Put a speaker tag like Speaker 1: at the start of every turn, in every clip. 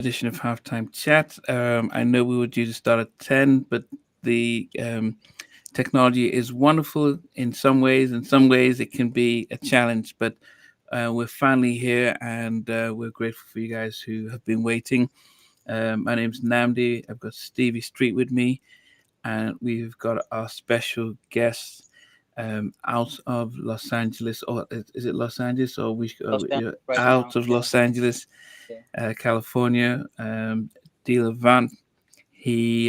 Speaker 1: edition of Halftime Chat. I know we were due to start at 10, but the technology is wonderful in some ways. In some ways, it can be a challenge, but we're finally here and we're grateful for you guys who have been waiting. My name's Namdi. I've got Stevie Street with me, and we've got our special guest out of Los Angeles, or is it Los Angeles, or
Speaker 2: Los Angeles right now.
Speaker 1: out of
Speaker 2: Yeah,
Speaker 1: Los Angeles,
Speaker 2: yeah.
Speaker 1: California. D'LaVance. He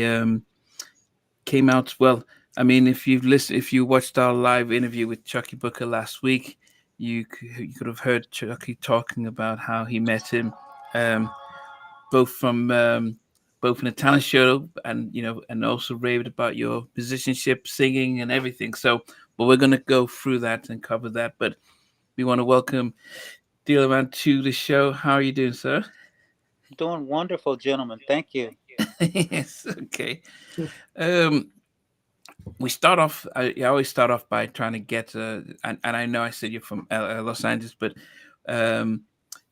Speaker 1: came out well. I mean, if you watched our live interview with Chucky Booker last week, you could have heard Chucky talking about how he met him, um, both from both in a talent show and and also raved about your musicianship, singing, and everything. So, but we're gonna go through that and cover that. But we want to welcome D'LaVance to the show. How are you doing, sir?
Speaker 2: Doing wonderful, gentlemen. Thank you.
Speaker 1: Yes, okay. Um, we start off. I always start off by trying to get. And I know I said you're from Los Angeles, but um,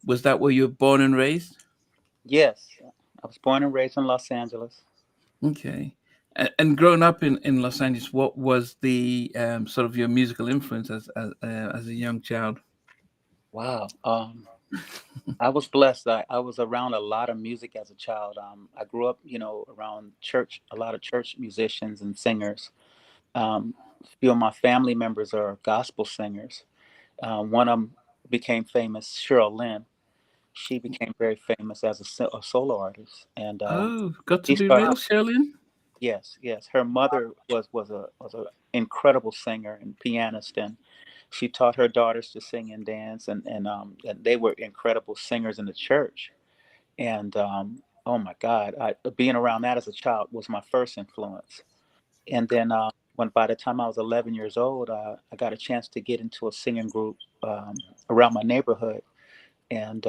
Speaker 1: was that where you were born and raised?
Speaker 2: Yes, I was born and raised in Los Angeles.
Speaker 1: Okay. And growing up in Los Angeles, what was the sort of your musical influence as a young child?
Speaker 2: Wow. I was blessed. I was around a lot of music as a child. I grew up, around church, a lot of church musicians and singers. A few of my family members are gospel singers. One of them became famous, Cheryl Lynn. She became very famous as a solo artist, and
Speaker 1: Oh, got to
Speaker 2: she
Speaker 1: be
Speaker 2: started.
Speaker 1: real, Sherlyn.
Speaker 2: Yes, yes. Her mother was a incredible singer and pianist, and she taught her daughters to sing and dance, and they were incredible singers in the church. And oh my God, being around that as a child was my first influence. And then when by the time I was 11 years old, I got a chance to get into a singing group around my neighborhood, and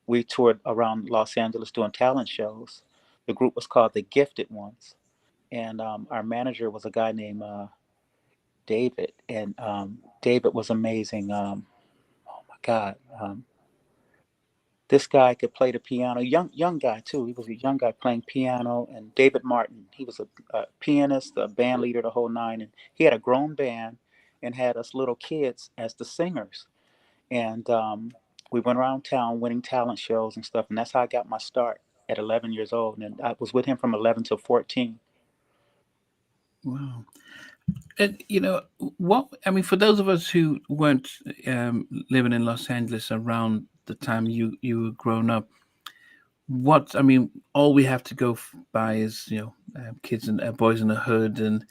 Speaker 2: we toured around Los Angeles doing talent shows. The group was called the Gifted Ones, and our manager was a guy named David, and David was amazing. Oh my God, this guy could play the piano. Young guy too. He was a young guy playing piano. And David Martin, he was a pianist, a band leader, the whole nine. And he had a grown band and had us little kids as the singers. And we went around town winning talent shows and stuff. And that's how I got my start at 11 years old. And I was with him from 11 to 14.
Speaker 1: Wow. And what I mean, for those of us who weren't living in Los Angeles around the time you were growing up, what I mean, all we have to go by is kids and boys in the hood and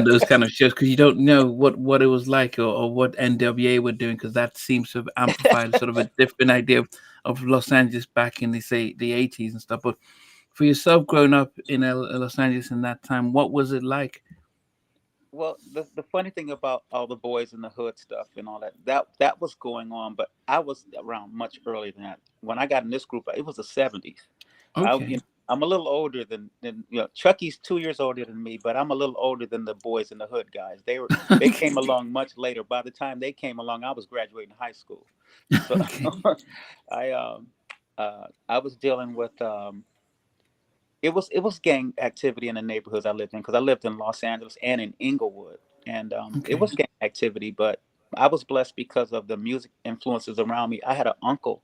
Speaker 1: those kind of shows, because you don't know what it was like, or what NWA were doing, because that seems to have amplified sort of a different idea of Los Angeles back in the 80s and stuff. But for yourself, growing up in Los Angeles in that time, what was it like?
Speaker 2: Well, the funny thing about all the boys in the hood stuff and all that was going on, but I was around much earlier than that. When I got in this group, it was the 70s.
Speaker 1: Okay.
Speaker 2: I'm a little older than Chucky's 2 years older than me, but I'm a little older than the boys in the hood guys. They came
Speaker 1: Okay.
Speaker 2: along much later. By the time they came along, I was graduating high school. So
Speaker 1: Okay.
Speaker 2: I I was dealing with it was gang activity in the neighborhoods I lived in, because I lived in Los Angeles and in Inglewood, and it
Speaker 1: Okay.
Speaker 2: was gang activity. But I was blessed because of the music influences around me. I had an uncle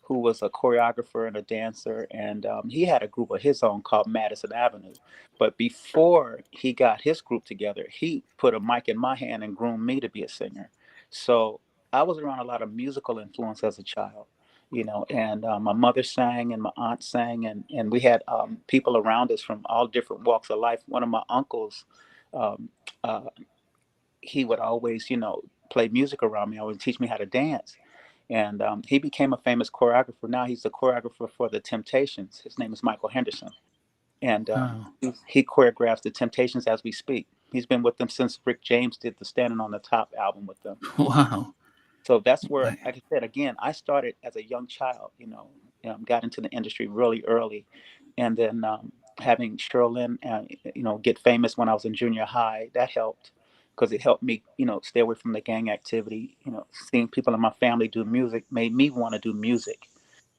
Speaker 2: who was a choreographer and a dancer, and he had a group of his own called Madison Avenue. But before he got his group together, he put a mic in my hand and groomed me to be a singer. So I was around a lot of musical influence as a child, and my mother sang and my aunt sang, and we had people around us from all different walks of life. One of my uncles, um, uh, he would always, play music around me. Always teach me how to dance, and he became a famous choreographer. Now he's the choreographer for the Temptations. His name is Michael Henderson, and
Speaker 1: Wow.
Speaker 2: he choreographs the Temptations as we speak. He's been with them since Rick James did the Standing on the Top album with them.
Speaker 1: Wow.
Speaker 2: So that's where,
Speaker 1: Like,
Speaker 2: like I said, again, I started as a young child. Got into the industry really early, and then having Sherlyn, get famous when I was in junior high, that helped because it helped me, stay away from the gang activity. Seeing people in my family do music made me want to do music.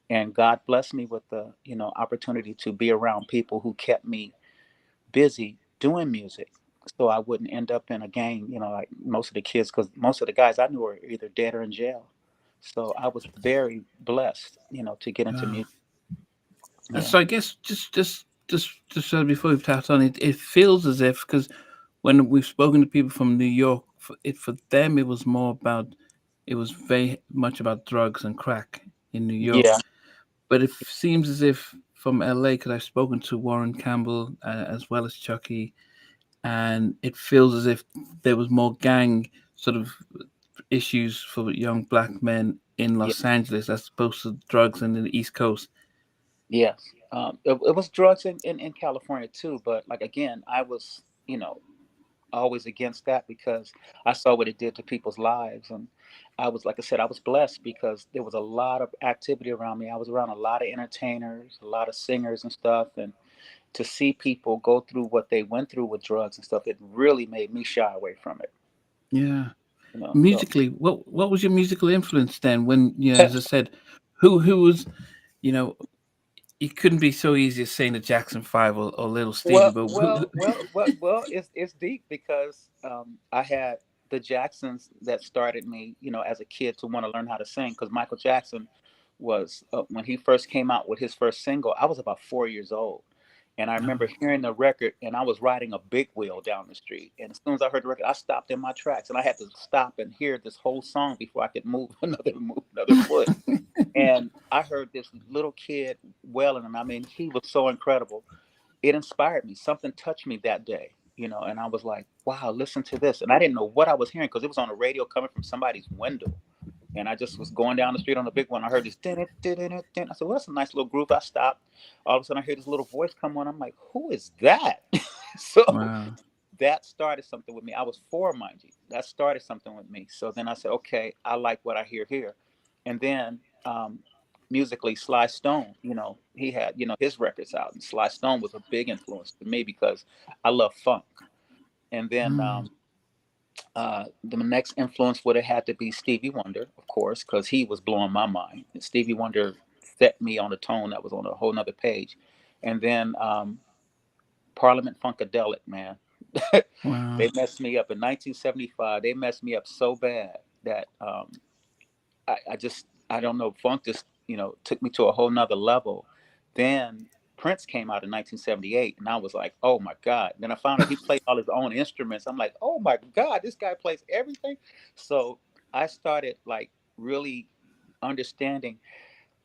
Speaker 2: And God blessed me with the, opportunity to be around people who kept me busy doing music, so I wouldn't end up in a gang, like most of the kids, because most of the guys I knew were either dead or in jail. So I was very blessed, to get into
Speaker 1: Wow.
Speaker 2: music.
Speaker 1: And
Speaker 2: Yeah.
Speaker 1: so I guess just before we pass on, it feels as if, because when we've spoken to people from New York, for them it was more about, it was very much about drugs and crack in New York.
Speaker 2: Yeah.
Speaker 1: But it seems as if from LA, because I've spoken to Warren Campbell, as well as Chucky, and it feels as if there was more gang sort of issues for young black men in
Speaker 2: Yeah.
Speaker 1: Los Angeles as opposed to drugs in the East Coast.
Speaker 2: Yes. It was drugs in California too, but like again, I was, always against that because I saw what it did to people's lives. And I was, like I said, I was blessed because there was a lot of activity around me. I was around a lot of entertainers, a lot of singers and stuff. And to see people go through what they went through with drugs and stuff, it really made me shy away from it.
Speaker 1: Yeah.
Speaker 2: So
Speaker 1: Musically, what was your musical influence then? When, as I said, who was, you know, it couldn't be so easy as saying the Jackson Five or Little Stevie,
Speaker 2: Well,
Speaker 1: but
Speaker 2: well, well, well, well. It's deep because I had the Jacksons that started me, as a kid to want to learn how to sing. Because Michael Jackson was when he first came out with his first single, I was about 4 years old, and I remember hearing the record, and I was riding a big wheel down the street, and as soon as I heard the record, I stopped in my tracks, and I had to stop and hear this whole song before I could move another foot. And I heard this little kid wailing, and I mean, he was so incredible. It inspired me. Something touched me that day, and I was like, wow, listen to this. And I didn't know what I was hearing because it was on the radio coming from somebody's window. And I just was going down the street on the big one. I heard this din it, din it, din. I said, well, that's a nice little groove. I stopped. All of a sudden, I hear this little voice come on. I'm like, who is that? So
Speaker 1: wow,
Speaker 2: that started something with me. I was four, mind you. That started something with me. So then I said, okay, I like what I hear here. And then musically, Sly Stone, he had, his records out. And Sly Stone was a big influence to me because I love funk. And then
Speaker 1: mm,
Speaker 2: the next influence would have had to be Stevie Wonder, of course, because he was blowing my mind. And Stevie Wonder set me on a tone that was on a whole nother page. And then Parliament Funkadelic, man.
Speaker 1: wow,
Speaker 2: They messed me up in 1975. They messed me up so bad that I don't know, funk just took me to a whole nother level. Then Prince came out in 1978, and I was like, oh my god. Then I found out he played all his own instruments. I'm like, oh my god, this guy plays everything. So I started like really understanding,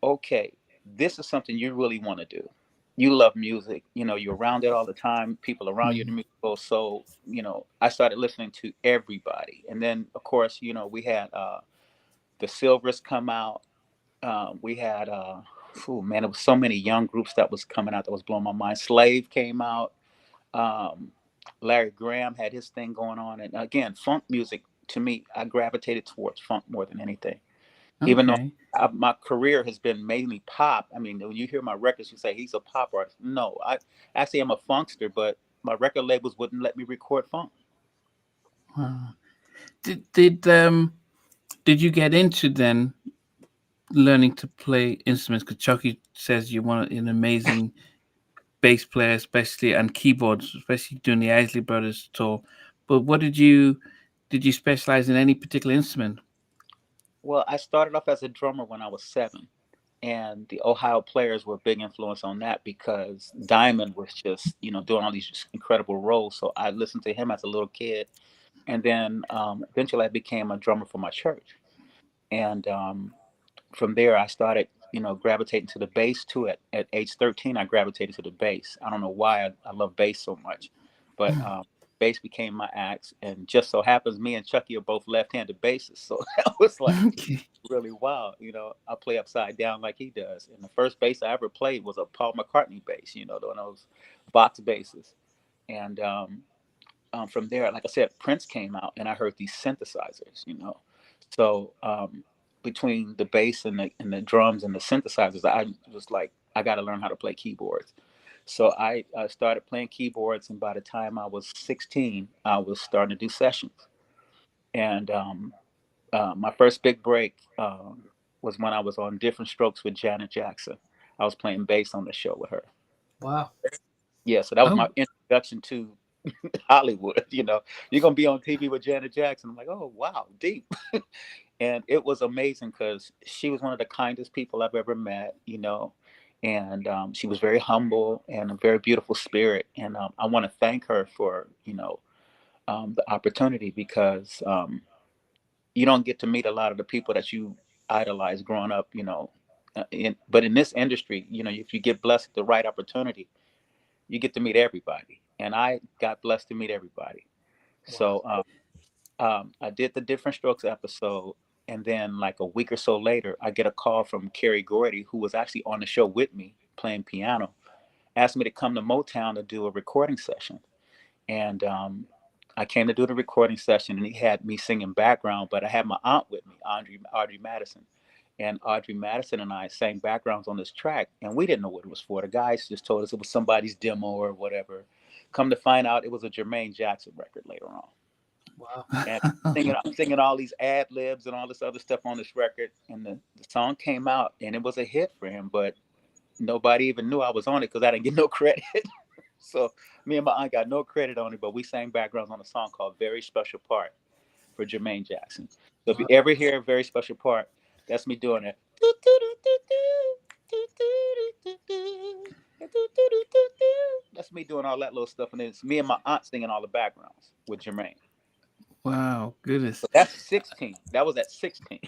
Speaker 2: okay, this is something you really want to do. You love music, you're around it all the time, people around you in the
Speaker 1: mm,
Speaker 2: musical. So, I started listening to everybody. And then of course, we had the Silvers come out. We had oh man, it was so many young groups that was coming out that was blowing my mind. Slave came out. Um, Larry Graham had his thing going on. And again, funk music, to me, I gravitated towards funk more than anything, even though
Speaker 1: okay,
Speaker 2: my career has been mainly pop. I mean, when you hear my records, you say he's a pop artist. No, I actually am a funkster, but my record labels wouldn't let me record funk.
Speaker 1: wow. Did you get into then learning to play instruments? Because Chucky says you want an amazing bass player, especially, and keyboards, especially doing the Isley Brothers tour. But did you specialize in any particular instrument?
Speaker 2: Well, I started off as a drummer when I was 7, and the Ohio Players were a big influence on that because Diamond was just doing all these just incredible roles. So I listened to him as a little kid, and then eventually I became a drummer for my church. And from there, I started, gravitating to the bass too. At age 13, I gravitated to the bass. I don't know why I love bass so much, but bass became my axe. And just so happens, me and Chucky are both left-handed bassists, so that was like
Speaker 1: Okay.
Speaker 2: really wild. I play upside down like he does. And the first bass I ever played was a Paul McCartney bass, one of those box basses. And from there, like I said, Prince came out, and I heard these synthesizers. So between the bass and the drums and the synthesizers, I was like, I got to learn how to play keyboards. So I started playing keyboards, and by the time I was 16, I was starting to do sessions. And my first big break. was when I was on Different Strokes with Janet Jackson. I was playing bass on the show with her.
Speaker 3: Wow.
Speaker 2: Yeah, so that was my
Speaker 1: Oh,
Speaker 2: introduction to Hollywood. You're gonna be on TV with Janet Jackson. I'm like, oh wow, deep. And it was amazing because she was one of the kindest people I've ever met. And she was very humble and a very beautiful spirit. And I want to thank her for the opportunity because you don't get to meet a lot of the people that you idolize growing up. But in this industry, if you get blessed with the right opportunity, you get to meet everybody. And I got blessed to meet everybody.
Speaker 3: Wow.
Speaker 2: So I did the Different Strokes episode, and then like a week or so later, I get a call from Kerry Gordy, who was actually on the show with me playing piano, asked me to come to Motown to do a recording session, and I came to do the recording session, and he had me singing background, but I had my aunt with me, Audrey Madison. And Audrey Madison and I sang backgrounds on this track, and we didn't know what it was for. The guys just told us it was somebody's demo or whatever. Come to find out, it was a Jermaine Jackson record later on.
Speaker 3: Wow.
Speaker 2: And I'm singing all these ad libs and all this other stuff on this record. And the song came out and it was a hit for him, but nobody even knew I was on it because I didn't get no credit. So me and my aunt got no credit on it, but we sang backgrounds on a song called Very Special Part for Jermaine Jackson. So if you
Speaker 3: Wow.
Speaker 2: ever hear a very special part, that's me doing it. That's me doing all that little stuff. And it's me and my aunt singing all the backgrounds with Jermaine.
Speaker 1: wow, goodness.
Speaker 2: So that's 16. That was at 16.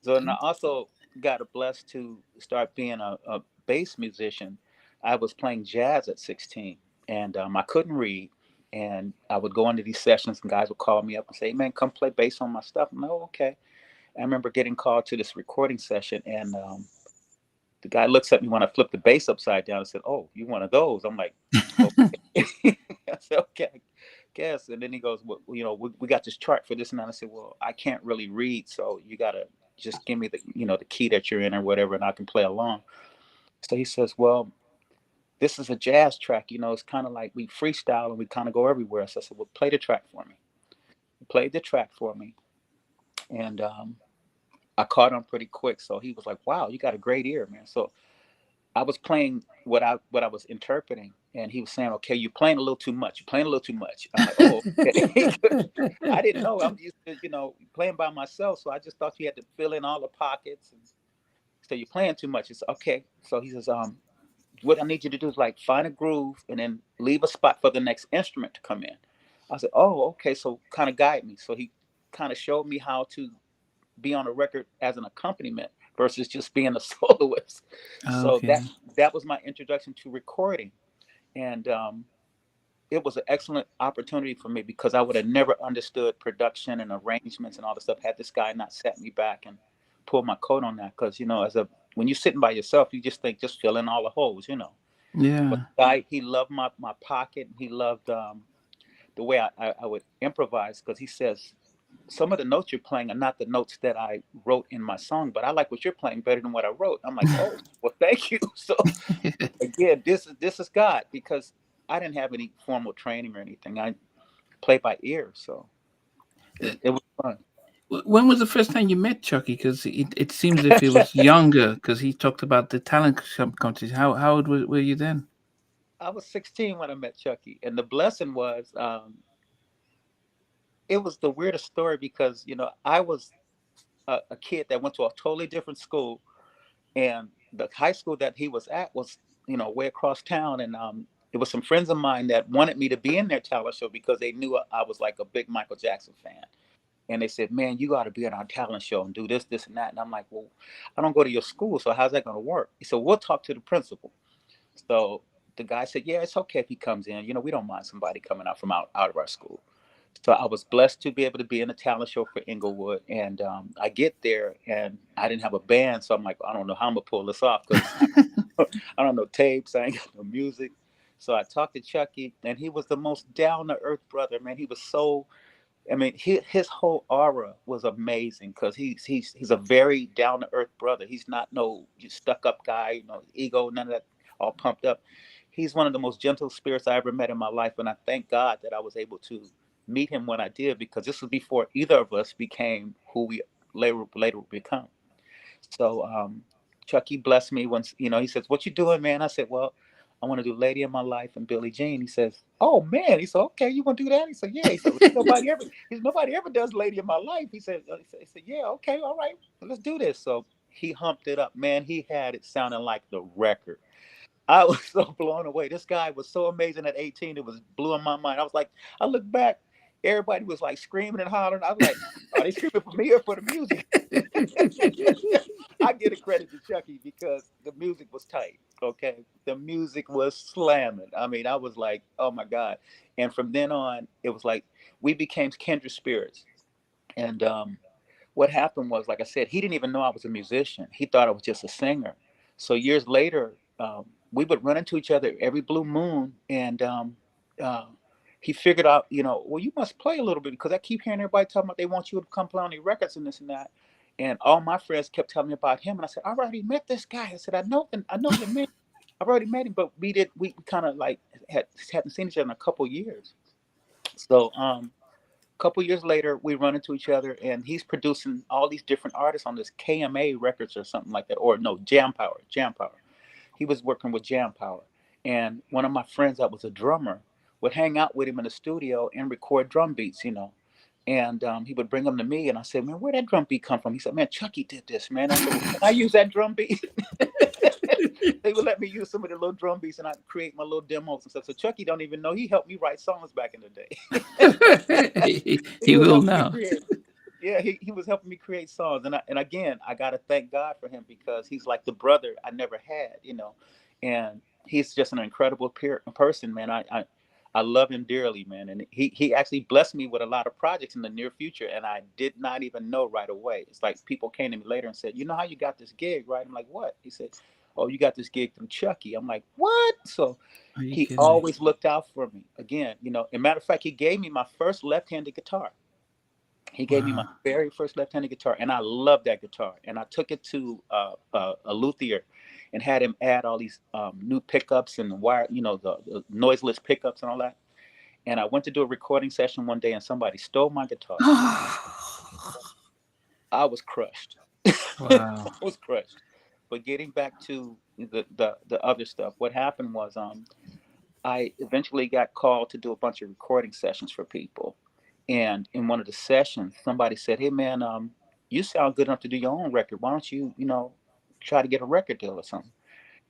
Speaker 2: So, and I also got blessed to start being a bass musician. I was playing jazz at 16, and I couldn't read. And I would go into these sessions, and guys would call me up and say, "Hey, man, come play bass on my stuff." I'm like, "Oh, okay." I remember getting called to this recording session, and the guy looks at me when I flip the bass upside down and said, "Oh, you one of those?" I'm like, "Okay." I said, "Okay, I guess." And then he goes, "Well, we got this chart for this," and I said, "Well, I can't really read, so you gotta just give me the key that you're in or whatever, and I can play along." So he says, "Well, this is a jazz track. It's kind of like we freestyle and we kind of go everywhere." So I said, "Well, play the track for me." He played the track for me, and I caught on pretty quick. So he was like, "Wow, you got a great ear, man." So I was playing what I was interpreting, and he was saying, "Okay, you're playing a little too much. You're playing a little too much." I'm like, "Oh, okay." I didn't know. I'm used to playing by myself, so I just thought you had to fill in all the pockets. And so you're playing too much. It's okay. So he says, "What I need you to do is like find a groove and then leave a spot for the next instrument to come in." I said, "Oh, okay." So kind of guide me. So he kind of showed me how to be on a record as an accompaniment versus just being a soloist. So
Speaker 1: Okay.
Speaker 2: that was my introduction to recording, and it was an excellent opportunity for me because I would have never understood production and arrangements and all this stuff had this guy not set me back and pulled my coat on that. Because when you're sitting by yourself, you just think just fill in all the holes. But
Speaker 1: Yeah.
Speaker 2: the guy, he loved my pocket, and he loved the way I would improvise because he says some of the notes you're playing are not the notes that I wrote in my song, but I like what you're playing better than what I wrote. I'm like, oh, well, thank you. So again, this is God because I didn't have any formal training or anything. I play by ear, so it was fun.
Speaker 1: When was the first time you met Chucky? Because it seems if he was younger, because he talked about the talent competition. How old were you then?
Speaker 2: I was 16 when I met Chucky, and the blessing was it was the weirdest story because I was a kid that went to a totally different school, and the high school that he was at was way across town, and it was some friends of mine that wanted me to be in their talent show because they knew I was like a big Michael Jackson fan. And they said, "Man, you got to be in our talent show and do this and that." And I'm like, "Well, I don't go to your school, so how's that going to work?" He said, "We'll talk to the principal." So the guy said, "Yeah, it's okay if he comes in. We don't mind somebody coming out from out of our school." So I was blessed to be able to be in a talent show for Inglewood. And I get there and I didn't have a band. So I'm like, I don't know how I'm going to pull this off because I don't know tapes. I ain't got no music. So I talked to Chucky, and he was the most down to earth brother, man. He was so, I mean, his whole aura was amazing because he's a very down to earth brother. He's not no stuck up guy, ego, none of that, all pumped up. He's one of the most gentle spirits I ever met in my life, and I thank God that I was able to meet him when I did because this was before either of us became who we later would become. So Chucky blessed me once, he says, "What you doing, man?" I said, "Well, I want to do Lady in My Life and Billie Jean." He says, "Oh man," he said, "Okay, you want to do that?" He said, "Yeah." He said, well, nobody ever does Lady in My Life." He said, "Yeah, okay, all right, let's do this." So he humped it up, man. He had it sounding like the record. I was so blown away. This guy was so amazing at 18. It was blowing my mind. I was like, I look back, everybody was like screaming and hollering. I was like, are they screaming for me or for the music? I give the credit to Chucky because the music was tight. Okay. The music was slamming. I mean, I was like, oh my God. And from then on, it was like we became kindred spirits. And what happened was, like I said, he didn't even know I was a musician. He thought I was just a singer. So years later, we would run into each other every blue moon, and uh, he figured out, well, you must play a little bit because I keep hearing everybody talking about they want you to come play on their records and this and that. And all my friends kept telling me about him, and I said, I already met this guy. I said, I know the man. I've already met him, but we kind of like hadn't seen each other in a couple years. So couple years later, we run into each other, and he's producing all these different artists on this KMA Records or something like that, or no, Jam Power, Jam Power. He was working with Jam Power, and one of my friends that was a drummer would hang out with him in the studio and record drum beats. And he would bring them to me, and I said, "Man, where that drum beat come from?" He said, "Man, Chucky did this, man." I said, "Well, can I use that drum beat?" They would let me use some of the little drum beats, and I create my little demos and stuff. So Chucky don't even know he helped me write songs back in the day. He
Speaker 1: He
Speaker 2: was
Speaker 1: will
Speaker 2: helping me
Speaker 1: now.
Speaker 2: create. Yeah, he was helping me create songs, and again, I gotta thank God for him because he's like the brother I never had. And he's just an incredible person, man. I love him dearly, man, and he actually blessed me with a lot of projects in the near future, and I did not even know right away. It's like people came to me later and said, "You know how you got this gig, right?" I'm like, "What?" He said, "Oh, you got this gig through Chucky." I'm like, "What?" So
Speaker 1: Are you
Speaker 2: he
Speaker 1: kidding me?
Speaker 2: always looked out for me. Again, as a matter of fact, he gave me my first left-handed guitar. He gave me my
Speaker 1: Wow.
Speaker 2: very first left-handed guitar, and I loved that guitar. And I took it to a luthier, and had him add all these new pickups and wire, the noiseless pickups and all that. And I went to do a recording session one day, and somebody stole my guitar. I was crushed. I
Speaker 1: Wow.
Speaker 2: was crushed. But getting back to the other stuff, what happened was I eventually got called to do a bunch of recording sessions for people. And in one of the sessions, somebody said, "Hey man, you sound good enough to do your own record. Why don't you, try to get a record deal or something?"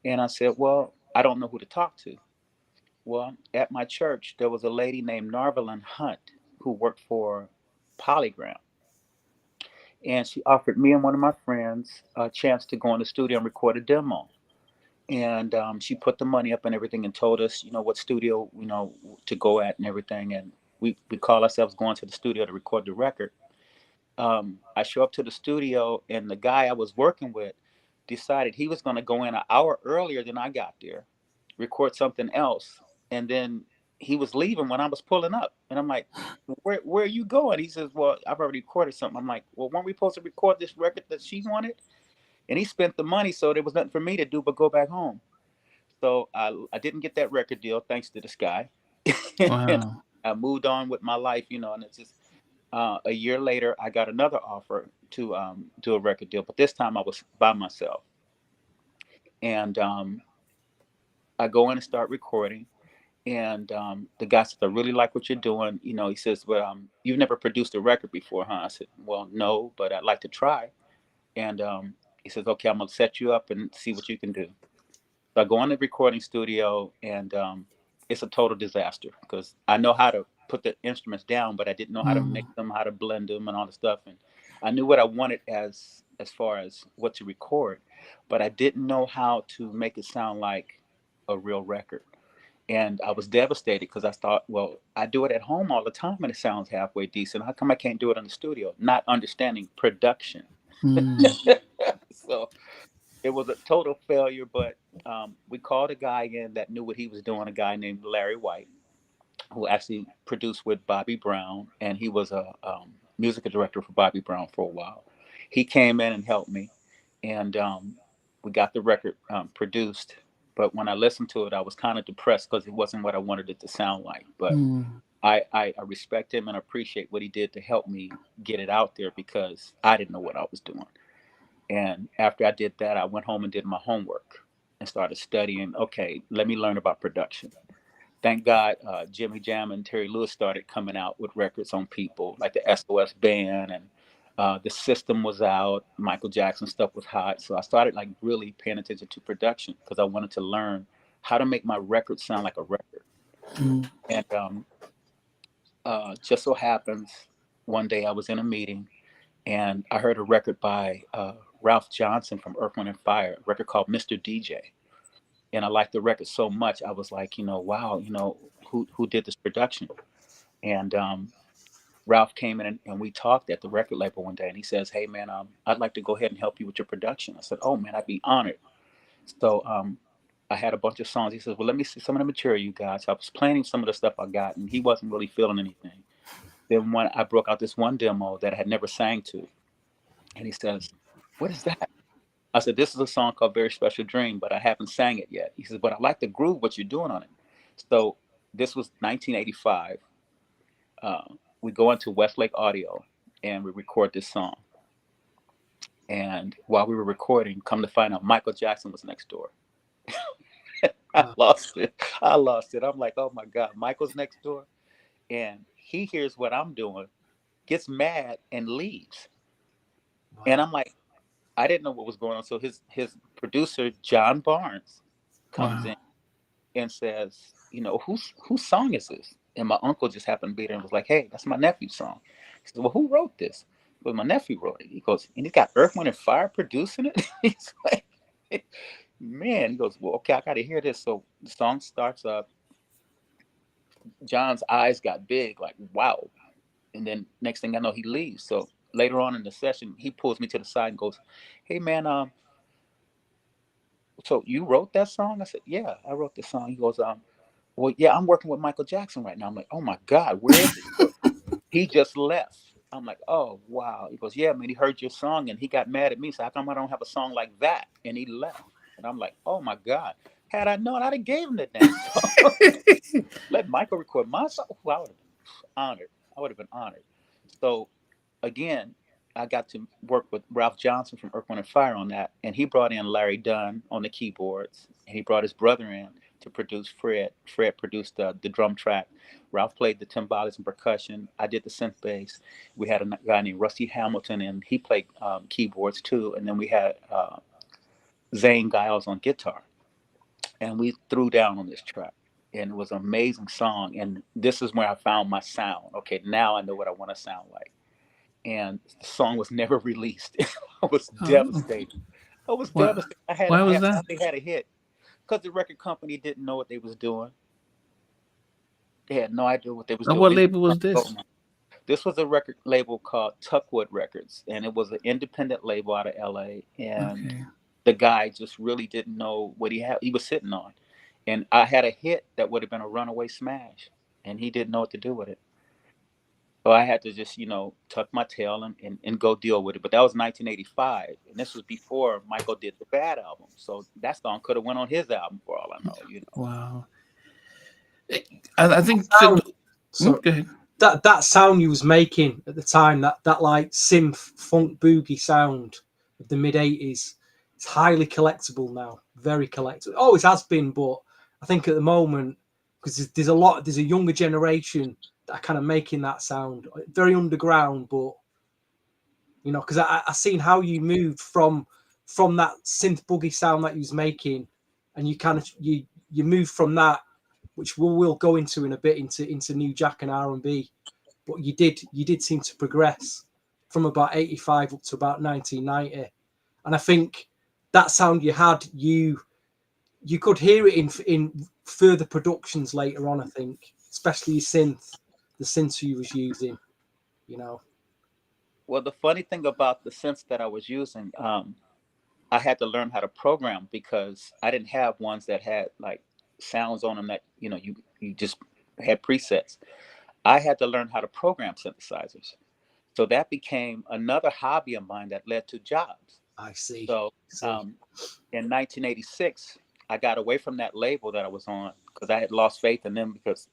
Speaker 2: And I said, "Well, I don't know who to talk to." Well, at my church, there was a lady named Narvelin Hunt who worked for Polygram. And she offered me and one of my friends a chance to go in the studio and record a demo. And she put the money up and everything and told us, what studio, to go at and everything. And we call ourselves going to the studio to record the record. I show up to the studio, and the guy I was working with decided he was going to go in an hour earlier than I got there, record something else, and then he was leaving when I was pulling up. And I'm like, where are you going? He says, "Well, I've already recorded something." I'm like, "Well, weren't we supposed to record this record that she wanted?" And he spent the money, so there was nothing for me to do but go back home. So I didn't get that record deal thanks to this guy. And
Speaker 1: Wow.
Speaker 2: I moved on with my life, and it's just a year later, I got another offer to do a record deal, but this time I was by myself. And I go in and start recording. And the guy says, "I really like what you're doing." He says, "Well, you've never produced a record before, huh?" I said, "Well, no, but I'd like to try." And he says, "Okay, I'm going to set you up and see what you can do." So I go in the recording studio, and it's a total disaster because I know how to put the instruments down, but I didn't know how to mix
Speaker 1: Mm,
Speaker 2: them, how to blend them, and all the stuff. And I knew what I wanted as far as what to record, but I didn't know how to make it sound like a real record. And I was devastated because I thought, well, I do it at home all the time and it sounds halfway decent. How come I can't do it in the studio? Not understanding production.
Speaker 1: mm,
Speaker 2: So it was a total failure, but we called a guy in that knew what he was doing, a guy named Larry White, who actually produced with Bobby Brown, and he was a music director for Bobby Brown for a while. He came in and helped me, and we got the record produced. But when I listened to it, I was kind of depressed because it wasn't what I wanted it to sound like. But
Speaker 1: mm.
Speaker 2: I respect him and appreciate what he did to help me get it out there because I didn't know what I was doing. And after I did that, I went home and did my homework and started studying. Okay, let me learn about production. Thank God, Jimmy Jam and Terry Lewis started coming out with records on people like the SOS Band, and the System was out. Michael Jackson stuff was hot, so I started like really paying attention to production because I wanted to learn how to make my record sound like a record.
Speaker 1: Mm.
Speaker 2: And just so happens, one day I was in a meeting and I heard a record by Ralph Johnson from Earth, Wind and Fire, a record called Mr. DJ. And I liked the record so much, I was like, wow, who did this production? And Ralph came in and we talked at the record label one day, and he says, "Hey man, I'd like to go ahead and help you with your production." I said, "Oh man, I'd be honored." So I had a bunch of songs. He says, "Well, let me see some of the material you got." So I was planning some of the stuff I got, and he wasn't really feeling anything. Then when I broke out this one demo that I had never sang to, and he says, "What is that?" I said, "This is a song called Very Special Dream, but I haven't sang it yet." He says, "But I like the groove, what you're doing on it." So this was 1985. Uh, we go into Westlake Audio and we record this song. And while we were recording, come to find out Michael Jackson was next door. I
Speaker 3: Wow.
Speaker 2: lost it. I lost it. I'm like, oh my God, Michael's next door. And he hears what I'm doing, gets mad and leaves. And
Speaker 3: Wow.
Speaker 2: I'm like, I didn't know what was going on. So his producer, John Barnes, comes
Speaker 1: Wow.
Speaker 2: in and says, whose song is this? And my uncle just happened to be there and was like, hey, that's my nephew's song. He said, well, who wrote this? Well, my nephew wrote it. He goes, and he's got Earth, Wind, and Fire producing it. He's like, man, he goes, well, okay, I got to hear this. So the song starts up. John's eyes got big, like, wow. And then next thing I know, he leaves. So later on in the session, he pulls me to the side and goes, hey, man, so you wrote that song? I said, yeah, I wrote this song. He goes, well, yeah, I'm working with Michael Jackson right now. I'm like, oh my God, where is he? He goes, he just left. I'm like, oh wow. He goes, yeah, man, he heard your song and he got mad at me. So how come I don't have a song like that? And he left. And I'm like, oh my God. Had I known, I'd have gave him the damn song. Let Michael record my song. Ooh, I would have been honored. I would have been honored. So again, I got to work with Ralph Johnson from Earth, Wind and Fire on that, and he brought in Larry Dunn on the keyboards, and he brought his brother in to produce Fred. Fred produced the drum track. Ralph played the timbales and percussion. I did the synth bass. We had a guy named Rusty Hamilton, and he played keyboards too. And then we had Zane Giles on guitar, and we threw down on this track. And it was an amazing song. And this is where I found my sound. Okay, now I know what I want to sound like. And the song was never released. I was
Speaker 1: Oh,
Speaker 2: devastated. I was
Speaker 1: why?
Speaker 2: devastated. I had
Speaker 1: Why
Speaker 2: I
Speaker 1: was
Speaker 2: had
Speaker 1: that?
Speaker 2: finally had a hit because the record company didn't know what they was doing. They had no idea what they was doing.
Speaker 1: What
Speaker 2: They were
Speaker 1: label
Speaker 2: trying
Speaker 1: was
Speaker 2: to go
Speaker 1: this?
Speaker 2: now. This was a record label called Tuckwood Records, and it was an independent label out of LA. And
Speaker 1: Okay.
Speaker 2: the guy just really didn't know what he was sitting on. And I had a hit that would have been a runaway smash, and he didn't know what to do with it. So I had to just, tuck my tail and go deal with it. But that was 1985, and this was before Michael did the Bad album. So that song could have went on his album for all I know.
Speaker 1: Wow. I think to,
Speaker 3: Sound. So
Speaker 1: go ahead.
Speaker 3: that sound you was making at the time, that like synth funk boogie sound of the mid 80s, it's highly collectible now. Very collectible. Always has been, but I think at the moment, because there's a younger generation that are kind of making that sound very underground, but because I seen how you moved from that synth boogie sound that you was making, and you kind of you moved from that, which we'll go into in a bit, into New Jack and R&B. But you did seem to progress from about 85 up to about 1990, and I think that sound you had, you could hear it in further productions later on. I think, especially the synths you was using, you know.
Speaker 2: Well, the funny thing about the synths that I was using, I had to learn how to program because I didn't have ones that had like sounds on them that you just had presets. I had to learn how to program synthesizers. So that became another hobby of mine that led to jobs.
Speaker 3: I see.
Speaker 2: So
Speaker 3: See.
Speaker 2: um, in 1986, I got away from that label that I was on because I had lost faith in them because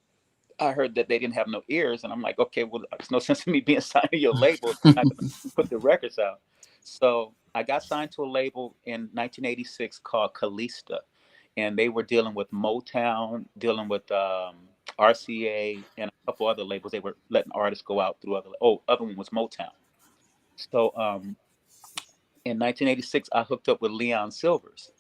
Speaker 2: I heard that they didn't have no ears, and I'm like, okay, well, there's no sense in me being signed to your label if you're not going to put the records out. So I got signed to a label in 1986 called Calista, and they were dealing with Motown, dealing with RCA, and a couple other labels. They were letting artists go out through other one was Motown. So in 1986, I hooked up with Leon Silvers,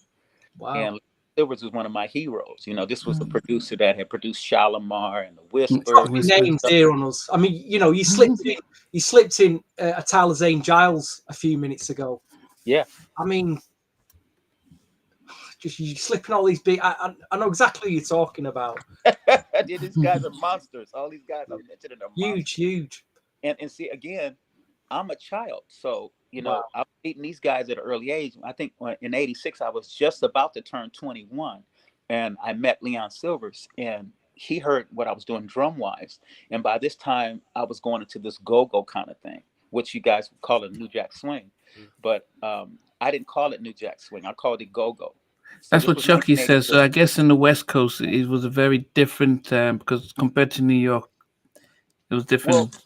Speaker 3: Wow.
Speaker 2: and Silvers was one of my heroes. You know, this was the producer that had produced Shalimar and the
Speaker 3: Drop
Speaker 2: Whispers.
Speaker 3: your
Speaker 1: Whispers.
Speaker 3: names here on us. I mean, you know, you slipped in a Tyler Zane Giles a few minutes ago.
Speaker 2: Yeah.
Speaker 3: I mean, just you slipping all these big. I know exactly what you're talking about.
Speaker 2: These guys are monsters. All these guys I'm mentioning are monsters.
Speaker 3: Huge.
Speaker 2: And see, again, I'm a child, so you
Speaker 3: Wow.
Speaker 2: know I'm meeting these guys at an early age. I think in '86 I was just about to turn 21, and I met Leon Silvers, and he heard what I was doing drum wise, and by this time I was going into this go-go kind of thing, which you guys would call it New Jack Swing, but I didn't call it New Jack Swing. I called it go-go. So
Speaker 1: That's
Speaker 2: this
Speaker 1: what
Speaker 2: was
Speaker 1: Chucky says. So
Speaker 2: 1986.
Speaker 1: I guess in the West Coast, it was a very different because compared to New York, it was
Speaker 2: Well,
Speaker 1: different.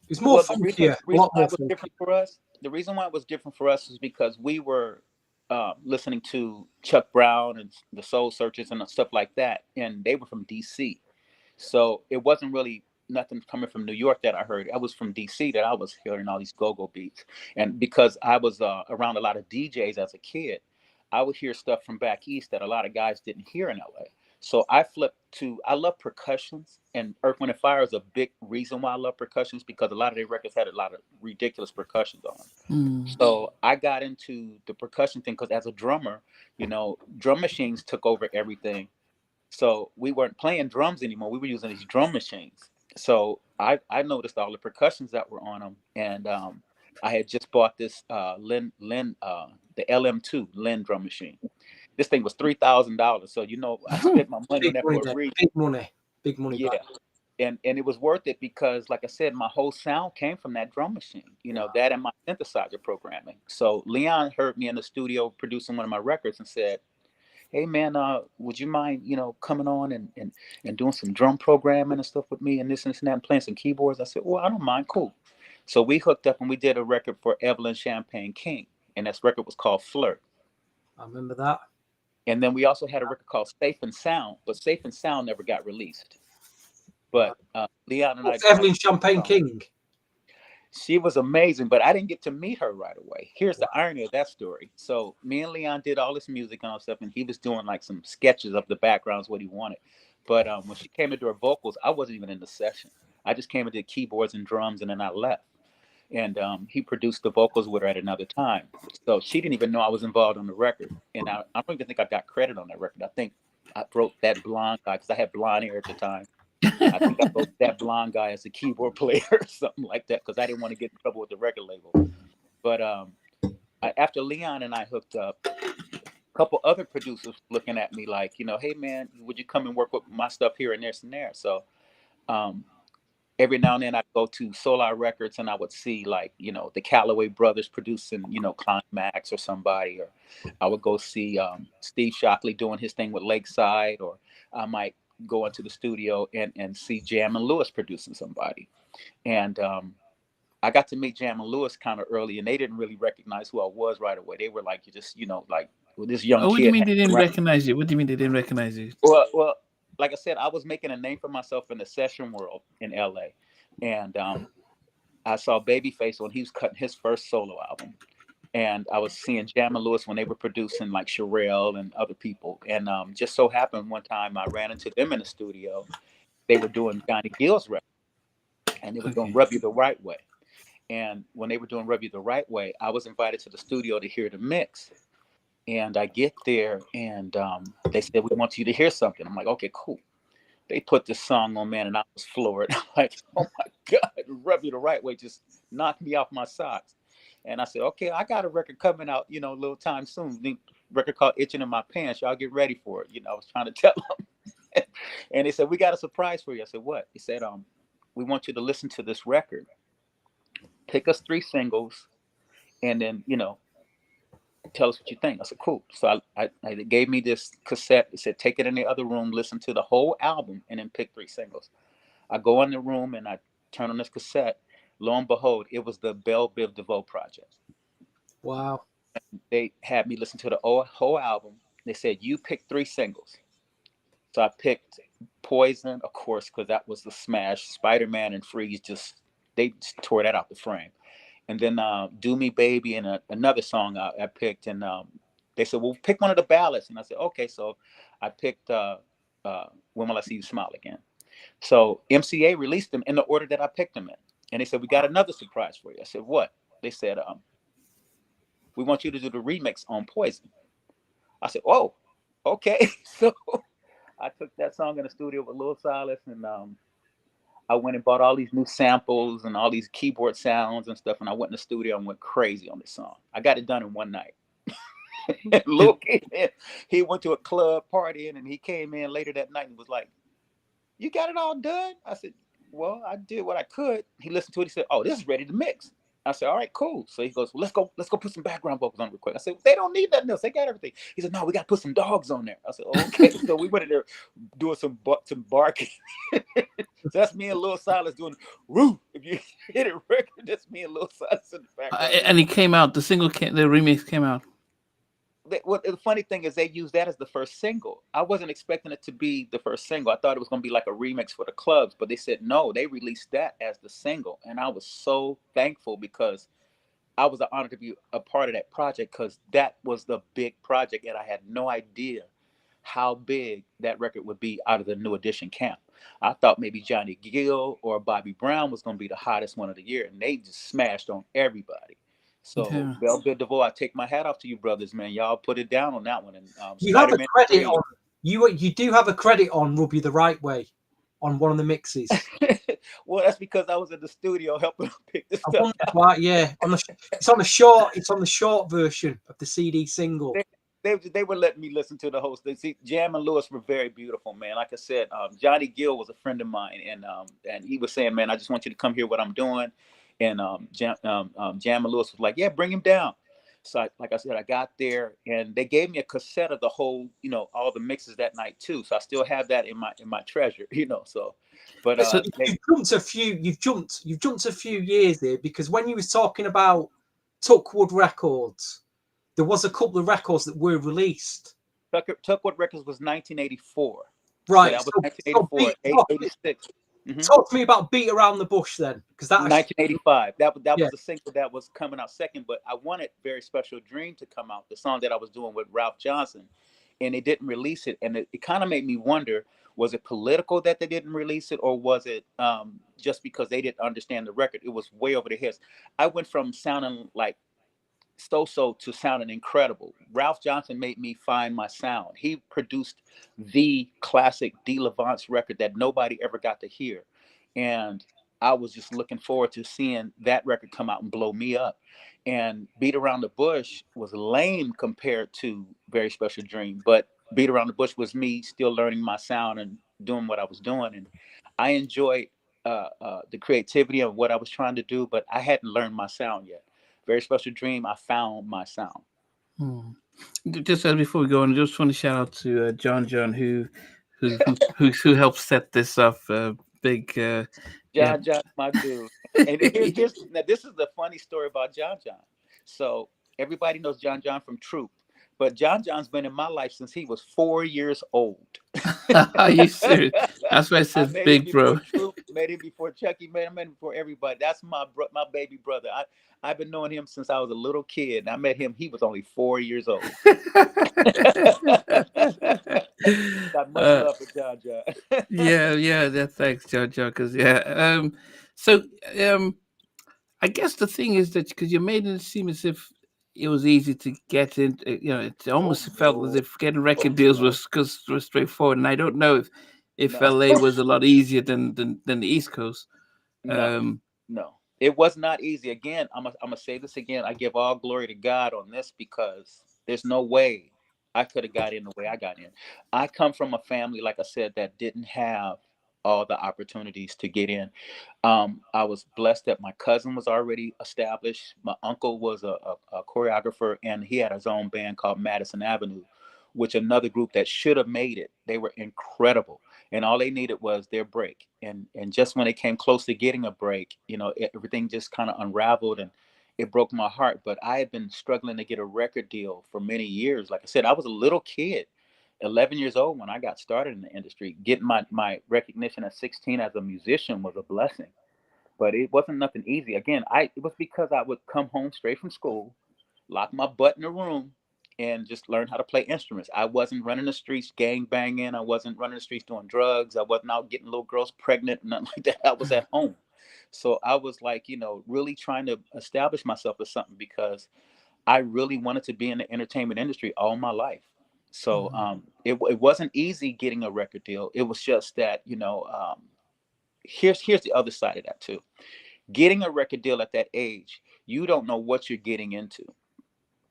Speaker 3: It's more
Speaker 2: Well, the reason
Speaker 3: funkier, a
Speaker 2: reason
Speaker 3: lot
Speaker 2: why
Speaker 3: more
Speaker 2: it was
Speaker 3: funky.
Speaker 2: different for us, the reason why it was different for us is because we were listening to Chuck Brown and the Soul Searchers and stuff like that, and they were from DC. So it wasn't really nothing coming from New York that I heard. I was from DC that I was hearing all these go-go beats, and because I was around a lot of DJs as a kid, I would hear stuff from back east that a lot of guys didn't hear in LA. So I flipped to I love percussions, and Earth, Wind and Fire is a big reason why I love percussions because a lot of their records had a lot of ridiculous percussions on them.
Speaker 1: Mm.
Speaker 2: So I got into the percussion thing because as a drummer, you know, drum machines took over everything. So we weren't playing drums anymore. We were using these drum machines. So I noticed all the percussions that were on them, and I had just bought this the LM2 Lin drum machine. This thing was $3,000. So you know, I spent my money on
Speaker 3: Big
Speaker 2: that
Speaker 3: money
Speaker 2: for a
Speaker 3: then.
Speaker 2: reason.
Speaker 3: Big money back.
Speaker 2: Yeah, and it was worth it because, like I said, my whole sound came from that drum machine. You know,
Speaker 3: Wow.
Speaker 2: that and my synthesizer programming. So Leon heard me in the studio producing one of my records and said, hey man, would you mind, you know, coming on and doing some drum programming and stuff with me and this and that and playing some keyboards? I said, well, I don't mind, cool. So we hooked up and we did a record for Evelyn Champagne King, and this record was called Flirt.
Speaker 3: I remember that.
Speaker 2: And then we also had a record called Safe and Sound, but Safe and Sound never got released.
Speaker 3: Wow.
Speaker 2: But Leon and I
Speaker 3: What's
Speaker 2: decided
Speaker 3: Evelyn Champagne King?
Speaker 2: she was amazing, but I didn't get to meet her right away. Here's the irony of that story. So me and Leon did all this music and all stuff, and he was doing like some sketches of the backgrounds, what he wanted. But when she came into her vocals, I wasn't even in the session. I just came and did keyboards and drums, and then I left. And he produced the vocals with her at another time. So she didn't even know I was involved on the record. And I don't even think I got credit on that record. I think I wrote that blonde guy because I had blonde hair at the time. I think I wrote that blonde guy as a keyboard player or something like that because I didn't want to get in trouble with the record label. But after Leon and I hooked up, a couple other producers looking at me like, you know, hey man, would you come and work with my stuff here and there and there? So um, every now and then I go to Solar Records and I would see like, you know, the Calloway brothers producing, you know, Climax or somebody, or I would go see Steve Shockley doing his thing with Lakeside, or I might go into the studio and see Jam and Lewis producing somebody. And I got to meet Jam and Lewis kind of early, and they didn't really recognize who I was right away. They were like, you just, you know, like well, this young
Speaker 1: Oh, what do you
Speaker 2: kid
Speaker 1: mean
Speaker 2: hanging
Speaker 1: they didn't
Speaker 2: around.
Speaker 1: recognize you? What do you mean they didn't recognize you?
Speaker 2: Well, like I said, I was making a name for myself in the session world in LA. And I saw Babyface when he was cutting his first solo album. And I was seeing Jam and Lewis when they were producing like Sherelle and other people. And just so happened one time I ran into them in the studio. They were doing Johnny Gill's record, and they were doing
Speaker 1: Okay.
Speaker 2: Rub You the Right Way. And when they were doing Rub You the Right Way, I was invited to the studio to hear the mix. And I get there and they said, we want you to hear something. I'm like, okay, cool. They put this song on, man, and I was floored. I'm like, oh my God, Rub You the Right Way just knocked me off my socks. And I said, okay, I got a record coming out, you know, a little time soon. The record called Itchin In My Pants. Y'all get ready for it. You know, I was trying to tell them. And they said, we got a surprise for you. I said, what? He said, we want you to listen to this record. Pick us 3 singles, and then, you know, tell us what you think. I said, cool. So they gave me this cassette. They said, take it in the other room, listen to the whole album, and then pick 3 singles. I go in the room and I turn on this cassette. Lo and behold, it was the Belle Biv DeVoe project.
Speaker 3: Wow.
Speaker 2: They had me listen to the whole album. They said, you pick 3 singles. So I picked Poison, of course, because that was the smash. Spider-Man and Freeze they just tore that out the frame. And then Do Me Baby and another song I picked. And they said, well, pick one of the ballads. And I said, okay. So I picked When Will I See You Smile Again. So MCA released them in the order that I picked them in. And they said, we got another surprise for you. I said, what? They said, we want you to do the remix on Poison. I said, oh, okay. So I took that song in the studio with Lil Silas, and I went and bought all these new samples and all these keyboard sounds and stuff, and I went in the studio and went crazy on this song. I got it done in one night. Lil came in, he went to a club partying, and he came in later that night and was like, you got it all done? I said, well, I did what I could. He listened to it. He said, oh, this is ready to mix. I said, all right, cool. So he goes, well, let's go put some background vocals on real quick. I said, they don't need nothing else. They got everything. He said, no, we got to put some dogs on there. I said, oh, okay. So we went in there doing some barking. So that's me and Lil Silas doing Roo. If you hit a record, that's me and Lil Silas in the background.
Speaker 1: And it came out. The remix came out.
Speaker 2: The funny thing is they used that as the first single. I wasn't expecting it to be the first single. I thought it was going to be like a remix for the clubs, but they said no, they released that as the single. And I was so thankful because I was honored to be a part of that project, because that was the big project and I had no idea how big that record would be out of the New Edition camp. I thought maybe Johnny Gill or Bobby Brown was going to be the hottest one of the year, and they just smashed on everybody. So,
Speaker 1: Yeah.
Speaker 2: Belle Biv DeVoe, I take my hat off to you, brothers, man. Y'all put it down on that one. And
Speaker 3: You have a
Speaker 2: Spider-Man
Speaker 3: credit
Speaker 2: 3.
Speaker 3: on you do have a credit on Rub You the Right Way on one of the mixes.
Speaker 2: Well, that's because I was in the studio helping them pick this
Speaker 3: I
Speaker 2: stuff
Speaker 3: wonder
Speaker 2: out.
Speaker 3: why, yeah. It's on the short version of the CD single.
Speaker 2: They were letting me listen to the whole thing. See, Jam and Lewis were very beautiful, man. Like I said, Johnny Gill was a friend of mine, and he was saying, man, I just want you to come hear what I'm doing. And Jam and Lewis was like, yeah, bring him down. So, like I said, I got there, and they gave me a cassette of the whole, all the mixes that night too. So I still have that in my treasure, So, but
Speaker 1: So-
Speaker 3: you've jumped a few years there, because when you was talking about Tuckwood Records, there was a couple of records that were released.
Speaker 2: Tuckwood Records was 1984.
Speaker 3: Right.
Speaker 2: So that was 1984, 86.
Speaker 3: Talk to me about Beat Around the Bush then, because that
Speaker 2: 1985. That
Speaker 3: Yeah.
Speaker 2: was the single that was coming out second, but I wanted Very Special Dream to come out, the song that I was doing with Ralph Johnson, and they didn't release it. And it kind of made me wonder, was it political that they didn't release it, or was it just because they didn't understand the record? It was way over their heads. I went from sounding like so to sounding incredible. Ralph Johnson made me find my sound. He produced the classic D'LaVance record that nobody ever got to hear. And I was just looking forward to seeing that record come out and blow me up. And Beat Around the Bush was lame compared to Very Special Dream, but Beat Around the Bush was me still learning my sound and doing what I was doing. And I enjoyed the creativity of what I was trying to do, but I hadn't learned my sound yet. Very Special Dream, I found my sound.
Speaker 1: Just as before we go on, I just want to shout out to John who helped set this up. Big
Speaker 2: John, my dude. And now this is the funny story about John. So everybody knows John from Troop, but John's been in my life since he was 4 years old.
Speaker 1: Are you serious? That's why I said big bro.
Speaker 2: Troop, made him before Chucky, made him before everybody. That's my baby brother. I've been knowing him since I was a little kid. And I met him, he was only 4 years old. Got much love for John.
Speaker 1: Yeah. Thanks, John. Because so I guess the thing is that because you made it seem as if it was easy to get in. It almost felt as if getting record deals was straightforward. And I don't know if
Speaker 2: No.
Speaker 1: LA was a lot easier than the East Coast.
Speaker 2: No, it was not easy. Again, I'm gonna say this again. I give all glory to God on this, because there's no way I could have got in the way I got in. I come from a family, like I said, that didn't have all the opportunities to get in. I was blessed that my cousin was already established. My uncle was a choreographer, and he had his own band called Madison Avenue, which another group that should have made it. They were incredible. and all they needed was their break. And just when they came close to getting a break, everything just kind of unraveled, and it broke my heart. But I had been struggling to get a record deal for many years. Like I said, I was a little kid, 11 years old when I got started in the industry. Getting my recognition at 16 as a musician was a blessing, but it wasn't nothing easy. Again, it was because I would come home straight from school, lock my butt in a room, and just learn how to play instruments. I wasn't running the streets gang banging. I wasn't running the streets doing drugs. I wasn't out getting little girls pregnant, nothing like that. I was at home. So I was like, really trying to establish myself as something, because I really wanted to be in the entertainment industry all my life. So it wasn't easy getting a record deal. It was just that, here's the other side of that too. Getting a record deal at that age, you don't know what you're getting into,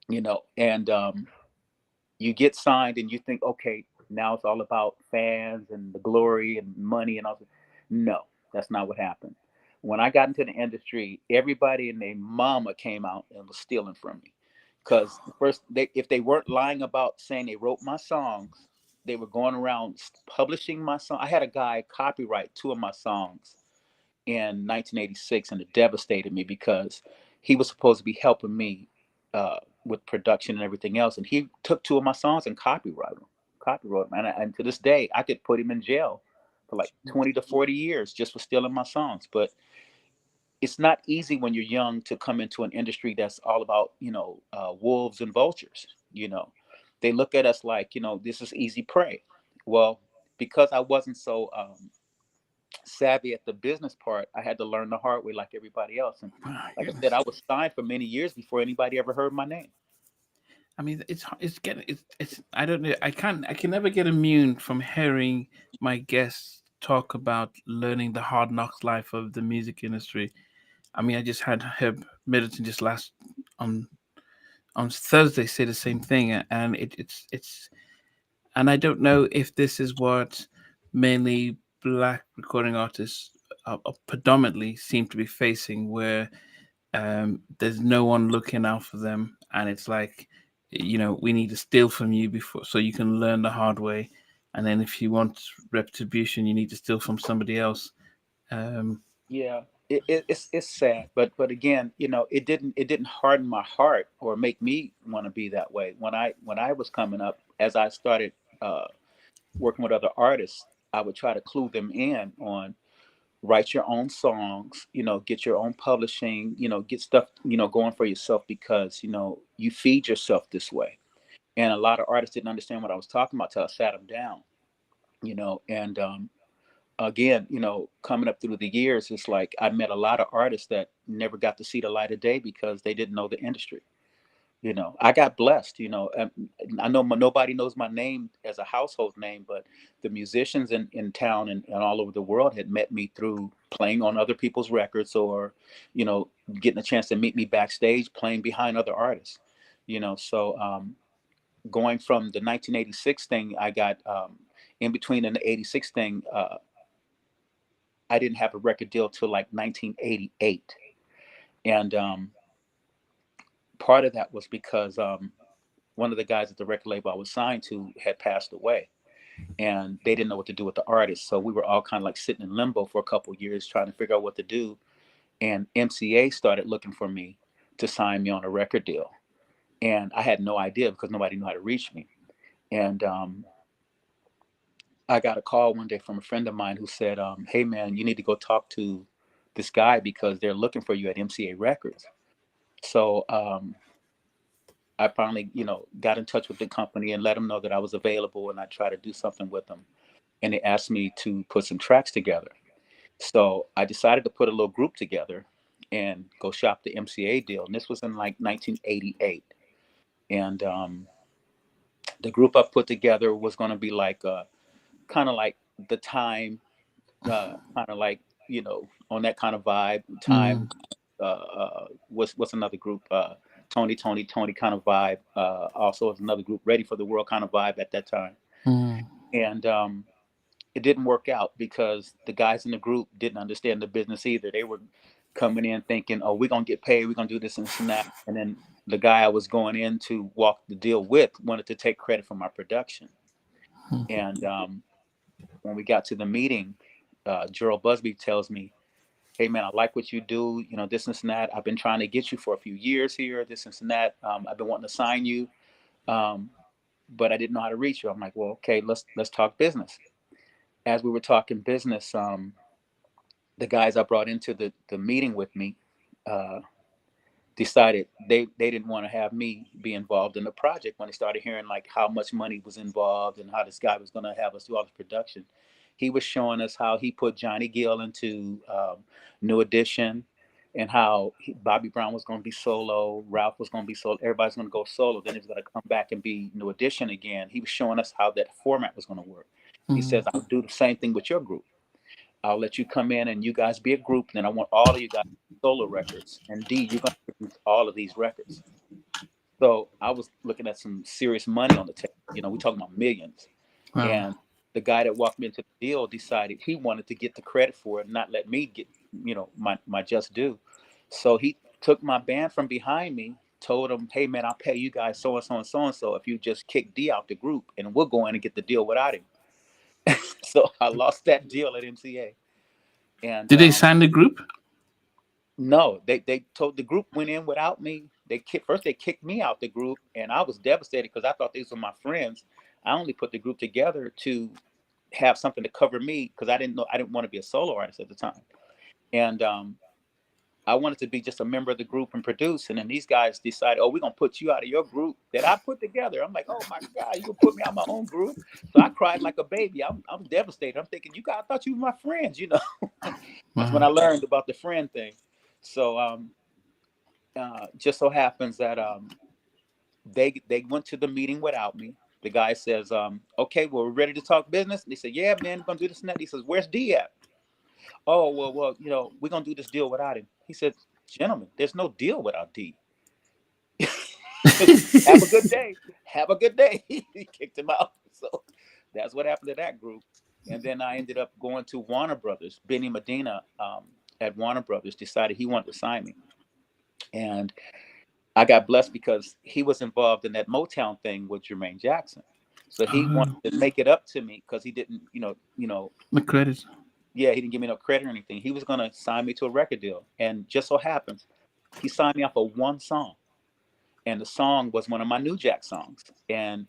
Speaker 2: and you get signed and you think, okay, now it's all about fans and the glory and money and all that. No, that's not what happened. When I got into the industry, everybody and their mama came out and was stealing from me. Because first, if they weren't lying about saying they wrote my songs, they were going around publishing my song. I had a guy copyright 2 of my songs in 1986, and it devastated me because he was supposed to be helping me with production and everything else, and he took 2 of my songs and copyright them. And to this day, I could put him in jail for like 20 to 40 years just for stealing my songs. But it's not easy when you're young to come into an industry that's all about wolves and vultures. They look at us like this is easy prey. Well, because I wasn't so savvy at the business part, I had to learn the hard way like everybody else. And
Speaker 1: My
Speaker 2: like I said,
Speaker 1: goodness.
Speaker 2: I was signed for many years before anybody ever heard my name.
Speaker 1: I mean, it's getting it's I don't know. I can never get immune from hearing my guests talk about learning the hard knocks life of the music industry. I mean, I just had Herb Middleton just last on on Thursday say the same thing, and it's and I don't know if this is what mainly black recording artists predominantly seem to be facing, where there's no one looking out for them, and it's like, we need to steal from you before so you can learn the hard way, and then if you want retribution, you need to steal from somebody else. um
Speaker 2: Yeah, it's sad, but again, it didn't harden my heart or make me want to be that way. When I was coming up, as I started uh, working with other artists, I would try to clue them in on write your own songs, get your own publishing, get stuff, going for yourself, because you feed yourself this way. And a lot of artists didn't understand what I was talking about till I sat them down, and again, coming up through the years, it's like I met a lot of artists that never got to see the light of day because they didn't know the industry. I got blessed. I know nobody knows my name as a household name, but the musicians in town and all over the world had met me through playing on other people's records, or getting a chance to meet me backstage playing behind other artists. So going from the 1986 thing, I got in between in the 86 thing. I didn't have a record deal till like 1988, and part of that was because one of the guys at the record label I was signed to had passed away, and they didn't know what to do with the artist. So we were all kind of like sitting in limbo for a couple of years trying to figure out what to do. And MCA started looking for me to sign me on a record deal, and I had no idea because nobody knew how to reach me. And I got a call one day from a friend of mine who said, "Hey man, you need to go talk to this guy because they're looking for you at MCA Records." So I finally, got in touch with the company and let them know that I was available, and I tried to do something with them. And they asked me to put some tracks together. So I decided to put a little group together and go shop the MCA deal. And this was in like 1988. And the group I put together was going to be like kind of like the time, kind of like, on that kind of vibe.
Speaker 1: mm,
Speaker 2: Time, what's another group? Tony kind of vibe. Also, is another group, Ready for the World kind of vibe at that time.
Speaker 1: mm,
Speaker 2: And it didn't work out because the guys in the group didn't understand the business either. They were coming in thinking, "Oh, we're gonna get paid. We're gonna do this and this and that." And then the guy I was going in to walk the deal with wanted to take credit for my production.
Speaker 1: mm.
Speaker 2: And when we got to the meeting, Gerald Busby tells me, "Hey man, I like what you do. You know, this and that. I've been trying to get you for a few years here. This and that. I've been wanting to sign you, but I didn't know how to reach you." I'm like, "Well, okay, let's talk business." As we were talking business, the guys I brought into the meeting with me decided they didn't want to have me be involved in the project when they started hearing like how much money was involved and how this guy was going to have us do all this production. He was showing us how he put Johnny Gill into New Edition, and how Bobby Brown was going to be solo, Ralph was going to be solo, everybody's going to go solo, then he's going to come back and be New Edition again. He was showing us how that format was going to work. He says, "I'll do the same thing with your group. I'll let you come in and you guys be a group. And then I want all of you guys solo records. And D, you're going to produce all of these records." So I was looking at some serious money on the table. You know, we're talking about millions.
Speaker 1: Wow.
Speaker 2: And the guy that walked me into the deal decided he wanted to get the credit for it and not let me get, you know, my just due. So he took my band from behind me, told him, "Hey man, I'll pay you guys so and so and so and so if you just kick D out the group, and we'll go in and get the deal without him." So I lost that deal at MCA. And
Speaker 1: Did they sign the group?
Speaker 2: no, they told the group went in without me. They kicked me out the group, and I was devastated because I thought these were my friends. I only put the group together to have something to cover me because I didn't want to be a solo artist at the time, and I wanted to be just a member of the group and produce. And then these guys decided, "Oh, we're gonna put you out of your group that I put together." I'm like, "Oh my God, you gonna put me out of my own group?" So I cried like a baby. I'm devastated. I'm thinking, "You guys, I thought you were my friends," you know. That's when I learned about the friend thing. So just so happens that they went to the meeting without me. The guy says, "Okay, well, we're ready to talk business." And they said, "Yeah, man, we're gonna do this and that." He says, "Where's D at?" "Oh, well, you know, we're gonna do this deal without him." He said, "Gentlemen, there's no deal without D. Have a good day. Have a good day." He kicked him out. So that's what happened to that group. And then I ended up going to Warner Brothers. Benny Medina at Warner Brothers decided he wanted to sign me. And I got blessed because he was involved in that Motown thing with Jermaine Jackson. So he wanted to make it up to me because he didn't,
Speaker 1: the credits.
Speaker 2: Yeah, he didn't give me no credit or anything. He was going to sign me to a record deal. And just so happens, he signed me off of one song. And the song was one of my New Jack songs. And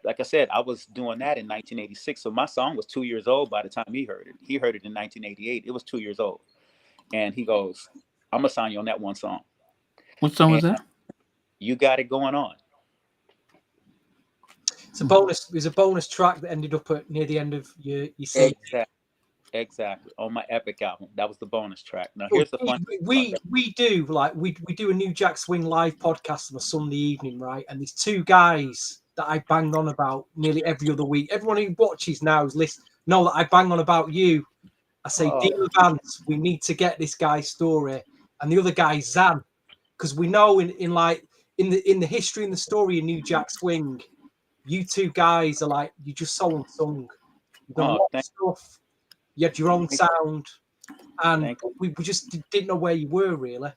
Speaker 2: like I said, I was doing that in 1986. So my song was 2 years old by the time he heard it. He heard it in 1988. It was 2 years old. And he goes, "I'm going to sign you on that one song.
Speaker 1: What song was
Speaker 2: And
Speaker 1: that?
Speaker 2: You Got It Going On."
Speaker 3: It's a bonus. It was a bonus track that ended up at near the end of your CD.
Speaker 2: Exactly. On my Epic album. That was the bonus track. Now
Speaker 3: So
Speaker 2: here's the fun thing.
Speaker 3: we do a New Jack Swing live podcast on a Sunday evening, right? And there's two guys that I banged on about nearly every other week. Everyone who watches now is listening. Know that I bang on about you. I say, "D'LaVance, we need to get this guy's story," and the other guy Zan, because we know in the history and the story of New Jack Swing, you two guys are like, you're just so unsung. You've done a lot of stuff. You had your own sound, and we just didn't know where you were really.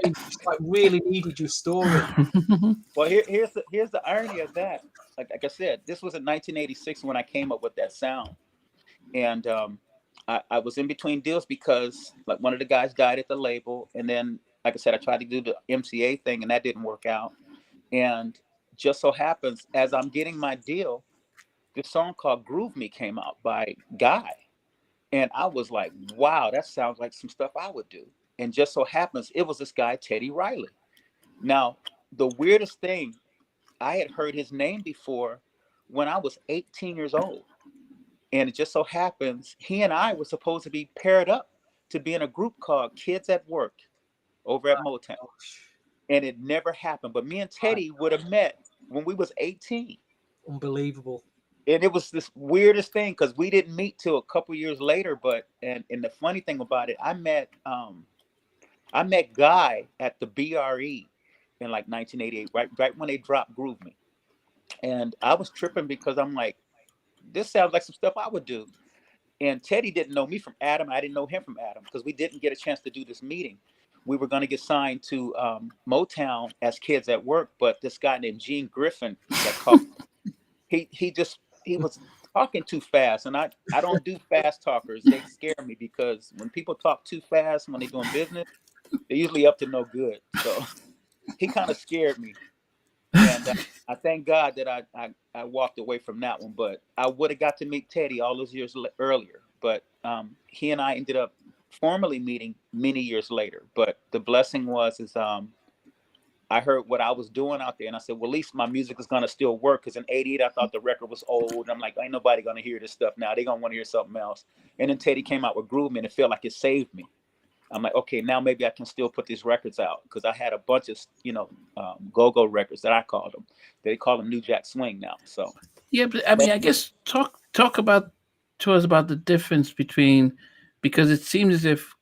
Speaker 3: We just like really needed your story.
Speaker 2: Well, here's the irony of that. Like I said, this was in 1986 when I came up with that sound, and I was in between deals because like one of the guys died at the label, and then like I said, I tried to do the MCA thing, and that didn't work out. And just so happens, as I'm getting my deal, this song called "Groove Me" came out by Guy. And I was like, wow, that sounds like some stuff I would do. And just so happens, it was this guy, Teddy Riley. Now, the weirdest thing, I had heard his name before when I was 18 years old. And it just so happens, he and I were supposed to be paired up to be in a group called Kids at Work over at Motown. And it never happened. But me and Teddy would have met when we was 18.
Speaker 3: Unbelievable.
Speaker 2: And it was this weirdest thing because we didn't meet till a couple years later. But and the funny thing about it, I met Guy at the BRE in like 1988, right when they dropped "Groove Me," and I was tripping because I'm like, this sounds like some stuff I would do. And Teddy didn't know me from Adam. I didn't know him from Adam because we didn't get a chance to do this meeting. We were going to get signed to Motown as Kids at Work, but this guy named Gene Griffin that called he was talking too fast, and I don't do fast talkers. They scare me because when people talk too fast when they're doing business, they're usually up to no good. So he kind of scared me, and I thank God that I walked away from that one. But I would have got to meet Teddy all those years earlier. But he and I ended up formally meeting many years later. But the blessing was is I heard what I was doing out there, and I said, well, at least my music is gonna still work. Because in '88, I thought the record was old. And I'm like, ain't nobody gonna hear this stuff now. They're gonna want to hear something else. And then Teddy came out with Groove Me, and it felt like it saved me. I'm like, okay, now maybe I can still put these records out, because I had a bunch of, go-go records that I called them. They call them New Jack Swing now. So
Speaker 1: Yeah, but I mean, I guess talk about to us about the difference between, because it seems as if,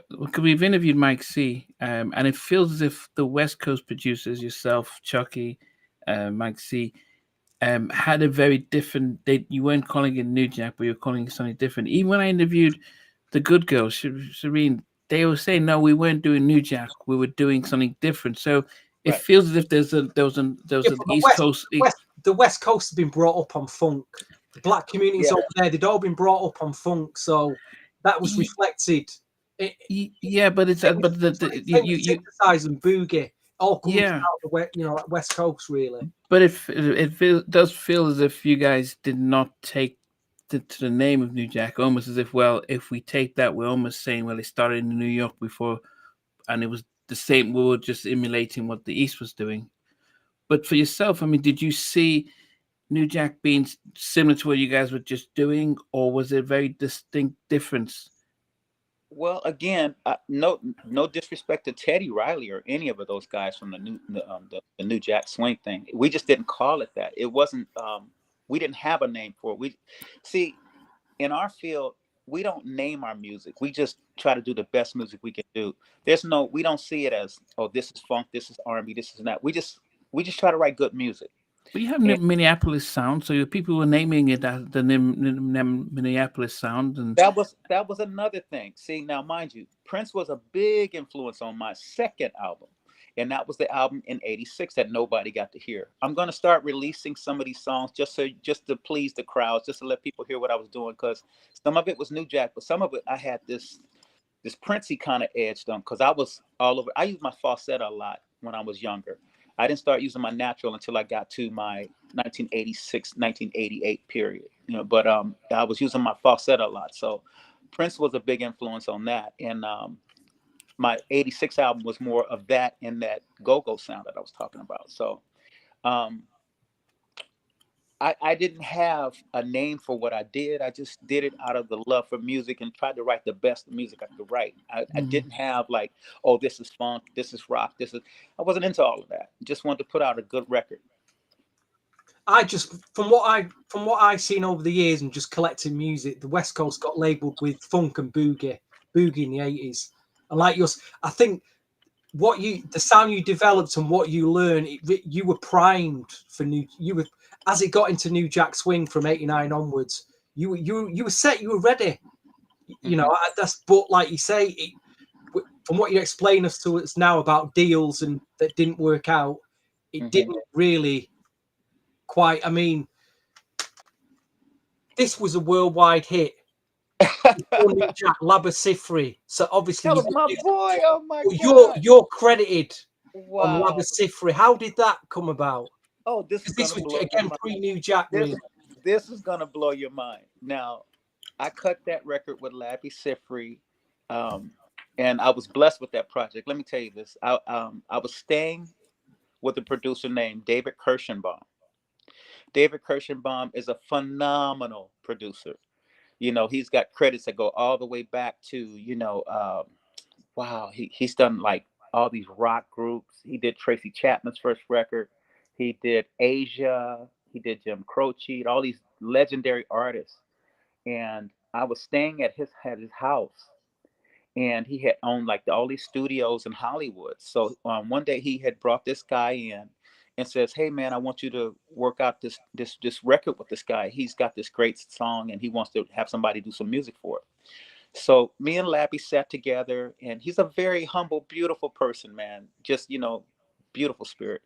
Speaker 1: because we've interviewed Mike C, and it feels as if the West Coast producers, yourself, Chucky, Mike C, had a very different. You weren't calling it New Jack, but you were calling it something different. Even when I interviewed the Good Girls, Shireen, they were saying no, we weren't doing New Jack, we were doing something different. So it
Speaker 2: right,
Speaker 1: feels as if there was
Speaker 3: Yeah,
Speaker 1: an
Speaker 3: but
Speaker 1: East Coast.
Speaker 3: The West Coast has been brought up on funk. The black communities
Speaker 2: yeah,
Speaker 3: over there, they'd all been brought up on funk, so that was reflected. It,
Speaker 1: Yeah, but it's
Speaker 3: same with,
Speaker 1: but
Speaker 3: same with synthesize and boogie, all comes
Speaker 1: yeah,
Speaker 3: out of the West, like West Coast, really.
Speaker 1: but does feel as if you guys did not take to the name of New Jack, almost as if, well, if we take that, we're almost saying, well, it started in New York before, and it was the same. We were just emulating what the East was doing. But for yourself, I mean, did you see New Jack being similar to what you guys were just doing, or was it a very distinct difference?
Speaker 2: well, again, no disrespect to Teddy Riley or any of those guys from the New Jack Swing thing. We just didn't call it that. It wasn't. We didn't have a name for it. We see, in our field, we don't name our music. We just try to do the best music we can do. We don't see it as, oh, this is funk, this is R&B, this is that. We just try to write good music.
Speaker 1: But you have
Speaker 2: And
Speaker 1: Minneapolis sound, so people were naming it as the Minneapolis sound, and
Speaker 2: that was another thing. See, now mind you, Prince was a big influence on my second album. And that was the album in '86 that nobody got to hear. I'm gonna start releasing some of these songs just to please the crowds, just to let people hear what I was doing, because some of it was New Jack, but some of it I had this Princey kind of edged on, because I was all over. I used my falsetto a lot when I was younger. I didn't start using my natural until I got to my 1986, 1988 period. But I was using my falsetto a lot. So Prince was a big influence on that. And my '86 album was more of that, and that go-go sound that I was talking about. So um, I didn't have a name for what I did. I just did it out of the love for music and tried to write the best music I could write. I
Speaker 1: mhm.
Speaker 2: didn't have like, oh, this is funk, this is rock, I wasn't into all of that. Just wanted to put out a good record.
Speaker 3: I just from what I've seen over the years and just collecting music, the West Coast got labelled with funk and boogie in the '80s, and like yours, I think the sound you developed and what you learned, you were primed for as it got into New Jack Swing from '89 onwards. You were set, you were ready.
Speaker 2: Hmm.
Speaker 3: But like you say, from what you explain to us now about deals and that didn't work out, it
Speaker 2: Hmm.
Speaker 3: didn't really quite. I mean, this was a worldwide hit. Before New Jack, Labasifri. So obviously
Speaker 2: That was my boy. Oh my
Speaker 3: you're
Speaker 2: God.
Speaker 3: you're credited on
Speaker 2: Wow.
Speaker 3: Labasifri. How did that come about?
Speaker 2: Oh, this is
Speaker 3: Because
Speaker 2: gonna
Speaker 3: this was
Speaker 2: blow your
Speaker 3: again
Speaker 2: mind.
Speaker 3: pre-New Jack,
Speaker 2: This
Speaker 3: really.
Speaker 2: this is gonna blow your mind. Now, I cut that record with Lappy Sifri, um, and I was blessed with that project. Let me tell you this. I was staying with a producer named David Kirschenbaum. David Kirschenbaum is a phenomenal producer. He's got credits that go all the way back to, wow, he's done like all these rock groups. He did Tracy Chapman's first record. He did Asia. He did Jim Croce, all these legendary artists. And I was staying at his house, and he had owned like all these studios in Hollywood. So one day he had brought this guy in and says, "Hey man, I want you to work out this record with this guy. He's got this great song, and he wants to have somebody do some music for it." So me and Lappy sat together, and he's a very humble, beautiful person, man. Just beautiful spirit.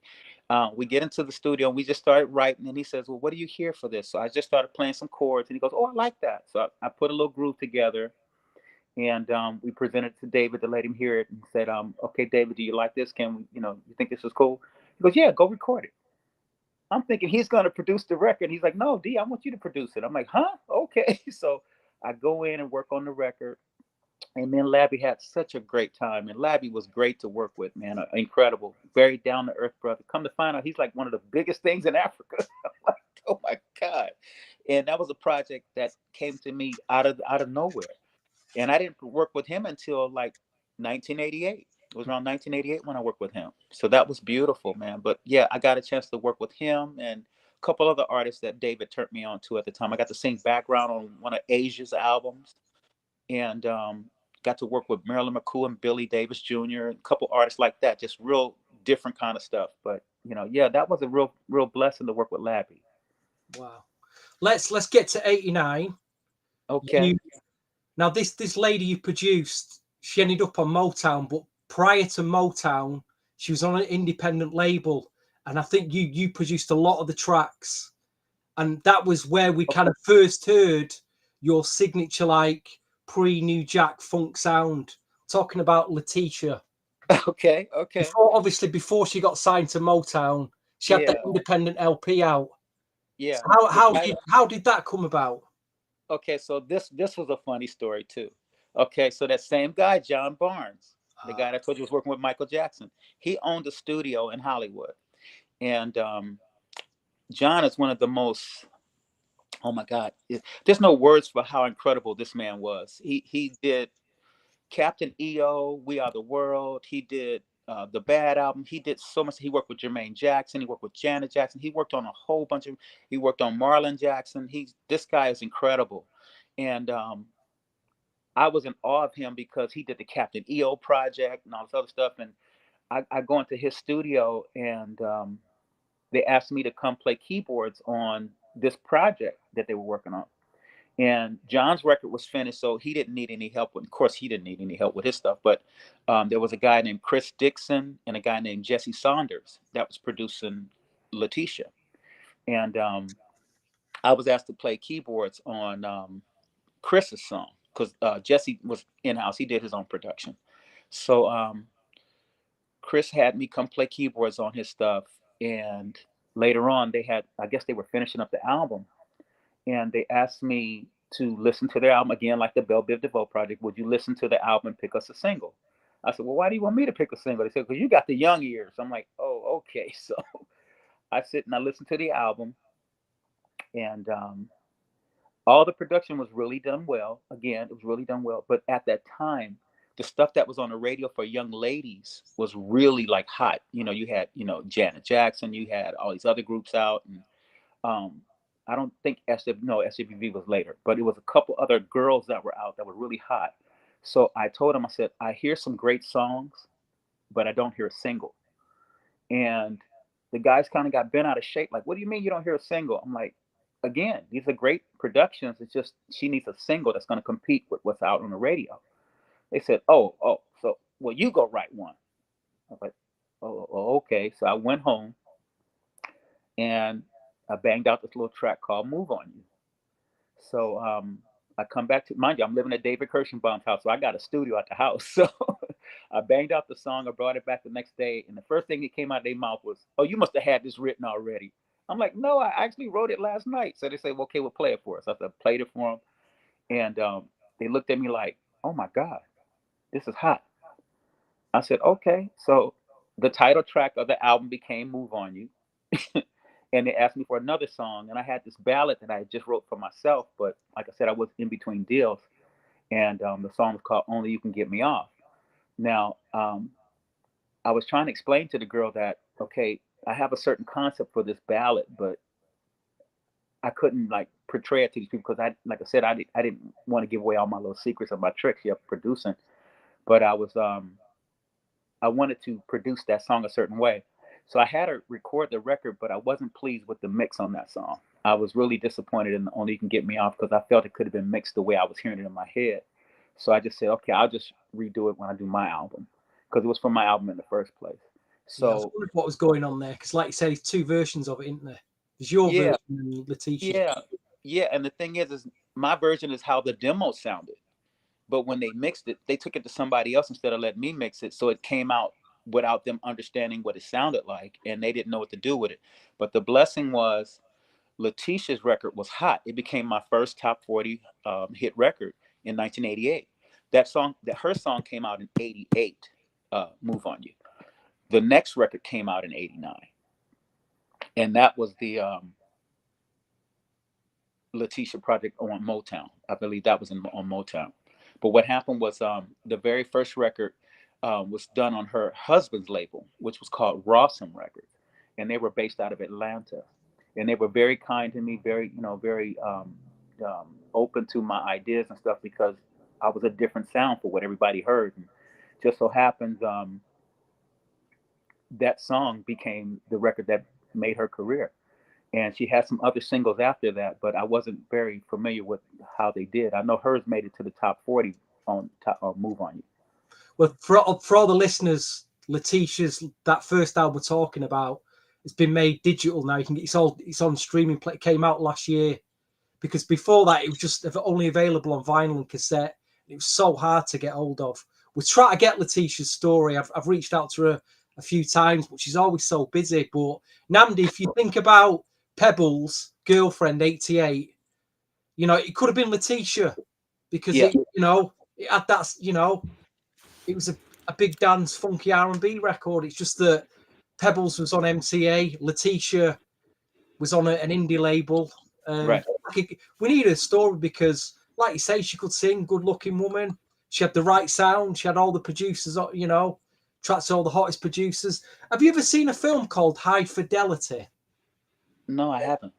Speaker 2: We get into the studio and we just started writing. And he says, "Well, what do you hear for this?" So I just started playing some chords, and he goes, "Oh, I like that." So I put a little groove together, and we presented it to David to let him hear it, and said, "Okay, David, do you like this? Can we, you think this is cool?" He goes, "Yeah, go record it." I'm thinking he's going to produce the record. He's like, "No, D, I want you to produce it." I'm like, "Huh? Okay." So I go in and work on the record. And man, Labby had such a great time. And Labby was great to work with, man. Incredible. Very down to earth brother. Come to find out, he's like one of the biggest things in Africa. I'm like, oh my God. And that was a project that came to me out of nowhere. And I didn't work with him until like 1988. It was around 1988 when I worked with him. So that was beautiful, man. But yeah, I got a chance to work with him and a couple other artists that David turned me on to at the time. I got to sing background on one of Asia's albums, and got to work with Marilyn McCool and Billy Davis Jr. and a couple artists like that. Just real different kind of stuff. But yeah, that was a real blessing to work with Labby.
Speaker 3: Wow. Let's get to 89.
Speaker 2: Okay.
Speaker 3: Now this lady you produced, she ended up on Motown, but prior to Motown, she was on an independent label, and I think you produced a lot of the tracks, and that was where we kind of first heard your signature like pre-New Jack funk sound. Talking about Letitia.
Speaker 2: Okay.
Speaker 3: Before she got signed to Motown, she had
Speaker 2: Yeah.
Speaker 3: that independent LP out.
Speaker 2: Yeah.
Speaker 3: So how did that come about?
Speaker 2: Okay. So this was a funny story too. Okay. So that same guy, John Barnes, the guy that I told you was working with Michael Jackson, he owned a studio in Hollywood. And John is one of the most, oh my God, there's no words for how incredible this man was. He did Captain EO, We Are the World. He did the Bad album. He did so much. He worked with Jermaine Jackson. He worked with Janet Jackson. He worked on a whole bunch of. He worked on Marlon Jackson. This guy is incredible, and I was in awe of him because he did the Captain EO project and all this other stuff. And I go into his studio, and they asked me to come play keyboards on this project that they were working on. And John's record was finished, so he didn't need any help. Of course, he didn't need any help with his stuff. But there was a guy named Chris Dixon and a guy named Jesse Saunders that was producing Letitia. And I was asked to play keyboards on Chris's song because Jesse was in-house. He did his own production. So Chris had me come play keyboards on his stuff. And later on, I guess they were finishing up the album. And they asked me to listen to their album again, like the Belle Biv DeVoe project. Would you listen to the album and pick us a single? I said, well, why do you want me to pick a single? They said, because you got the young ears. I'm like, oh, okay. So I sit and I listen to the album, and all the production was really done well. Again, it was really done well. But at that time, the stuff that was on the radio for young ladies was really like hot. You had, Janet Jackson, you had all these other groups out, and I don't think SWV was later, but it was a couple other girls that were out that were really hot. So I told him, I said, I hear some great songs, but I don't hear a single. And the guys kind of got bent out of shape. Like, what do you mean you don't hear a single? I'm like, again, these are great productions. It's just she needs a single that's going to compete with what's out on the radio. They said, oh, so well, you go write one. I was like, oh, okay. So I went home and I banged out this little track called "Move on You." So I come back to, mind you, I'm living at David Kirschenbaum's house, so I got a studio at the house. So I banged out the song. I brought it back the next day, and the first thing that came out of their mouth was, "Oh, you must have had this written already." I'm like, "No, I actually wrote it last night." So they say, well, "Okay, we'll play it for us." I said, played it for them, and they looked at me like, "Oh my God, this is hot." I said, "Okay." So the title track of the album became "Move on You." And they asked me for another song, and I had this ballad that I just wrote for myself, but like I said, I was in between deals, and the song was called "Only You Can Get Me Off." Now, I was trying to explain to the girl that, okay, I have a certain concept for this ballad, but I couldn't like portray it to these people because like I said, I didn't want to give away all my little secrets of my tricks here producing, but I wanted to produce that song a certain way. So I had her record the record, but I wasn't pleased with the mix on that song. I was really disappointed in Only You Can Get Me Off because I felt it could have been mixed the way I was hearing it in my head. So I just said, okay, I'll just redo it when I do my album because it was from my album in the first place.
Speaker 3: Yeah, I was
Speaker 2: So
Speaker 3: wondering what was going on there because, like you said, there's two versions of it, isn't there? There's your
Speaker 2: yeah,
Speaker 3: version and Letitia's.
Speaker 2: yeah, yeah. And the thing is my version is how the demo sounded. But when they mixed it, they took it to somebody else instead of letting me mix it. So it came out without them understanding what it sounded like, and they didn't know what to do with it. But the blessing was Letitia's record was hot. It became my first top 40 hit record in 1988. Her song came out in 88, Move On You. The next record came out in 89. And that was the Letitia project on Motown. I believe that was on Motown. But what happened was the very first record was done on her husband's label, which was called Rawson Records, and they were based out of Atlanta. And they were very kind to me, very open to my ideas and stuff because I was a different sound for what everybody heard. And just so happens that song became the record that made her career. And she had some other singles after that, but I wasn't very familiar with how they did. I know hers made it to the top 40 on Move On You.
Speaker 3: Well, for all the listeners, Letitia's that first album we're talking about, it's been made digital now. You can get it's on streaming. It came out last year because before that it was just only available on vinyl and cassette. It was so hard to get hold of. We're trying to get Letitia's story. I've reached out to her a few times, but she's always so busy. But Namdi, if you think about Pebbles' Girlfriend, 88, it could have been Letitia because
Speaker 2: Yeah.
Speaker 3: it had that, it was a big dance, funky R&B record. It's just that Pebbles was on MCA, Letitia was on an indie label.
Speaker 2: Right.
Speaker 3: We need a story because, like you say, she could sing, good-looking woman. She had the right sound. She had all the producers, tracks all the hottest producers. Have you ever seen a film called High Fidelity?
Speaker 2: No, I haven't.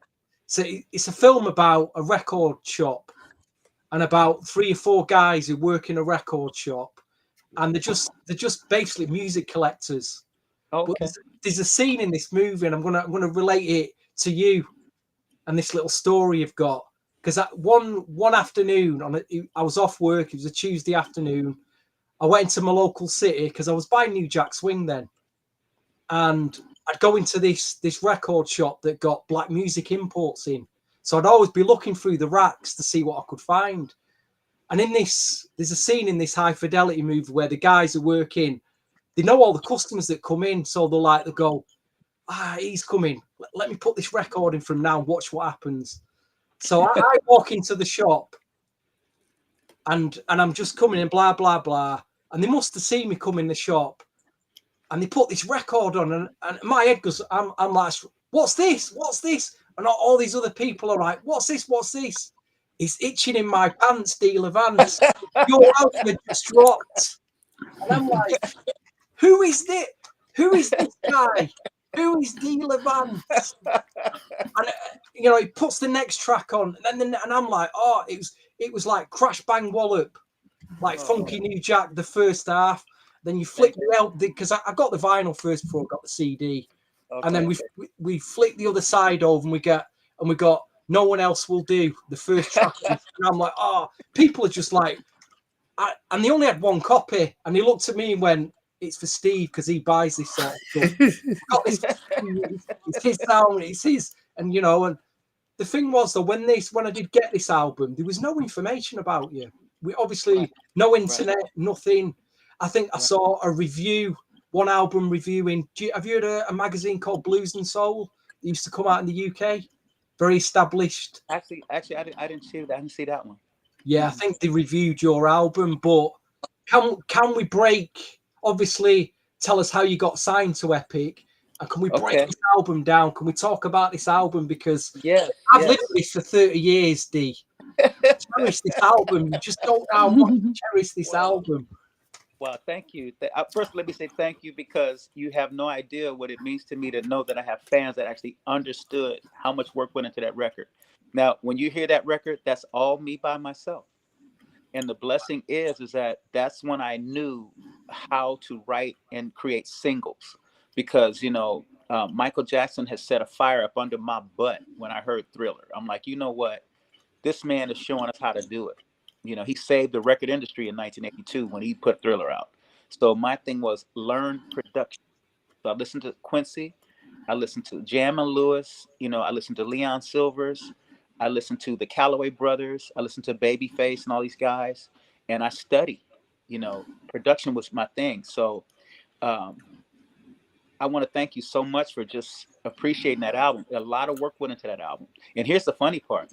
Speaker 3: So it's a film about a record shop and about 3 or 4 guys who work in a record shop, and they're just basically music collectors.
Speaker 2: Okay.
Speaker 3: But there's a scene in this movie, and I'm gonna relate it to you and this little story you've got. Because one afternoon, I was off work. It was a Tuesday afternoon. I went into my local city because I was buying New Jack Swing then, and I'd go into this record shop that got black music imports in. So I'd always be looking through the racks to see what I could find. And there's a scene in this High Fidelity movie where the guys are working. They know all the customers that come in, so they'll go, he's coming. Let me put this record in from now and watch what happens. So I walk into the shop and I'm just coming in, blah, blah, blah. And they must have seen me come in the shop. And they put this record on, and my head goes, I'm like, what's this? What's this? And all these other people are like, what's this? What's this? It's Itchin In My Pants, D'LaVance. Your album had just dropped. And I'm like, who is this? Who is this guy? Who is D'LaVance? And he puts the next track on, and I'm like, it was like Crash Bang Wallop, like Funky New Jack, the first half. Then you flip the out because I got the vinyl first before I got the CD, and then we flip the other side over, and we got No One Else Will Do, the first track. And I'm like, people are just like, and they only had one copy, and he looked at me and went, it's for Steve because he buys this sort of stuff. Got this, it's his sound, it's his, and and the thing was though, when I did get this album, there was no information about you. We obviously no internet, nothing. I think I saw a review, one album review have you heard a magazine called Blues and Soul? It used to come out in the UK, very established.
Speaker 2: Actually, I didn't see that. I didn't see that one.
Speaker 3: Yeah, I think they reviewed your album, but can we break? Obviously, tell us how you got signed to Epic, and can we break this album down? Can we talk about this album because I've lived with this for 30 years, D. Cherish this album. You just don't know how much to cherish this album.
Speaker 2: Well, thank you. First, let me say thank you because you have no idea what it means to me to know that I have fans that actually understood how much work went into that record. Now, when you hear that record, that's all me by myself. And the blessing is that that's when I knew how to write and create singles because, Michael Jackson has set a fire up under my butt when I heard Thriller. I'm like, you know what? This man is showing us how to do it. He saved the record industry in 1982 when he put Thriller out. So my thing was learn production So I listened to Quincy, I listened to Jam and Lewis, you know, I listened to Leon Silvers, I listened to the Calloway Brothers, I listened to Babyface and all these guys, and I studied. You know, production was my thing. So um, I want to thank you so much for just appreciating that album. A lot of work went into that album. And here's the funny part.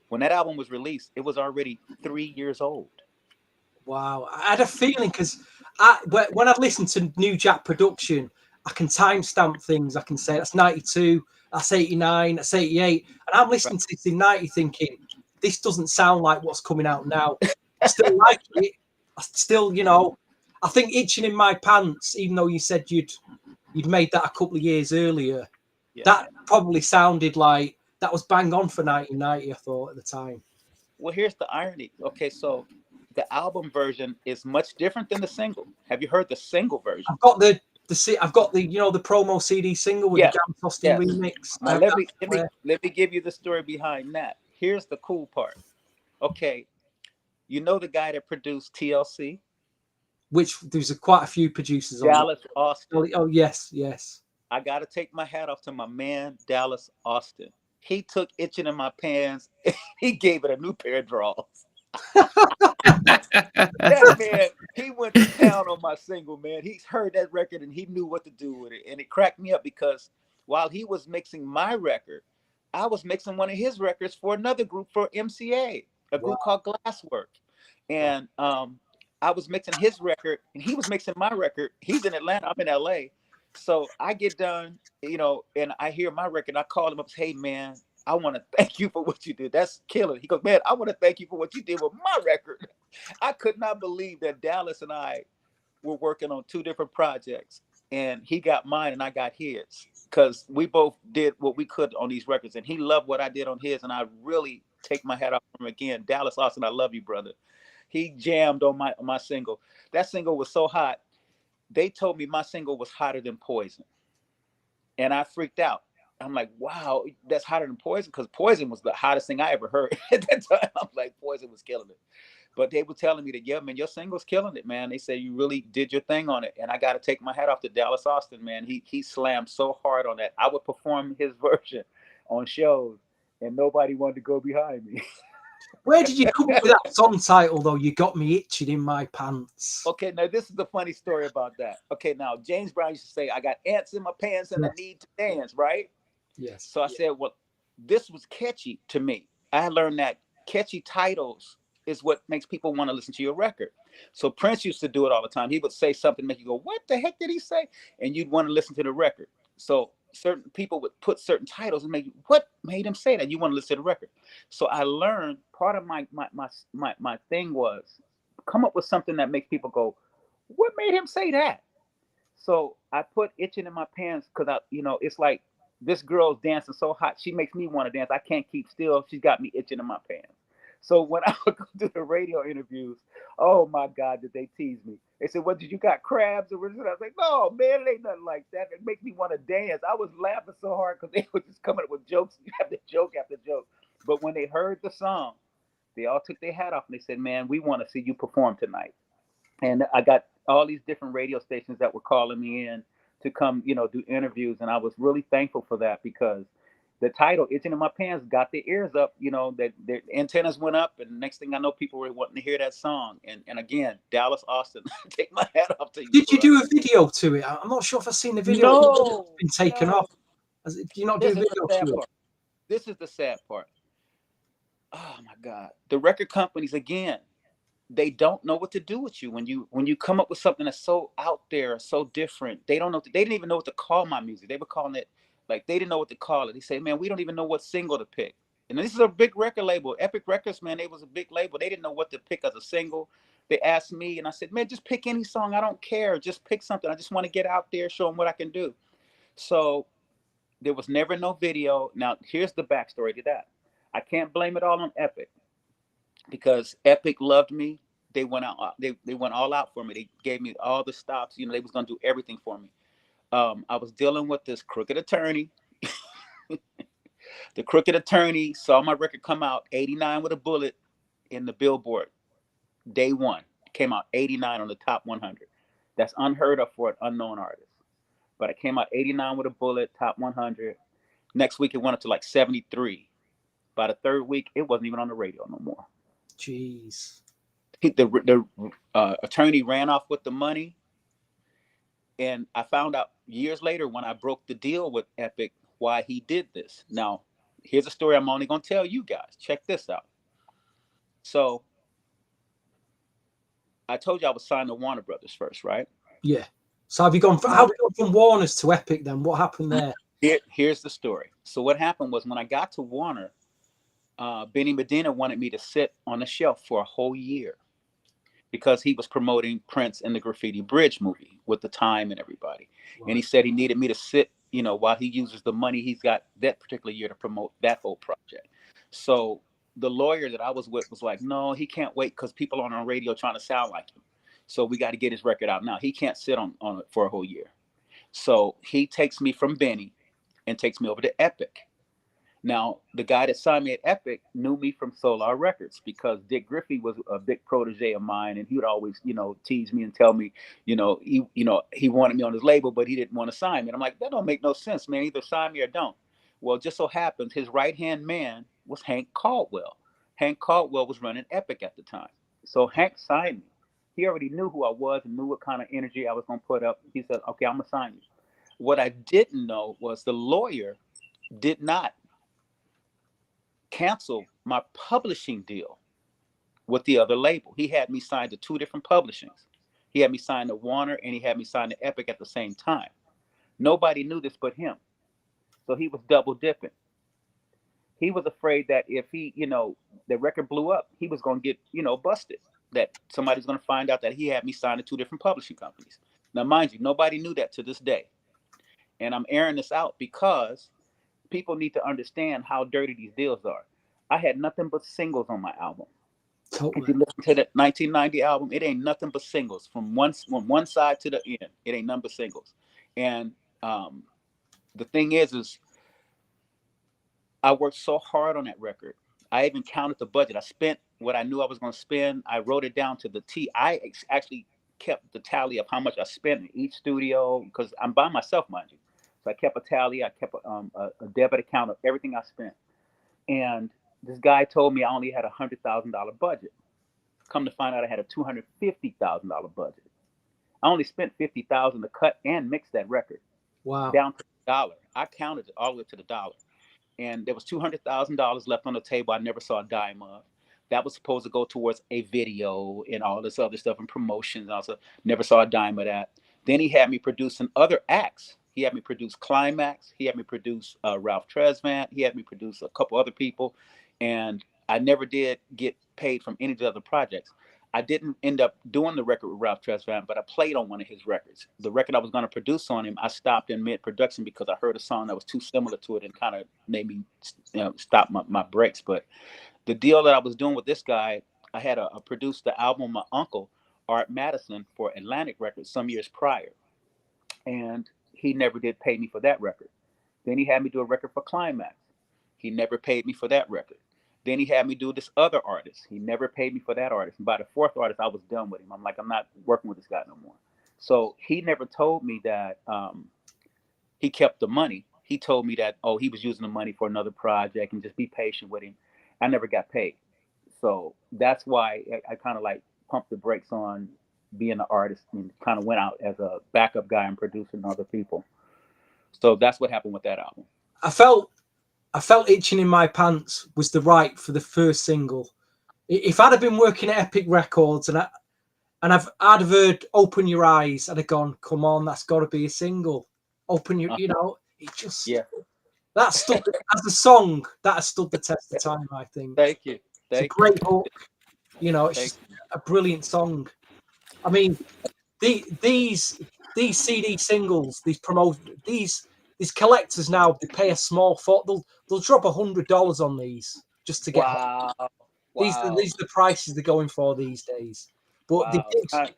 Speaker 2: When that album was released, it was already 3 years old.
Speaker 3: Wow, I had a feeling because when I listen to New Jack production, I can timestamp things. I can say that's 92, that's 89, that's 88, and I'm
Speaker 2: Right.
Speaker 3: listening to this in 90, thinking this doesn't sound like what's coming out now. I still like it. I still, you know, I think "Itchin In My Pants," even though you said you'd made that a couple of years earlier,
Speaker 2: Yeah.
Speaker 3: that probably sounded like that was bang on for 1990. I thought at the time.
Speaker 2: Well, here's the irony. Okay, so the album version is much different than the single. Have you heard the single version?
Speaker 3: I've got I've got the the promo CD single with
Speaker 2: Yeah.
Speaker 3: the Gam Austin
Speaker 2: Yes.
Speaker 3: remix. I
Speaker 2: Now
Speaker 3: have
Speaker 2: let
Speaker 3: that
Speaker 2: me let me
Speaker 3: somewhere.
Speaker 2: let me give you the story behind that. Here's the cool part. Okay, you know the guy that produced TLC?
Speaker 3: Which there's quite a few producers on that.
Speaker 2: Dallas Austin.
Speaker 3: Oh yes, yes.
Speaker 2: I got to take my hat off to my man, Dallas Austin. He took Itchin In My Pants. He gave it a new pair of drawers. That man, he went to town on my single, man. He's heard that record and he knew what to do with it. And it cracked me up because while he was mixing my record, I was mixing one of his records for another group for MCA, a
Speaker 3: Wow.
Speaker 2: group called Glasswork. And I was mixing his record and he was mixing my record. He's in Atlanta, I'm in LA. So I get done, you know, and I hear my record. I call him up, say, hey man, I want to thank you for what you did. That's killer. He goes, man, I want to thank you for what you did with my record. I could not believe that Dallas and I were working on two different projects, and he got mine and I got his because we both did what we could on these records, and he loved what I did on his, and I really take my hat off from him again. Dallas Austin, I love you, brother. He jammed on my single. That single was so hot. They told me my single was hotter than Poison, and I freaked out. I'm like, wow, that's hotter than Poison, because Poison was the hottest thing I ever heard at that time. I'm like, Poison was killing it. But they were telling me that, yeah, man, your single's killing it, man. They say you really did your thing on it. And I got to take my hat off to Dallas Austin, man. He slammed so hard on that. I would perform his version on shows and nobody wanted to go behind me.
Speaker 3: Where did you come up with that song title though? You got me itching in my pants.
Speaker 2: Okay, now this is the funny story about that. Okay, now James Brown used to say, I got ants in my pants and
Speaker 3: Yes.
Speaker 2: I need to dance, right?
Speaker 3: Yes.
Speaker 2: So I said, well, this was catchy to me. I learned that catchy titles is what makes people want to listen to your record. So Prince used to do it all the time. He would say something to make you go, what the heck did he say? And you'd want to listen to the record. So certain people would put certain titles and make you, what made him say that? You want to listen to the record. So I learned part of my thing was come up with something that makes people go, what made him say that? So I put Itchin In My Pants because it's like this girl's dancing so hot, she makes me want to dance. I can't keep still. She's got me itching in my pants. So when I would go do the radio interviews, oh my God, did they tease me? They said, "What did you got crabs or what?" I was like, "No, man, it ain't nothing like that. It makes me want to dance." I was laughing so hard because they were just coming up with jokes after joke after joke. But when they heard the song, they all took their hat off and they said, "Man, we want to see you perform tonight." And I got all these different radio stations that were calling me in to come, do interviews, and I was really thankful for that because the title "Itching in My Pants" got their ears up. That their antennas went up, and next thing I know, people were wanting to hear that song. And again, Dallas Austin, take my hat off to you.
Speaker 3: Did you
Speaker 2: Bro.
Speaker 3: do a video to it? I'm not sure if I've seen the video.
Speaker 2: No,
Speaker 3: It's been taken
Speaker 2: no.
Speaker 3: off. Do you not do a
Speaker 2: This is the
Speaker 3: video
Speaker 2: sad
Speaker 3: to it?
Speaker 2: part. This is the sad part. Oh my God, the record companies again. They don't know what to do with you when you come up with something that's so out there, so different. They don't know. They didn't even know what to call my music. They were calling it like they didn't know what to call it. They say, "Man, we don't even know what single to pick." And this is a big record label, Epic Records, man. It was a big label. They didn't know what to pick as a single. They asked me, and I said, "Man, just pick any song. I don't care. Just pick something. I just want to get out there, show them what I can do." So there was never no video. Now here's the backstory to that. I can't blame it all on Epic because Epic loved me. They went out. They went all out for me. They gave me all the stops. They was gonna do everything for me. I was dealing with this crooked attorney. The crooked attorney saw my record come out 89 with a bullet in the Billboard. Day one came out 89 on the top 100. That's unheard of for an unknown artist. but I came out 89 with a bullet, top 100. Next week it went up to like 73. By the third week, it wasn't even on the radio no more.
Speaker 3: Jeez.
Speaker 2: The attorney ran off with the money, and I found out years later when I broke the deal with Epic why he did this. Now, here's a story I'm only going to tell you guys. Check this out. So, I told you I was signed to Warner Brothers first, right?
Speaker 3: Yeah. So have you gone? How have you gone from Warner's to Epic then? What happened there?
Speaker 2: Here's the story. So what happened was when I got to Warner, Benny Medina wanted me to sit on the shelf for a whole year because he was promoting Prince and the Graffiti Bridge movie with the Time and everybody. Right. And he said he needed me to sit, while he uses the money he's got that particular year to promote that whole project. So the lawyer that I was with was like, no, he can't wait because people are on radio trying to sound like him. So we got to get his record out now. He can't sit on it for a whole year. So he takes me from Benny and takes me over to Epic. Now, the guy that signed me at Epic knew me from Solar Records because Dick Griffey was a big protege of mine, and he would always, tease me and tell me, he wanted me on his label, but he didn't want to sign me. And I'm like, that don't make no sense, man. Either sign me or don't. Well, just so happens his right-hand man was Hank Caldwell. Hank Caldwell was running Epic at the time. So Hank signed me. He already knew who I was and knew what kind of energy I was going to put up. He said, okay, I'm going to sign you. What I didn't know was the lawyer did not cancel my publishing deal with the other label. He had me signed to two different publishings. He had me signed to Warner and he had me signed to Epic at the same time. Nobody knew this but him. So he was double dipping. He was afraid that if he, the record blew up, he was going to get, busted. That somebody's going to find out that he had me signed to two different publishing companies. Now, mind you, nobody knew that to this day. And I'm airing this out because people need to understand how dirty these deals are. I had nothing but singles on my album. Totally. If you listen to that 1990 album, it ain't nothing but singles from one side to the end. It ain't nothing but singles. And the thing is I worked so hard on that record. I even counted the budget. I spent what I knew I was going to spend. I wrote it down to the T. I actually kept the tally of how much I spent in each studio because I'm by myself, mind you. So I kept a tally. I kept a debit account of everything I spent. And this guy told me I only had $100,000 budget. Come to find out I had a $250,000 budget. I only spent $50,000 to cut and mix that record.
Speaker 3: Wow.
Speaker 2: Down to the dollar. I counted it all the way to the dollar. And there was $200,000 left on the table I never saw a dime of. That was supposed to go towards a video and all this other stuff and promotions. Also, never saw a dime of that. Then he had me producing other acts. He had me produce Climax. He had me produce Ralph Tresvant. He had me produce a couple other people. And I never did get paid from any of the other projects. I didn't end up doing the record with Ralph Tresvant, but I played on one of his records. The record I was going to produce on him, I stopped in mid-production because I heard a song that was too similar to it and kind of made me stop my brakes. But the deal that I was doing with this guy, I had produced the album of my uncle, Art Madison, for Atlantic Records some years prior. And he never did pay me for that record. Then he had me do a record for Climax. He never paid me for that record. Then he had me do this other artist. He never paid me for that artist. And by the fourth artist, I was done with him. I'm like, I'm not working with this guy no more. So he never told me that he kept the money. He told me that, he was using the money for another project and just be patient with him. I never got paid. So that's why I kind of like pumped the brakes on being an artist and kind of went out as a backup guy and producing other people. So that's what happened with that album.
Speaker 3: I felt Itchin In My Pants was the right for the first single. If I'd have been working at Epic Records and I'd have heard Open Your Eyes, I'd have gone, come on, that's got to be a single. Open your, it just, that stood, as a song, that has stood the test of time, I think.
Speaker 2: Thank you.
Speaker 3: It's a great hook. It's just a brilliant song. I mean, these CD singles, these collectors now, they pay a small thought. They'll drop $100 on these just to get.
Speaker 2: Wow.
Speaker 3: These are the prices they're going for these days. But they did.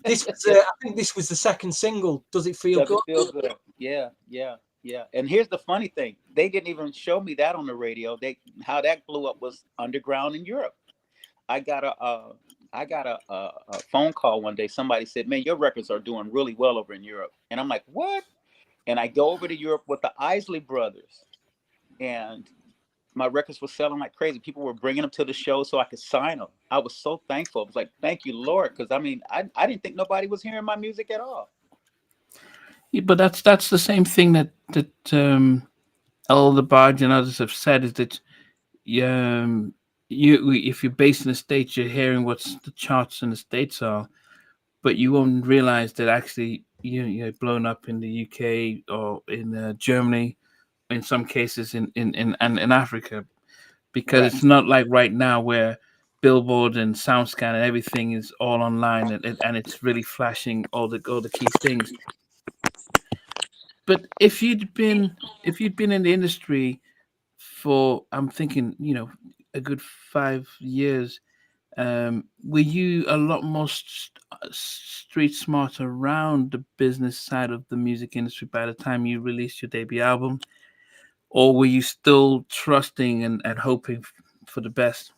Speaker 3: This was, I think this was the second single. Does it feel good?
Speaker 2: It feel good? Yeah. And here's the funny thing: they didn't even show me that on the radio. How that blew up was underground in Europe. I got a phone call one day. Somebody said, "Man, your records are doing really well over in Europe." And I'm like, "What?" And I go over to Europe with the Isley Brothers, and my records were selling like crazy. People were bringing them to the show so I could sign them. I was so thankful. I was like, thank you, Lord. Because I mean, I didn't think nobody was hearing my music at all.
Speaker 1: Yeah, but that's the same thing that Elder Barge and others have said, is that you if you're based in the States, you're hearing what the charts in the States are, but you won't realize that actually you're blown up in the UK or in Germany, in some cases in Africa, because
Speaker 2: Right.
Speaker 1: it's not like right now where Billboard and SoundScan and everything is all online, and it's really flashing all the key things. But if you'd been in the industry for, I'm thinking, a good 5 years, were you a lot more street smart around the business side of the music industry by the time you released your debut album, or were you still trusting and hoping for the best?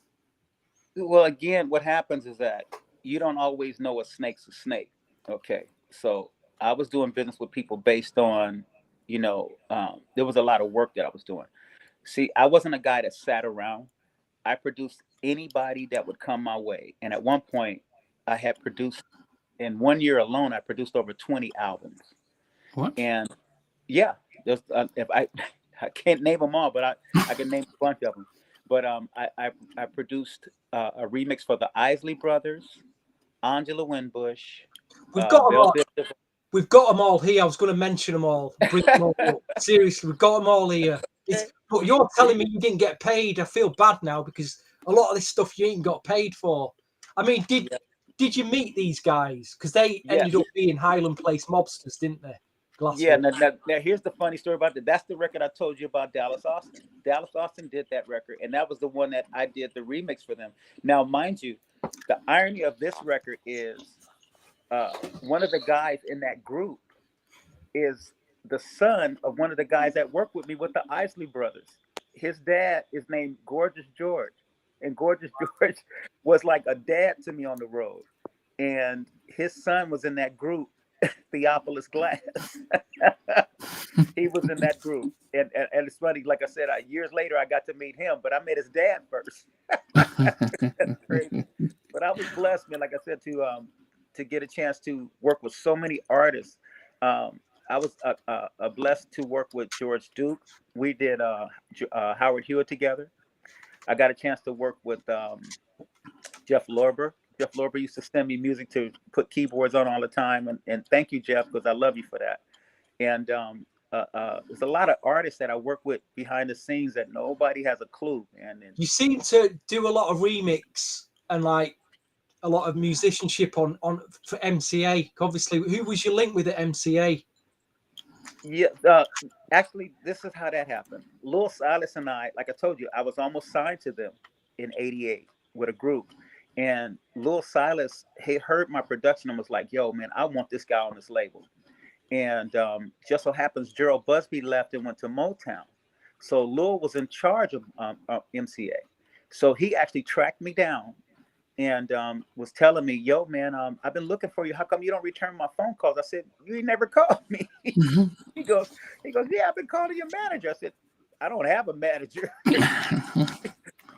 Speaker 2: Well, again, what happens is that you don't always know a snake's a snake. Okay. So I was doing business with people based on, there was a lot of work that I was doing. See, I wasn't a guy that sat around. I produced anybody that would come my way. And at one point, I had produced, in 1 year alone, I produced over 20 albums.
Speaker 1: What?
Speaker 2: And yeah, there's, if I, I can't name them all, but I can name a bunch of them. But I produced a remix for the Isley Brothers, Angela Winbush,
Speaker 3: We've got them
Speaker 2: Belle
Speaker 3: all.
Speaker 2: Bishop.
Speaker 3: We've got them all here. I was going to mention them all. Bring them all up. Seriously, we've got them all here. But you're telling me you didn't get paid. I feel bad now because a lot of this stuff you ain't got paid for. I mean, did you meet these guys? Because they
Speaker 2: Yes.
Speaker 3: ended up being Highland Place mobsters, didn't they?
Speaker 2: Yeah, now here's the funny story about that. That's the record I told you about, Dallas Austin. Dallas Austin did that record, and that was the one that I did the remix for them. Now, mind you, the irony of this record is one of the guys in that group is the son of one of the guys that worked with me with the Isley Brothers. His dad is named Gorgeous George, and Gorgeous George was like a dad to me on the road. And his son was in that group, Theophilus Glass. He was in that group, and it's funny. Like I said, years later, I got to meet him, but I met his dad first. That's crazy. But I was blessed, man. Like I said, to get a chance to work with so many artists. I was blessed to work with George Duke. We did Howard Hewitt together. I got a chance to work with Jeff Lorber. Jeff Lorber used to send me music to put keyboards on all the time, and thank you, Jeff, because I love you for that. And there's a lot of artists that I work with behind the scenes that nobody has a clue. And
Speaker 3: you seem to do a lot of remix and like a lot of musicianship on for MCA. Obviously, who was your link with at MCA?
Speaker 2: Yeah, actually, this is how that happened. Lil Silas and I, like I told you, I was almost signed to them in '88 with a group. And Lil Silas, he heard my production and was like, yo, man, I want this guy on this label. And just so happens Gerald Busby left and went to Motown. So Lil was in charge of MCA. So he actually tracked me down and was telling me, yo, man, I've been looking for you. How come you don't return my phone calls? I said, you ain't never called me. He goes, yeah, I've been calling your manager. I said, I don't have a manager.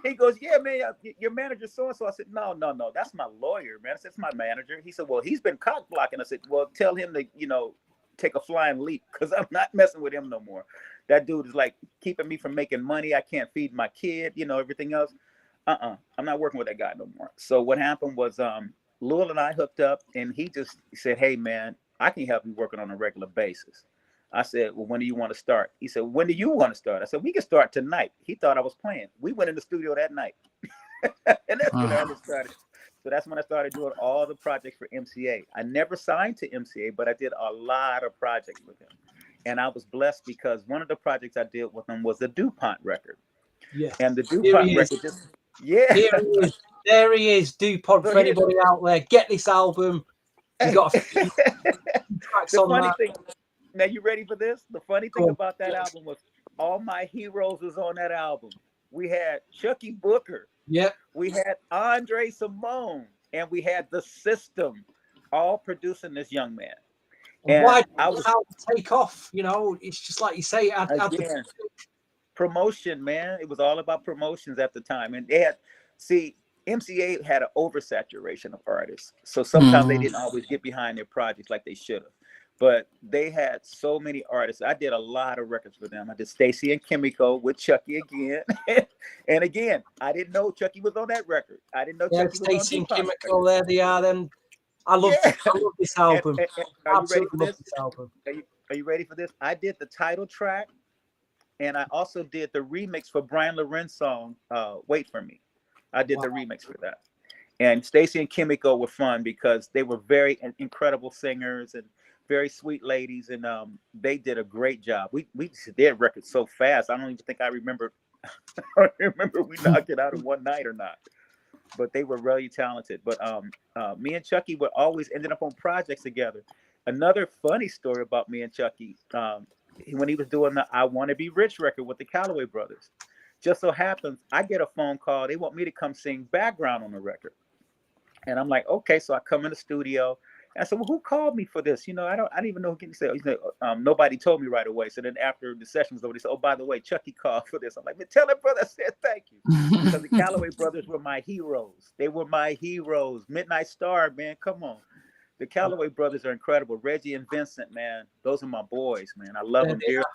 Speaker 2: He goes, yeah, man, your manager so-and-so. I said, no, that's my lawyer, man. I said, it's my manager. He said, well, he's been cock blocking. I said, well, tell him to, take a flying leap because I'm not messing with him no more. That dude is like keeping me from making money. I can't feed my kid, everything else. I'm not working with that guy no more. So what happened was Lil and I hooked up, and he just said, hey, man, I can help you working on a regular basis. I said, well, when do you want to start? He said, when do you want to start? I said, we can start tonight. He thought I was playing. We went in the studio that night. And that's when I started. So that's when I started doing all the projects for MCA. I never signed to MCA, but I did a lot of projects with him. And I was blessed because one of the projects I did with him was the DuPont record.
Speaker 3: Yeah.
Speaker 2: And the DuPont record just, yeah.
Speaker 3: Here he is. There he is, DuPont. For anybody out there, get this album. You got a few tracks on that.
Speaker 2: Thing, now you ready for this? The funny thing about that album was all my heroes was on that album. We had Chucky Booker.
Speaker 3: Yep.
Speaker 2: We had Andre Simone, and we had The System, all producing this young man.
Speaker 3: And why
Speaker 2: And
Speaker 3: did
Speaker 2: I
Speaker 3: the
Speaker 2: was,
Speaker 3: album take off? You know, it's just like you say, it had the
Speaker 2: again, promotion, man. It was all about promotions at the time. And they had, see, MCA had an oversaturation of artists. So sometimes they
Speaker 1: Mm.
Speaker 2: didn't always get behind their projects like they should have. But they had so many artists. I did a lot of records for them. I did Stacy and Kimiko with Chucky again. And again, I didn't know Chucky was on that record. I didn't know
Speaker 3: yeah,
Speaker 2: Chucky was on
Speaker 3: Stacey and
Speaker 2: Tupac's
Speaker 3: Chemical.
Speaker 2: record.
Speaker 3: There they are. Then
Speaker 2: Yeah.
Speaker 3: I love this album.
Speaker 2: And are you ready for
Speaker 3: Absolutely love
Speaker 2: this?
Speaker 3: this album.
Speaker 2: Are you ready for this? I did the title track, and I also did the remix for Brian Lorenz song, Wait For Me. I did
Speaker 3: Wow.
Speaker 2: the remix for that. And Stacy and Kimiko were fun because they were very incredible singers and very sweet ladies, and they did a great job. We did records so fast. I don't even think I remember. I remember we knocked it out in one night or not. But they were really talented. But me and Chucky were always ended up on projects together. Another funny story about me and Chucky, when he was doing the "I Want to Be Rich" record with the Calloway Brothers, just so happens I get a phone call. They want me to come sing background on the record. And I'm like, okay. So I come in the studio. And I said, well, who called me for this? You know, I didn't even know who can say. Nobody told me right away. So then after the session was over, they said, oh, by the way, Chucky called for this. I'm like, man, tell that brother I said thank you. Because the Calloway brothers were my heroes. They were my heroes. Midnight Star, man, come on. The Calloway brothers are incredible. Reggie and Vincent, man, those are my boys, man. I love
Speaker 3: There
Speaker 2: them
Speaker 3: they
Speaker 2: dearly.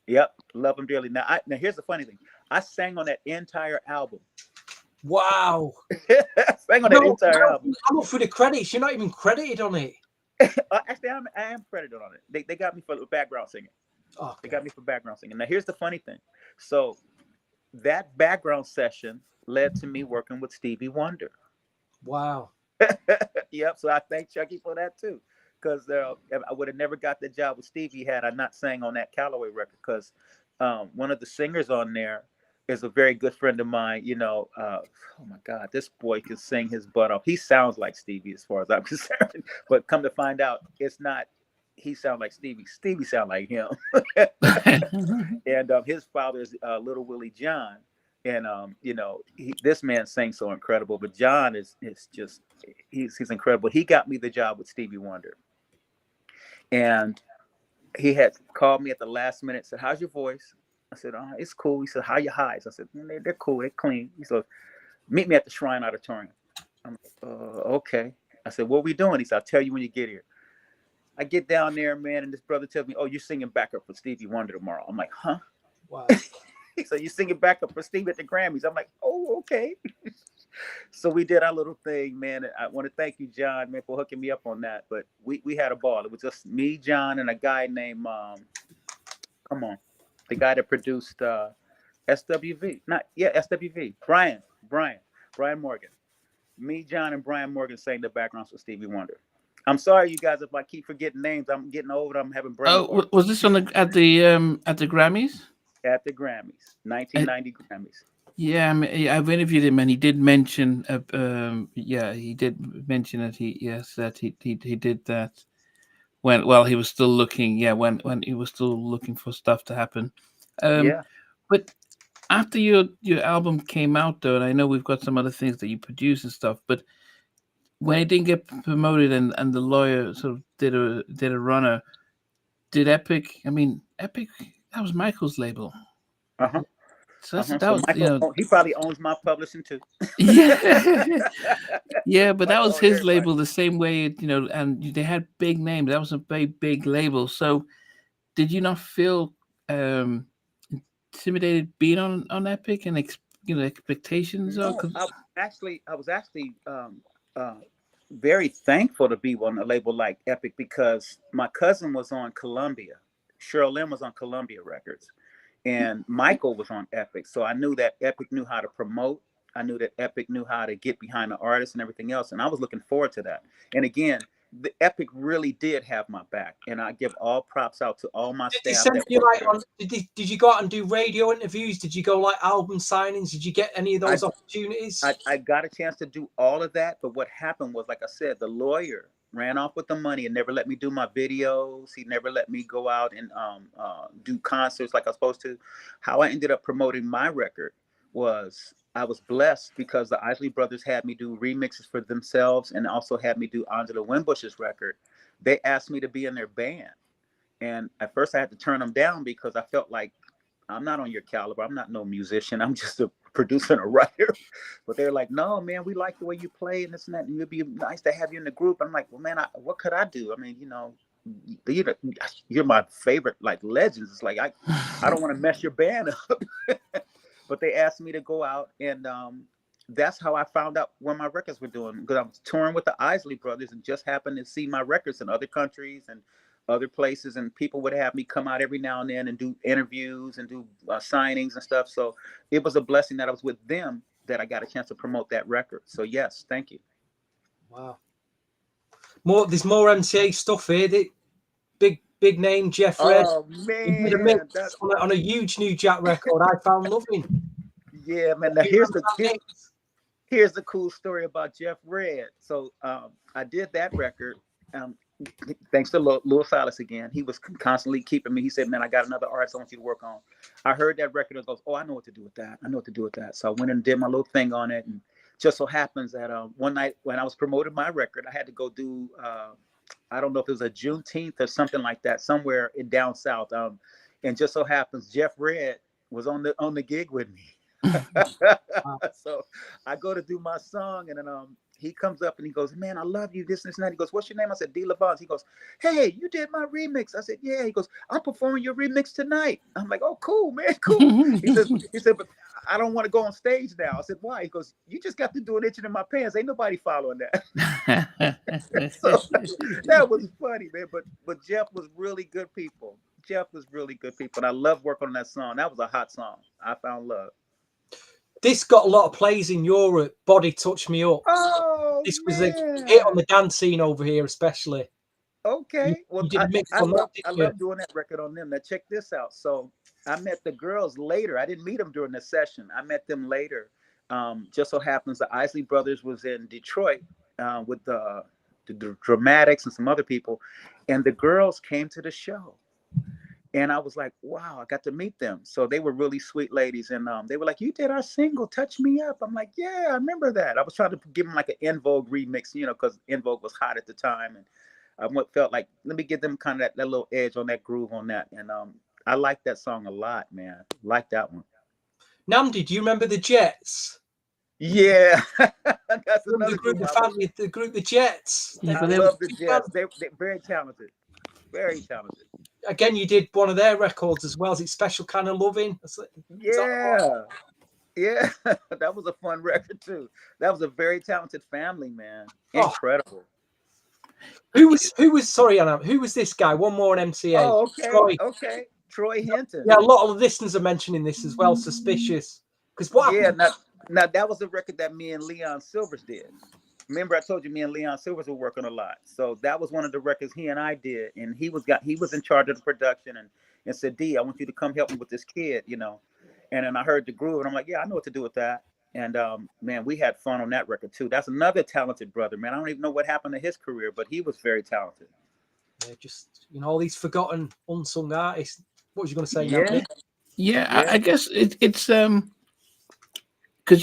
Speaker 2: Yep, love them dearly. Now, here's the funny thing. I sang on that entire album.
Speaker 3: Wow.
Speaker 2: Sang on that entire album.
Speaker 3: I'm up for the credits. You're not even credited on it.
Speaker 2: Actually, I am credited on it. They got me for background singing.
Speaker 3: Okay.
Speaker 2: They got me for background singing. Now, here's the funny thing. So that background session led to me working with Stevie Wonder.
Speaker 3: Wow.
Speaker 2: Yep. So I thank Chucky for that too, because I would have never got the job with Stevie had I not sang on that Calloway record. Because one of the singers on there is a very good friend of mine. You know, oh my God, this boy can sing his butt off. He sounds like Stevie as far as I'm concerned. But come to find out, it's not. He sounds like Stevie. Stevie sound like him. And his father is Little Willie John. And you know, this man sings so incredible. But John is just he's incredible. He got me the job with Stevie Wonder, and he had called me at the last minute. Said, "How's your voice?" I said, "Oh, it's cool." He said, "How your highs?" I said, "They're cool. They're clean." He said, "Meet me at the Shrine Auditorium." I'm like, "Okay." I said, "What are we doing?" He said, "I'll tell you when you get here." I get down there, man, and this brother tells me, "Oh, you're singing backup for Stevie Wonder tomorrow." I'm like, "Huh?"
Speaker 3: Wow.
Speaker 2: So you singing backup for Steve at the Grammys. I'm like, oh, okay. So we did our little thing, man. I want to thank you, John, man, for hooking me up on that. But we had a ball. It was just me, John, and a guy named come on, the guy that produced SWV. SWV. Brian Morgan. Me, John, and Brian Morgan sang the backgrounds for Stevie Wonder. I'm sorry, you guys, if I keep forgetting names. I'm getting old. I'm having brain fart.
Speaker 1: Was this on at the Grammys?
Speaker 2: At the Grammys, 1990 Grammys.
Speaker 1: Yeah, I mean, I've interviewed him, and he did mention. Yeah, he did mention that he did that when he was still looking. Yeah, when he was still looking for stuff to happen.
Speaker 2: Yeah.
Speaker 1: But after your album came out, though, and I know we've got some other things that you produce and stuff, but when it didn't get promoted, and the lawyer sort of did a runner, did Epic? I mean, Epic, that was Michael's label.
Speaker 2: Uh-huh.
Speaker 1: So that
Speaker 2: So
Speaker 1: was,
Speaker 2: Michael, he probably owns my publishing too.
Speaker 1: yeah, yeah, but that
Speaker 2: Michael
Speaker 1: was
Speaker 2: owns
Speaker 1: his
Speaker 2: everybody.
Speaker 1: label the same way, and they had big names. That was a very big label. So, did you not feel intimidated being on Epic and expectations?
Speaker 2: No, I was actually very thankful to be on a label like Epic because my cousin was on Columbia. Cheryl Lynn was on Columbia Records, and Michael was on Epic. So I knew that Epic knew how to promote. I knew that Epic knew how to get behind the artists and everything else. And I was looking forward to that. And again, the Epic really did have my back. And I give all props out to all my
Speaker 3: Did they
Speaker 2: staff.
Speaker 3: send you did you go out and do radio interviews? Did you go like album signings? Did you get any of those opportunities?
Speaker 2: I got a chance to do all of that. But what happened was, like I said, the lawyer ran off with the money and never let me do my videos. He never let me go out and do concerts like I was supposed to. How I ended up promoting my record was I was blessed because the Isley Brothers had me do remixes for themselves and also had me do Angela Winbush's record they asked me to be in their band. And at first I had to turn them down because I felt like I'm not on your caliber. I'm not no musician. I'm just a producer and a writer. But they're like, no, man, we like the way you play and this and that. And it'd be nice to have you in the group. I'm like, well, man, what could I do? I mean, you're my favorite, like, legends. It's like, I don't want to mess your band up. But they asked me to go out, and that's how I found out where my records were doing, because I was touring with the Isley Brothers and just happened to see my records in other countries and other places, and people would have me come out every now and then and do interviews and do signings and stuff. So it was a blessing that I was with them, that I got a chance to promote that record. So yes, thank you.
Speaker 3: Wow. There's more MCA stuff here. Big name Jeff Red.
Speaker 2: Oh
Speaker 3: He did a
Speaker 2: man,
Speaker 3: mix on a huge New Jack record. I found loving.
Speaker 2: Yeah, man. Now here's the cool story about Jeff Red. So I did that record. Thanks to Lil Silas again. He was constantly keeping me. He said, man, I got another artist I want you to work on. I heard that record and goes, oh, I know what to do with that. I know what to do with that. So I went and did my little thing on it. And just so happens that one night when I was promoting my record, I had to go do, I don't know if it was a Juneteenth or something like that, somewhere in down south. And just so happens Jeff Red was on the gig with me. So I go to do my song, and then he comes up and he goes, man, I love you, this and that. He goes, what's your name? I said, D'LaVance. He goes, hey, you did my remix. I said, yeah. He goes, I'm performing your remix tonight. I'm like, oh, cool, man, cool. He said, but I don't want to go on stage now. I said, why? He goes, you just got to do an Itchin In My Pants. Ain't nobody following that. So that was funny, man. But Jeff was really good people. Jeff was really good people. And I love working on that song. That was a hot song. I found love.
Speaker 3: This got a lot of plays in Europe. Body Touch Me Up.
Speaker 2: Oh,
Speaker 3: this was a hit on the dance scene over here, especially.
Speaker 2: Okay.
Speaker 3: You did a mix on that,
Speaker 2: I love doing that record on them. Now check this out. So I met the girls later. I didn't meet them during the session. I met them later. Just so happens the Isley Brothers was in Detroit with the Dramatics and some other people, and the girls came to the show. And I was like, wow, I got to meet them. So they were really sweet ladies. And they were like, you did our single, Touch Me Up. I'm like, yeah, I remember that. I was trying to give them like an En Vogue remix, because En Vogue was hot at the time. And I felt like, let me give them kind of that little edge on that groove on that. And I like that song a lot, man. Like that one.
Speaker 3: Namdi, do you remember the Jets?
Speaker 2: Yeah. That's another
Speaker 3: group, the Jets.
Speaker 2: Yeah, I love the Jets. They're very talented. Very talented.
Speaker 3: Again, you did one of their records as well. Is it Special Kind of Loving?
Speaker 2: Yeah. Yeah. That was a fun record too. That was a very talented family, man. Incredible.
Speaker 3: Who was sorry, Anna, who was this guy? One more on MCA.
Speaker 2: Oh, okay.
Speaker 3: Troy.
Speaker 2: Okay. Troy Hinton.
Speaker 3: Yeah, a lot of listeners are mentioning this as well. Suspicious. Because what happened?
Speaker 2: Now that was a record that me and Leon Silvers did. Remember, I told you me and Leon Silvers were working a lot. So that was one of the records he and I did. And he was in charge of the production and said, D, I want you to come help me with this kid, And then I heard the groove and I'm like, yeah, I know what to do with that. And man, we had fun on that record too. That's another talented brother, man. I don't even know what happened to his career, but he was very talented.
Speaker 3: Yeah, just all these forgotten, unsung artists. What was you going to say?
Speaker 1: Yeah, I guess it's because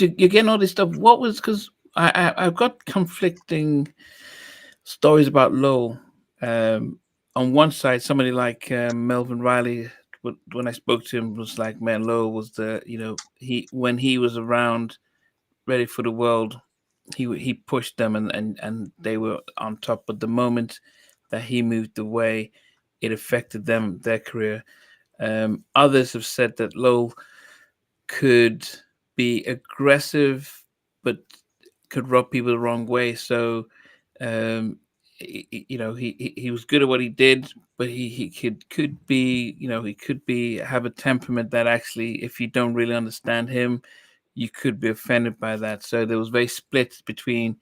Speaker 1: you're getting all this stuff. What was because I've got conflicting stories about Low. On one side, somebody like Melvin Riley, when I spoke to him, was like, man, Low was when he was around, ready for the world, he pushed them and they were on top. But the moment that he moved away, it affected their career. Others have said that Low could be aggressive, but could rub people the wrong way. So, he was good at what he did, but he could be have a temperament that actually, if you don't really understand him, you could be offended by that. So there was very split between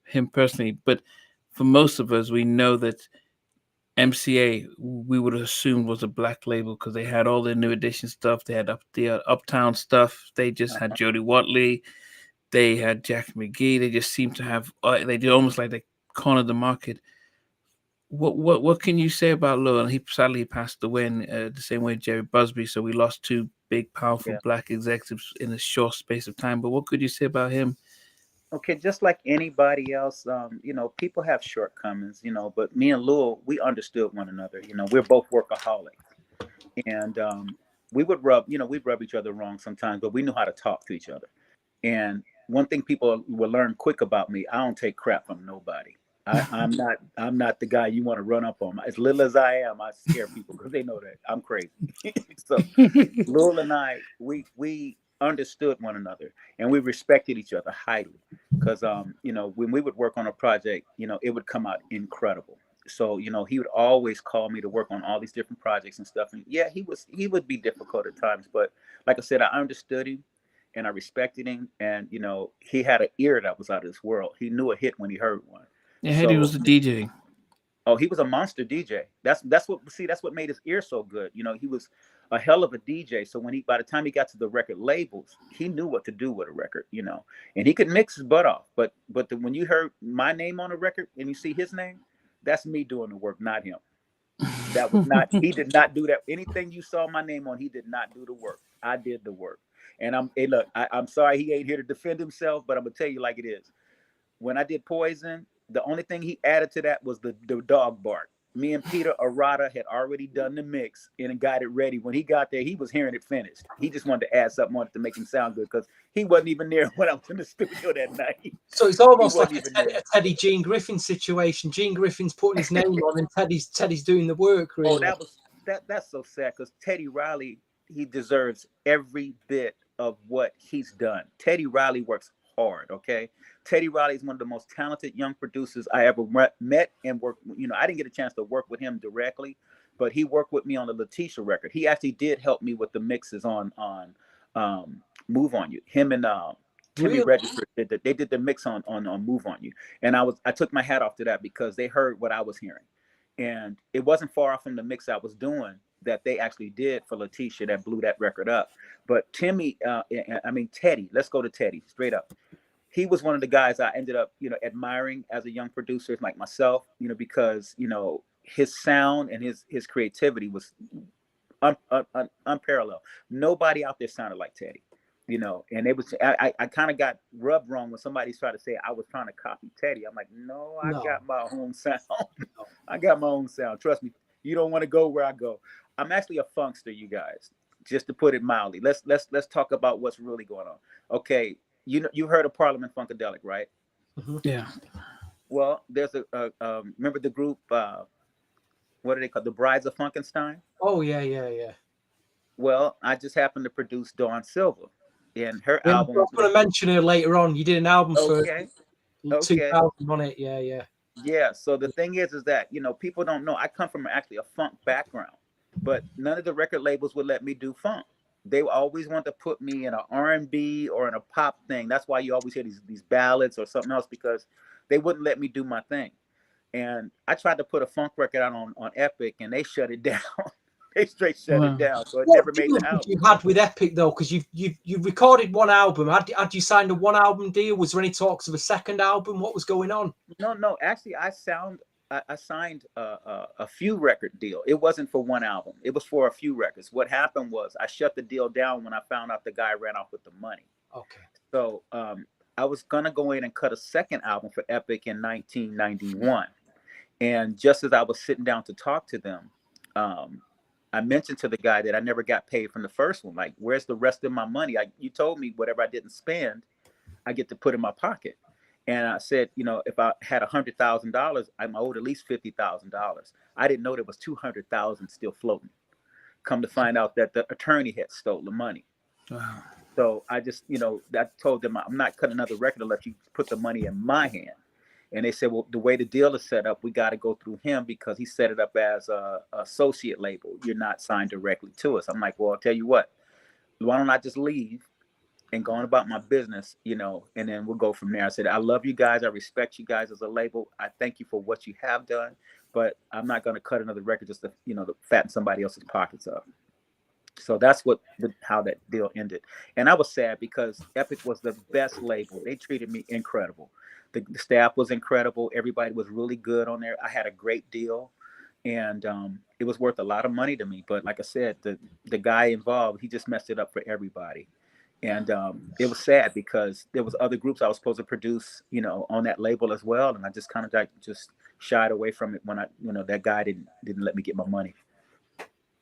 Speaker 1: him personally. But for most of us, we know that MCA, we would have assumed, was a black label because they had all the New Edition stuff. They had the Uptown stuff. They just had Jody Watley. They had Jack McGee. They just seemed to have. They did almost like they cornered the market. What can you say about Low? And he sadly passed away in the same way Jerry Busby. So we lost two big, powerful black executives in a short space of time. But what could you say about him?
Speaker 2: Okay, just like anybody else, people have shortcomings, but me and Lil, we understood one another. We're both workaholics. And we'd rub each other wrong sometimes, but we knew how to talk to each other. And one thing people will learn quick about me, I don't take crap from nobody. I'm not the guy you want to run up on. As little as I am, I scare people because they know that I'm crazy. So Lil and I, we understood one another and we respected each other highly because when we would work on a project, it would come out incredible. So he would always call me to work on all these different projects and stuff. And yeah, he would be difficult at times, but like I said, I understood him and I respected him, and he had an ear that was out of this world. He knew a hit when he heard one.
Speaker 1: I heard he
Speaker 2: So
Speaker 1: was the DJ.
Speaker 2: oh, he was a monster DJ. That's what made his ear so good. He was a hell of a DJ. So by the time he got to the record labels, he knew what to do with a record. And he could mix his butt off. But when you heard my name on a record and you see his name, that's me doing the work, not him. That was not. He did not do that. Anything you saw my name on, he did not do the work. I did the work. And hey, look, I'm sorry he ain't here to defend himself, but I'm gonna tell you like it is. When I did Poison, the only thing he added to that was the dog bark. Me and Peter Arata had already done the mix and got it ready. When he got there, he was hearing it finished. He just wanted to add something on it to make him sound good because he wasn't even there when I was in the studio that night.
Speaker 3: So it's
Speaker 2: He
Speaker 3: almost like
Speaker 2: wasn't even
Speaker 3: a
Speaker 2: there.
Speaker 3: Teddy Gene Griffin situation. Gene Griffin's putting his name on, and Teddy's doing the work.
Speaker 2: Oh,
Speaker 3: Really,
Speaker 2: that's so sad because Teddy Riley, he deserves every bit of what he's done. Teddy Riley works hard, okay? Teddy Riley is one of the most talented young producers I ever met and worked. I didn't get a chance to work with him directly, but he worked with me on the Letitia record. He actually did help me with the mixes on Move on You. Him and Timmy
Speaker 3: really.
Speaker 2: Register they did the mix on Move on You, and I took my hat off to that because they heard what I was hearing. And it wasn't far off from the mix I was doing that they actually did for Letitia that blew that record up. But Teddy, let's go to Teddy straight up. He was one of the guys I ended up, admiring as a young producer like myself, because, his sound and his creativity was unparalleled. Nobody out there sounded like Teddy. And it was I kind of got rubbed wrong when somebody tried to say I was trying to copy Teddy. I'm like, no, I
Speaker 3: No.
Speaker 2: got my own sound.
Speaker 3: No.
Speaker 2: I got my own sound. Trust me, you don't want to go where I go. I'm actually a funkster, you guys. Just to put it mildly. Let's talk about what's really going on. Okay, you heard of Parliament Funkadelic, right?
Speaker 3: Mm-hmm.
Speaker 1: Yeah.
Speaker 2: Well, there's remember the group? What are they called? The Brides of Funkenstein.
Speaker 3: Oh yeah.
Speaker 2: Well, I just happened to produce Dawn Silver, and her
Speaker 3: Yeah, I
Speaker 2: album
Speaker 3: was
Speaker 2: was
Speaker 3: going to mention her later on. You did an album for
Speaker 2: okay.
Speaker 3: 2000 on it. Yeah.
Speaker 2: Yeah. So the thing is that people don't know I come from actually a funk background, but none of the record labels would let me do funk. They always want to put me in an R&B or in a pop thing. That's why you always hear these ballads or something else because they wouldn't let me do my thing. And I tried to put a funk record out on Epic, and they shut it down. They straight shut it
Speaker 1: Wow.
Speaker 2: down, so it
Speaker 3: What
Speaker 2: never made
Speaker 3: deal
Speaker 2: the
Speaker 3: did
Speaker 2: album.
Speaker 3: you had with Epic though? Because you've recorded one album. Had you signed a one album deal? Was there any talks of a second album? What was going on?
Speaker 2: No. Actually, I signed a few record deal. It wasn't for one album. It was for a few records. What happened was I shut the deal down when I found out the guy ran off with the money.
Speaker 3: Okay.
Speaker 2: So I was gonna go in and cut a second album for Epic in 1991, and just as I was sitting down to talk to them, I mentioned to the guy that I never got paid from the first one. Like, where's the rest of my money? You told me whatever I didn't spend, I get to put in my pocket. And I said, if I had $100,000, I'm owed at least $50,000. I didn't know there was 200,000 still floating. Come to find out that the attorney had stolen the money.
Speaker 1: Wow.
Speaker 2: So I just, I told them I'm not cutting another record unless you put the money in my hand. And they said, well, the way the deal is set up, we got to go through him because he set it up as a associate label. You're not signed directly to us. I'm like, well, I'll tell you what, why don't I just leave and go on about my business, and then we'll go from there. I said, I love you guys. I respect you guys as a label. I thank you for what you have done, but I'm not going to cut another record just to, to fatten somebody else's pockets up. So that's how that deal ended. And I was sad because Epic was the best label. They treated me incredible. The staff was incredible. Everybody was really good on there. I had a great deal, and it was worth a lot of money to me. But like I said, the guy involved, he just messed it up for everybody. And it was sad because there was other groups I was supposed to produce, you know, on that label as well, and I just kind of like just shied away from it when I, you know, that guy didn't let me get my money.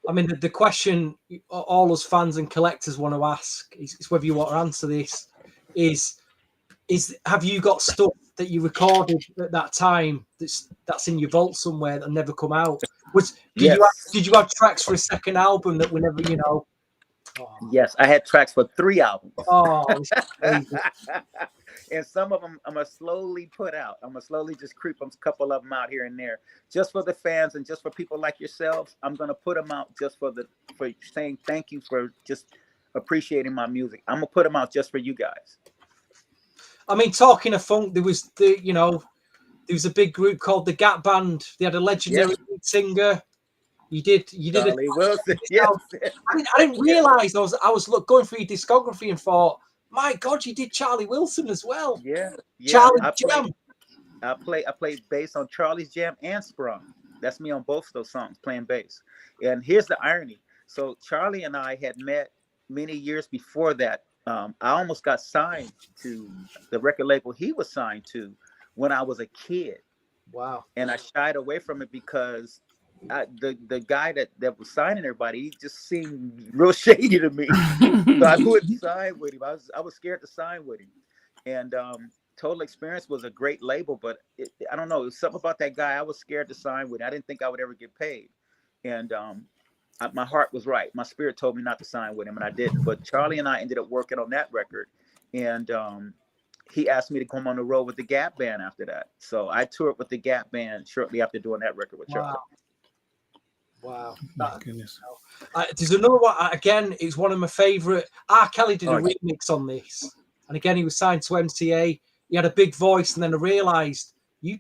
Speaker 3: I mean, the question all us fans and collectors want to ask is whether you want to answer this is have you got stuff that you recorded at that time that's in your vault somewhere that never come out? Did you have tracks for a second album that were never, you know?
Speaker 2: Oh. Yes, I had tracks for 3 albums.
Speaker 3: Oh, it's crazy.
Speaker 2: And some of them I'm gonna slowly put out. I'm gonna slowly just creep a couple of them out here and there, just for the fans and just for people like yourselves. I'm gonna put them out just for saying thank you for just appreciating my music. I'm gonna put them out just for you guys.
Speaker 3: I mean, talking of funk, there was a big group called the Gap Band. They had a legendary lead singer. You did
Speaker 2: Charlie Wilson. Yes.
Speaker 3: I didn't realize I was going through your discography and thought, my God, you did Charlie Wilson as well.
Speaker 2: Yeah.
Speaker 3: Charlie Jam.
Speaker 2: I played bass on Charlie's Jam and Sprung. That's me on both of those songs playing bass. And here's the irony. So Charlie and I had met many years before that. I almost got signed to the record label he was signed to when I was a kid.
Speaker 3: Wow.
Speaker 2: And I shied away from it because the guy that was signing everybody, he just seemed real shady to me. So I wouldn't sign with him. I was scared to sign with him. And Total Experience was a great label, but I don't know, it was something about that guy I was scared to sign with. I didn't think I would ever get paid. And my heart was right. My spirit told me not to sign with him, and I didn't. But Charlie and I ended up working on that record, and he asked me to come on the road with the Gap Band after that. So I toured with the Gap Band shortly after doing that record with Charlie.
Speaker 3: Wow.
Speaker 1: My goodness.
Speaker 3: There's another one, again, it's one of my favorite. R. Kelly did a remix on this. And again, he was signed to MTA. He had a big voice, and then I realized you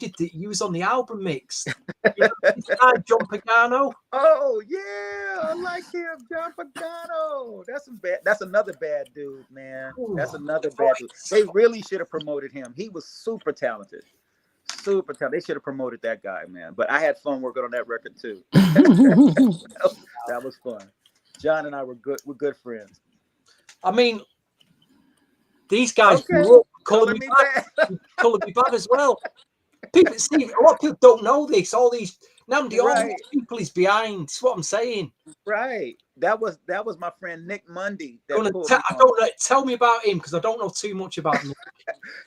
Speaker 3: was on the album mix. You know, this guy, John Pagano.
Speaker 2: Oh yeah, I like him, John Pagano. That's another bad dude, man. That's another bad dude. They really should have promoted him. He was super talented. Super talented. They should have promoted that guy, man. But I had fun working on that record too. That was fun. John and I were good friends.
Speaker 3: I mean, these guys calling me bad as well. People see a lot of people don't know this. All these Namdi, all these people is behind. That's what I'm saying.
Speaker 2: Right. That was my friend Nick Mundy.
Speaker 3: Tell me about him because I don't know too much about him.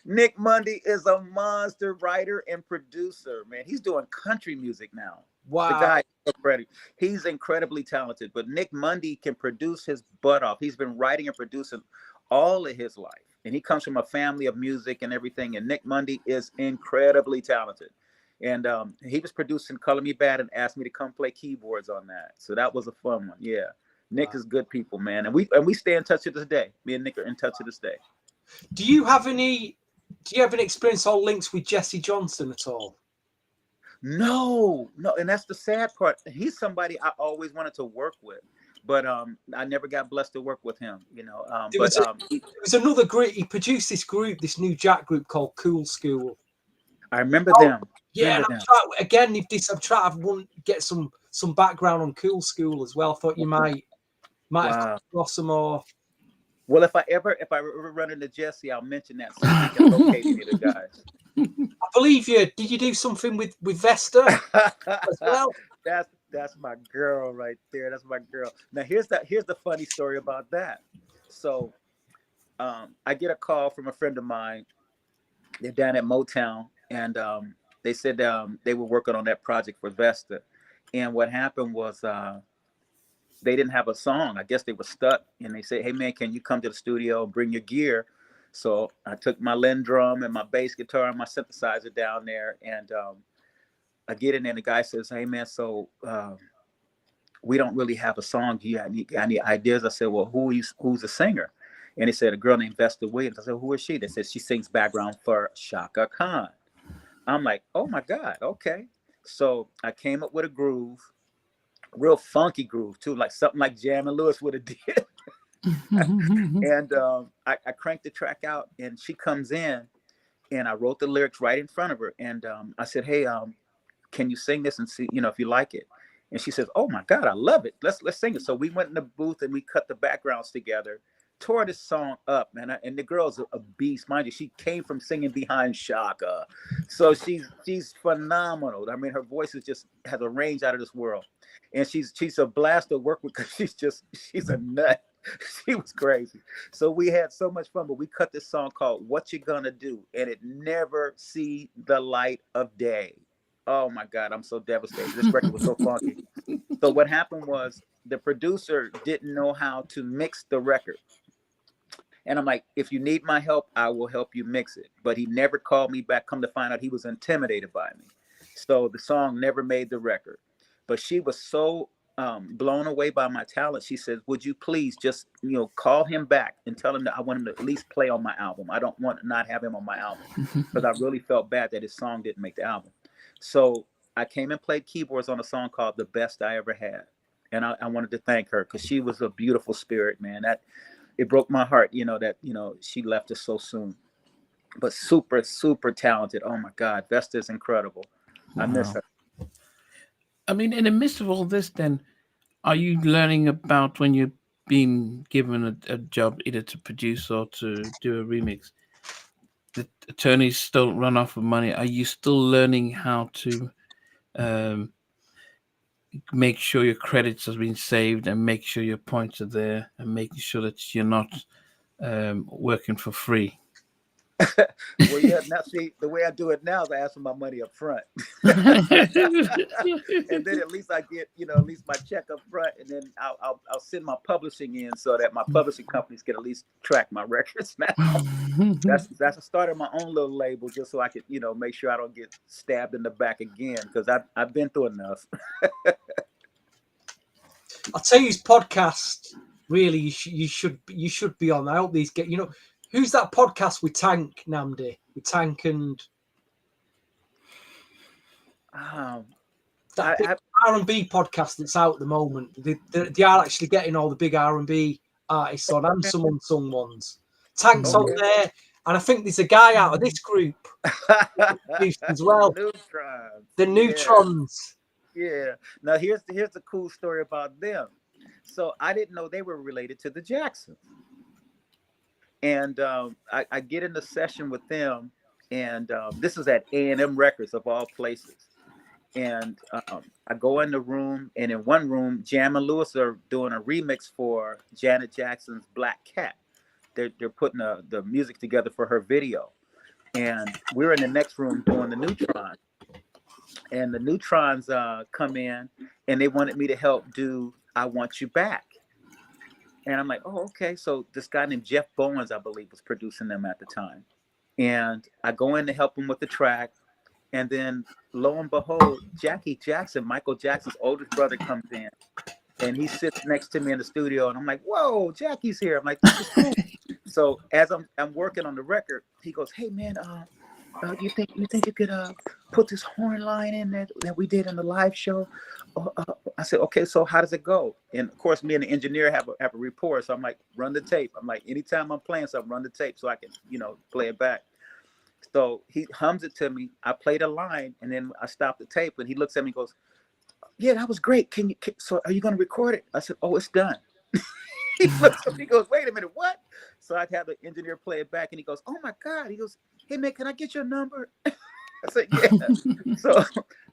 Speaker 2: Nick Mundy is a monster writer and producer, man. He's doing country music now.
Speaker 3: Wow.
Speaker 2: The guy, he's incredibly talented, but Nick Mundy can produce his butt off. He's been writing and producing all of his life. And he comes from a family of music and everything. And Nick Mundy is incredibly talented. And he was producing Color Me Bad and asked me to come play keyboards on that. So that was a fun one. Yeah. Nick is good people, man. And we stay in touch to this day. Me and Nick are in touch to this day.
Speaker 3: Do you have any experience or links with Jesse Johnson at all?
Speaker 2: No. And that's the sad part. He's somebody I always wanted to work with. But I never got blessed to work with him, you know. There
Speaker 3: was another group. He produced this new Jack group called Cool School.
Speaker 2: I remember them.
Speaker 3: Yeah, I'm trying to get some background on Cool School as well. I thought you might have come across some more.
Speaker 2: Well, if I ever run into Jesse, I'll mention that so we can locate any of the guys.
Speaker 3: I believe you. Did you do something with Vesta as well?
Speaker 2: That's my girl right there. That's my girl. Now here's the funny story about that. So I get a call from a friend of mine. They're down at Motown, and they said they were working on that project for Vesta. And what happened was they didn't have a song. I guess they were stuck, and they said, "Hey man, can you come to the studio and bring your gear?" So I took my Linn drum and my bass guitar and my synthesizer down there, and I get in there and the guy says, "Hey man, so we don't really have a song. Do you got any ideas?" I said, "Well, who's the singer?" And he said, "A girl named Vesta Williams." I said, "Who is she?" They said, "She sings background for Shaka Khan." I'm like, "Oh my God, okay." So I came up with a groove, real funky groove too, like something like Jam and Lewis would have did. And I cranked the track out, and she comes in, and I wrote the lyrics right in front of her. And I said, "Hey, can you sing this and see, if you like it?" And she says, "Oh my God, I love it. Let's sing it." So we went in the booth and we cut the backgrounds together. tore this song up, man. And the girl's a beast, mind you. She came from singing behind Shaka, so she's phenomenal. I mean, her voice is just has a range out of this world, and she's a blast to work with because she's a nut. She was crazy. So we had so much fun, but we cut this song called "What You Gonna Do," and it never see the light of day. Oh my God, I'm so devastated. This record was so funky. So what happened was the producer didn't know how to mix the record. And I'm like, if you need my help, I will help you mix it. But he never called me back. Come to find out, he was intimidated by me. So the song never made the record. But she was so blown away by my talent. She said, would you please just, call him back and tell him that I want him to at least play on my album. I don't want to not have him on my album because I really felt bad that his song didn't make the album. So I came and played keyboards on a song called The Best I Ever Had. And I wanted to thank her because she was a beautiful spirit, man. It broke my heart, that, she left us so soon. But super, super talented. Oh my God, Vesta's incredible. I miss her.
Speaker 1: I mean, in the midst of all this, then, are you learning about when you're being given a job either to produce or to do a remix? The attorneys still run off of money. Are you still learning how to make sure your credits have been saved and make sure your points are there and making sure that you're not working for free?
Speaker 2: Well, yeah. Now, see, the way I do it now is I ask for my money up front, and then at least I get, at least my check up front, and then I'll send my publishing in so that my publishing companies can at least track my records now. That's the start of my own little label, just so I could, make sure I don't get stabbed in the back again because I've been through enough.
Speaker 3: I'll tell you, his podcast. Really, you should be on. I hope these get. Who's that podcast with Tank, Namdi? With Tank and that big R&B podcast that's out at the moment. They are actually getting all the big R&B artists on and some unsung ones. Tank's on there, and I think there's a guy out of this group as well. The Neutrons.
Speaker 2: Yeah. Now here's the cool story about them. So I didn't know they were related to the Jacksons. And I get in the session with them, and this is at A&M Records of all places. And I go in the room, and in one room, Jam and Lewis are doing a remix for Janet Jackson's Black Cat. They're putting the music together for her video. And we're in the next room doing the Neutrons. And the Neutrons come in, and they wanted me to help do I Want You Back. And I'm like, oh, okay. So this guy named Jeff Bowens, I believe, was producing them at the time. And I go in to help him with the track. And then lo and behold, Jackie Jackson, Michael Jackson's oldest brother, comes in. And he sits next to me in the studio. And I'm like, whoa, Jackie's here. I'm like, this is cool. So as I'm working on the record, he goes, hey, man, you think you could put this horn line in that we did in the live show? I said, okay, so how does it go? And of course, me and the engineer have a rapport. So I'm like, run the tape. I'm like, anytime I'm playing something, run the tape so I can, play it back. So he hums it to me. I played a line, and then I stopped the tape, and he looks at me and goes, yeah, that was great. So are you going to record it? I said, oh, it's done. He looks up, he goes, wait a minute, what? So I'd have the engineer play it back, and he goes, oh my God. He goes, hey man, can I get your number? I said, yeah. So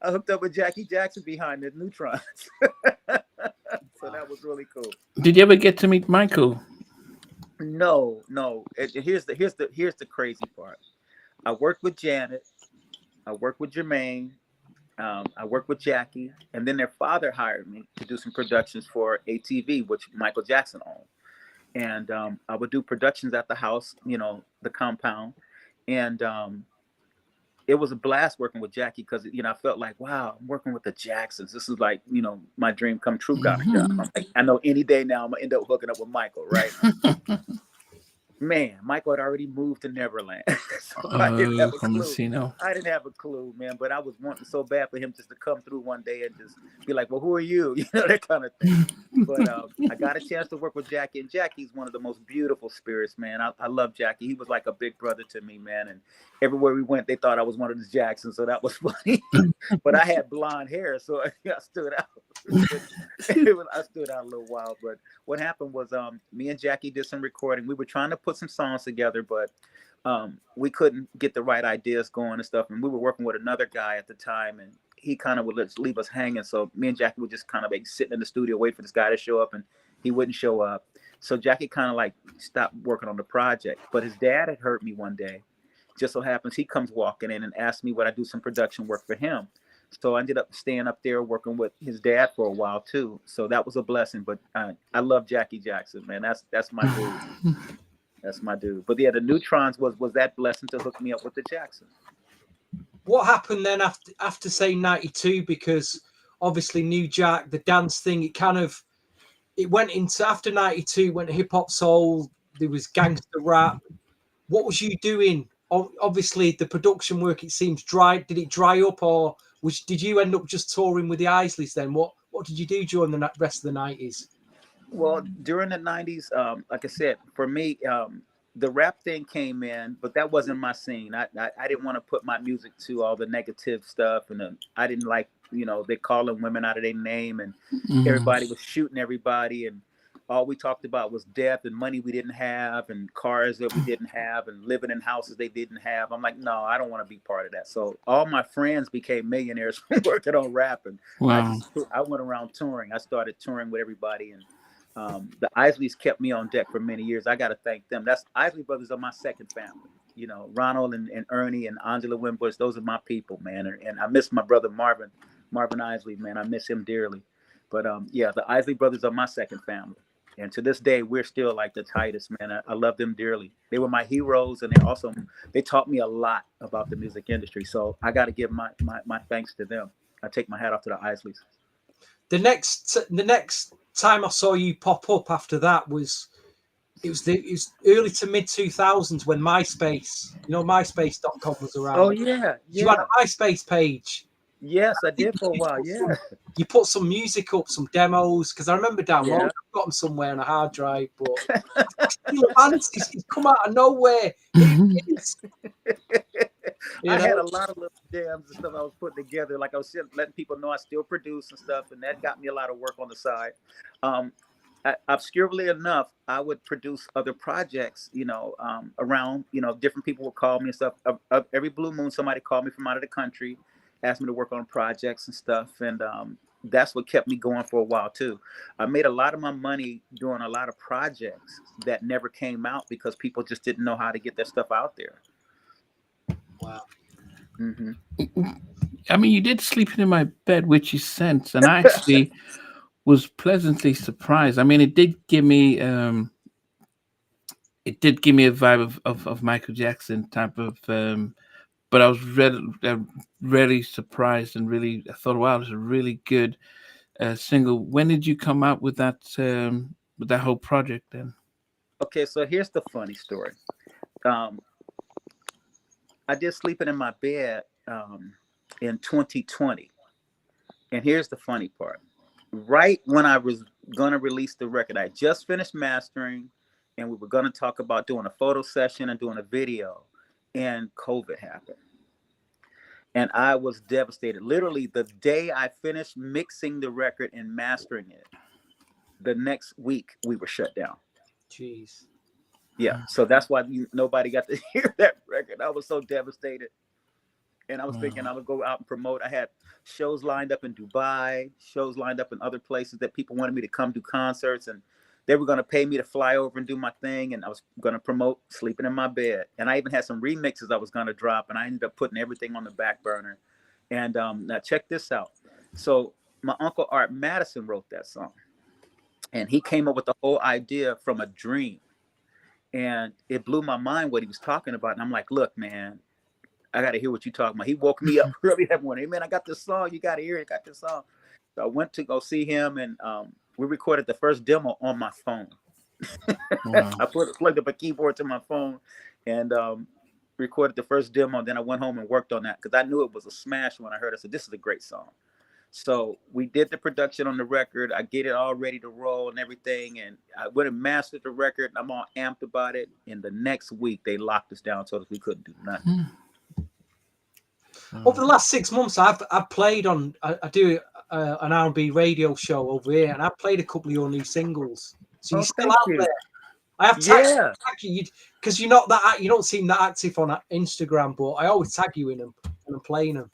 Speaker 2: I hooked up with Jackie Jackson behind the Neutrons. So that was really cool.
Speaker 1: Did you ever get to meet Michael?
Speaker 2: No. Here's the crazy part. I worked with Janet. I worked with Jermaine. I worked with Jackie, and then their father hired me to do some productions for ATV, which Michael Jackson owned. And I would do productions at the house, the compound. And it was a blast working with Jackie because, I felt like, wow, I'm working with the Jacksons. This is like, my dream come true kind of job. I'm like, I know any day now I'm going to end up hooking up with Michael, right? Man, Michael had already moved to Neverland. So I didn't have a clue. I didn't have a clue, man, but I was wanting so bad for him just to come through one day and just be like, well, who are you? That kind of thing. But I got a chance to work with Jackie, and Jackie's one of the most beautiful spirits, man. I love Jackie. He was like a big brother to me, man. And everywhere we went, they thought I was one of the Jacksons, so that was funny. But I had blonde hair, so I stood out. But I stood out a little while. But what happened was, me and Jackie did some recording. We were trying to put some songs together, but we couldn't get the right ideas going and stuff. And we were working with another guy at the time, and he kind of would leave us hanging. So me and Jackie would just kind of like sitting in the studio, wait for this guy to show up, and he wouldn't show up. So Jackie kind of like stopped working on the project. But his dad had heard me one day. Just so happens he comes walking in and asks me would I do some production work for him. So I ended up staying up there working with his dad for a while too. So that was a blessing. But I love Jackie Jackson, man. That's my dude. That's my dude. But yeah, the Neutrons was that blessing to hook me up with the Jacksons.
Speaker 3: What happened then after say 92? Because obviously New Jack, the dance thing, it went into after 92, went to hip hop soul. There was gangster rap. What was you doing? Obviously, the production work, it seems, dry. Did it dry up, or did you end up just touring with the Isleys then? What did you do during the rest of the 90s?
Speaker 2: Well, during the 90s, like I said, for me, the rap thing came in, but that wasn't my scene. I didn't want to put my music to all the negative stuff, and I didn't like, they calling women out of their name, and everybody was shooting everybody, and all we talked about was death and money we didn't have and cars that we didn't have and living in houses they didn't have. I'm like, no, I don't want to be part of that. So all my friends became millionaires from working on rap. And
Speaker 1: Wow.
Speaker 2: I went around touring. I started touring with everybody. And the Isleys kept me on deck for many years. I got to thank them. Isley Brothers are my second family. Ronald and Ernie and Angela Winbush, those are my people, man. And I miss my brother Marvin Isley, man. I miss him dearly. But yeah, the Isley Brothers are my second family. And to this day, we're still like the tightest, man. I love them dearly. They were my heroes, and they taught me a lot about the music industry. So I got to give my thanks to them. I take my hat off to the Isleys.
Speaker 3: The next time I saw you pop up after that was early to mid 2000s when MySpace, MySpace.com was around.
Speaker 2: Oh yeah.
Speaker 3: You had a MySpace page.
Speaker 2: Yes, I did for a while. Yeah.
Speaker 3: You put some music up, some demos, because I remember downloading. I've got them somewhere on a hard drive, but he's come out of nowhere.
Speaker 2: I had a lot of little jams and stuff I was putting together. Like I was letting people know I still produce and stuff, and that got me a lot of work on the side. Obscurely enough, I would produce other projects, around, different people would call me and stuff. Every blue moon, somebody called me from out of the country, asked me to work on projects and stuff. And that's what kept me going for a while too. I made a lot of my money doing a lot of projects that never came out because people just didn't know how to get their stuff out there.
Speaker 3: Wow.
Speaker 2: Mm-hmm.
Speaker 1: I mean, you did Sleeping in My Bed, which you sent, and I actually was pleasantly surprised. I mean, it did give me a vibe of Michael Jackson type of, but I was really surprised and really, I thought, wow, this is a really good single. When did you come out with that whole project then?
Speaker 2: Okay, so here's the funny story. I did Sleeping in My Bed in 2020. And here's the funny part. Right when I was going to release the record, I just finished mastering, and we were going to talk about doing a photo session and doing a video, and COVID happened. And I was devastated. Literally, the day I finished mixing the record and mastering it, the next week we were shut down.
Speaker 3: Jeez.
Speaker 2: Yeah, so that's why nobody got to hear that record. I was so devastated. And I was thinking I would go out and promote. I had shows lined up in Dubai, shows lined up in other places that people wanted me to come do concerts, and they were going to pay me to fly over and do my thing. And I was going to promote Sleeping in My Bed. And I even had some remixes I was going to drop, and I ended up putting everything on the back burner. And now check this out. So my uncle Art Madison wrote that song, and he came up with the whole idea from a dream. And it blew my mind what he was talking about. And I'm like, look, man, I got to hear what you're talking about. He woke me up early that morning. Hey, man, I got this song. You got to hear it. I got this song. So I went to go see him, and we recorded the first demo on my phone. Wow. I plugged up a keyboard to my phone and recorded the first demo. And then I went home and worked on that because I knew it was a smash when I heard it. I said, this is a great song. So we did the production on the record. I get it all ready to roll and everything. And I went and mastered the record. And I'm all amped about it. And the next week, they locked us down so that we couldn't do nothing.
Speaker 3: Over the last 6 months, I've played on. I do an R&B radio show over here, and I played a couple of your new singles. So you're still
Speaker 2: thank
Speaker 3: out
Speaker 2: you.
Speaker 3: there. I have tagged
Speaker 2: Yeah.
Speaker 3: you because you're not that, you don't seem that active on Instagram, but I always tag you in them and I'm playing them.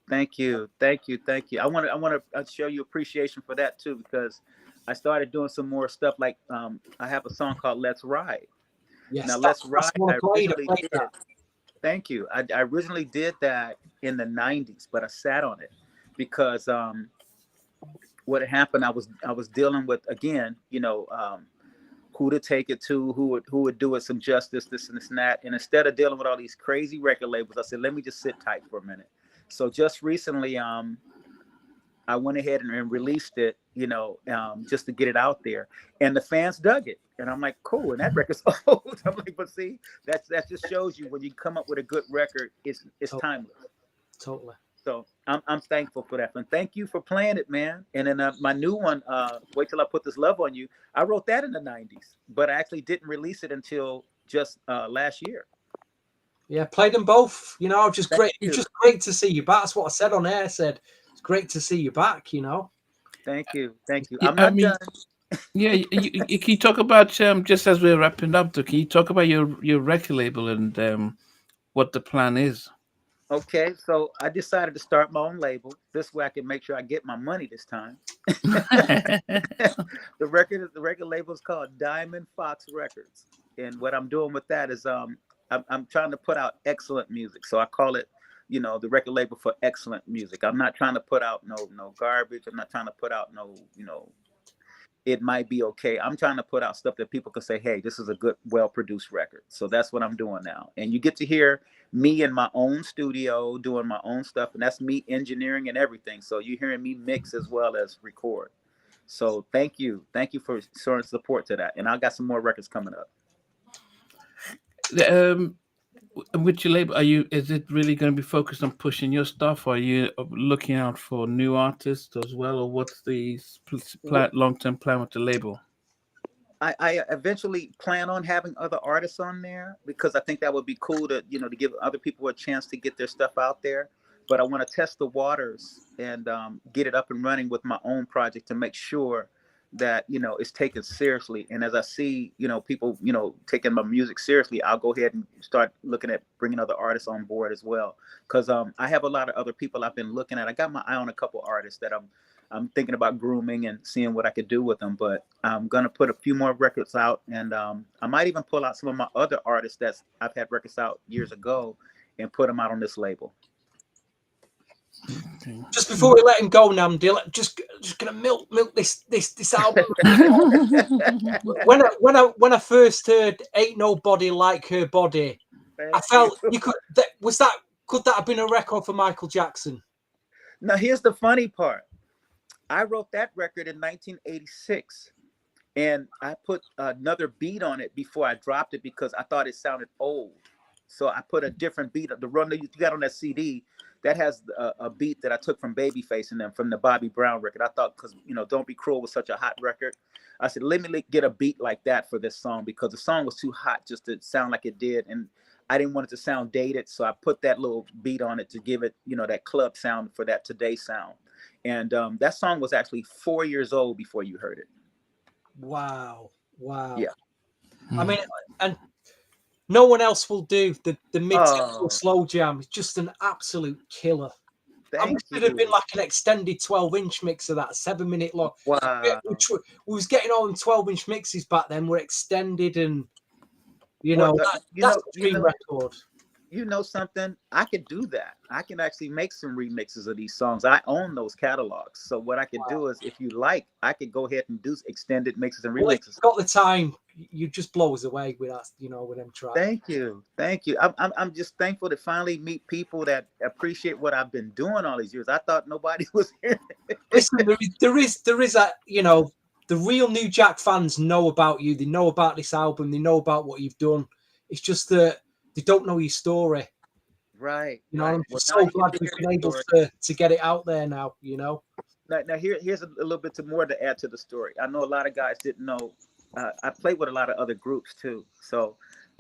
Speaker 2: Thank you. I want to show you appreciation for that too, because I started doing some more stuff. Like I have a song called "Let's Ride."
Speaker 3: Yes,
Speaker 2: Now,
Speaker 3: that's
Speaker 2: "Let's Ride."
Speaker 3: what I played.
Speaker 2: Did. Thank you. I originally did that in the '90s, but I sat on it because what had happened, I was dealing with, again, who to take it to, who would do it some justice, this and this and that. And instead of dealing with all these crazy record labels, I said, let me just sit tight for a minute. So just recently, I went ahead and released it, just to get it out there, and the fans dug it. And I'm like, cool. And that record's old. I'm like, but see, that just shows you when you come up with a good record, it's timeless.
Speaker 3: Totally.
Speaker 2: So I'm thankful for that. And thank you for playing it, man. And then my new one, Wait Till I Put This Love on You. I wrote that in the '90s, but I actually didn't release it until just last year.
Speaker 3: Yeah, played them both. Just
Speaker 2: Thank
Speaker 3: great.
Speaker 2: you.
Speaker 3: It's just great to see you back. That's what I said on air. I said it's great to see you back.
Speaker 2: Thank you.
Speaker 1: Yeah,
Speaker 2: I'm not done.
Speaker 1: Yeah, can you talk about just as we're wrapping up, can you talk about your record label and what the plan is?
Speaker 2: Okay, so I decided to start my own label. This way I can make sure I get my money this time. The record label is called Diamond Fox Records. And what I'm doing with that is I'm trying to put out excellent music. So I call it, the record label for excellent music. I'm not trying to put out no garbage. I'm not trying to put out no, it might be okay. I'm trying to put out stuff that people can say, hey, this is a good, well-produced record. So that's what I'm doing now. And you get to hear me in my own studio doing my own stuff. And that's me engineering and everything. So you're hearing me mix as well as record. So thank you. Thank you for showing support to that. And I got some more records coming up.
Speaker 1: With your label, is it really going to be focused on pushing your stuff, or are you looking out for new artists as well, or what's the long-term plan with the label?
Speaker 2: I eventually plan on having other artists on there, because I think that would be cool to give other people a chance to get their stuff out there. But I want to test the waters and get it up and running with my own project to make sure that it's taken seriously. And as I see people taking my music seriously, I'll go ahead and start looking at bringing other artists on board as well, because I have a lot of other people I've been looking at. I got my eye on a couple artists that I'm thinking about grooming and seeing what I could do with them. But I'm gonna put a few more records out, and I might even pull out some of my other artists that I've had records out years ago and put them out on this label.
Speaker 3: Just before we let him go, Namdi, just gonna milk this album. when I first heard "Ain't Nobody Like Her Body," I felt you could. Could that have been a record for Michael Jackson?
Speaker 2: Now here's the funny part. I wrote that record in 1986, and I put another beat on it before I dropped it because I thought it sounded old. So I put a different beat. The run that you got on that CD, that has a beat that I took from Babyface and them from the Bobby Brown record. I thought, because Don't Be Cruel was such a hot record, I said, let me get a beat like that for this song, because the song was too hot just to sound like it did, and I didn't want it to sound dated. So I put that little beat on it to give it that club sound for that today sound. And that song was actually 4 years old before you heard it.
Speaker 3: Wow.
Speaker 2: Yeah.
Speaker 3: I mean, and no one else will do the mid-tempo slow jam. It's just an absolute killer. I wish it had been like an extended 12-inch mix of that 7 minute long.
Speaker 2: Wow.
Speaker 3: We was getting all them 12-inch mixes back then. Were extended, and that's a dream record.
Speaker 2: You know something? I could do that. I can actually make some remixes of these songs. I own those catalogs. So what I could do is, if you like, I could go ahead and do extended mixes and remixes. Well, if
Speaker 3: you've got the time, you just blow us away with that, with them tracks.
Speaker 2: Thank you. I'm just thankful to finally meet people that appreciate what I've been doing all these years. I thought nobody was here.
Speaker 3: Listen, there is a the real New Jack fans know about you. They know about this album. They know about what you've done. It's just that they don't know your story.
Speaker 2: Right.
Speaker 3: I'm so glad we've been able to get it out there now, Now
Speaker 2: here's a little bit more to add to the story. I know a lot of guys didn't know. I played with a lot of other groups too. So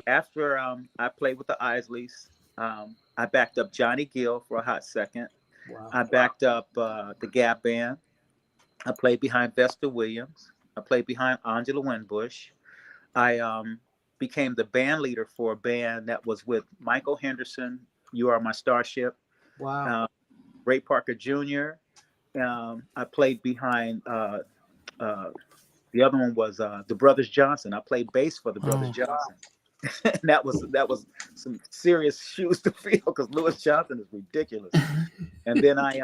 Speaker 2: after I played with the Isleys, I backed up Johnny Gill for a hot second.
Speaker 3: Wow.
Speaker 2: I backed up the Gap Band. I played behind Vesta Williams. I played behind Angela Winbush. I became the band leader for a band that was with Michael Henderson, You Are My Starship,
Speaker 3: Wow.
Speaker 2: Ray Parker Jr. I played behind the other one was the Brothers Johnson. I played bass for the Brothers
Speaker 1: Oh.
Speaker 2: Johnson. And that was some serious shoes to fill because Louis Johnson is ridiculous. And then I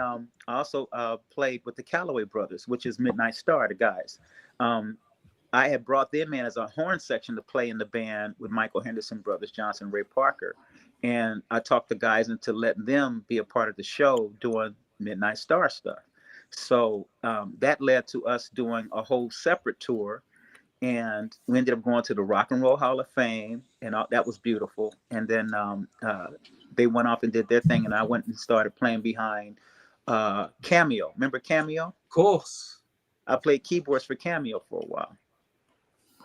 Speaker 2: also played with the Calloway Brothers, which is Midnight Star, the guys. I had brought them in as a horn section to play in the band with Michael Henderson, Brothers Johnson, Ray Parker. And I talked the guys into letting them be a part of the show doing Midnight Star stuff. So that led to us doing a whole separate tour. And we ended up going to the Rock and Roll Hall of Fame, and that was beautiful. And then they went off and did their thing, and I went and started playing behind Cameo. Remember Cameo?
Speaker 3: Of course.
Speaker 2: I played keyboards for Cameo for a while.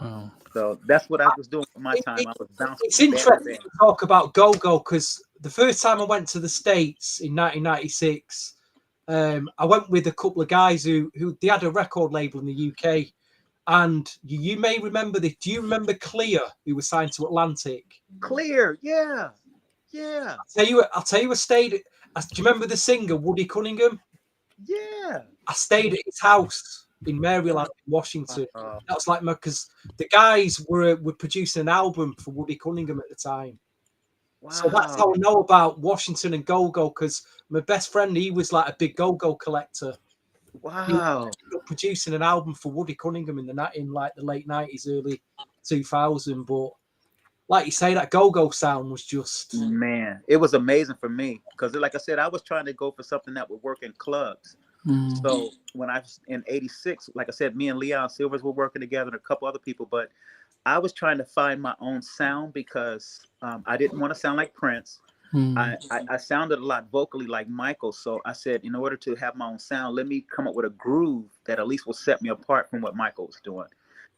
Speaker 1: Wow.
Speaker 2: So that's what I was doing for my time. I was bouncing.
Speaker 3: It's interesting to talk about go-go because the first time I went to the States in 1996, I went with a couple of guys who they had a record label in the UK. And you may remember this. Do you remember Clear, who was signed to Atlantic?
Speaker 2: Clear, yeah. Yeah.
Speaker 3: I'll tell you, I stayed. Do you remember the singer Woody Cunningham?
Speaker 2: Yeah.
Speaker 3: I stayed at his house in Maryland, Washington. That was like because the guys were producing an album for Woody Cunningham at the time.
Speaker 2: Wow.
Speaker 3: So that's how I know about Washington and go-go because my best friend, he was like a big go-go collector.
Speaker 2: Wow.
Speaker 3: He was producing an album for Woody Cunningham in like the late 90s, early 2000. But like you say, that go-go sound was just...
Speaker 2: Man, it was amazing for me because like I said, I was trying to go for something that would work in clubs. So when I was in 86, like I said, me and Leon Silvers were working together and a couple other people, but I was trying to find my own sound because I didn't want to sound like Prince. I sounded a lot vocally like Michael. So I said, in order to have my own sound, let me come up with a groove that at least will set me apart from what Michael was doing.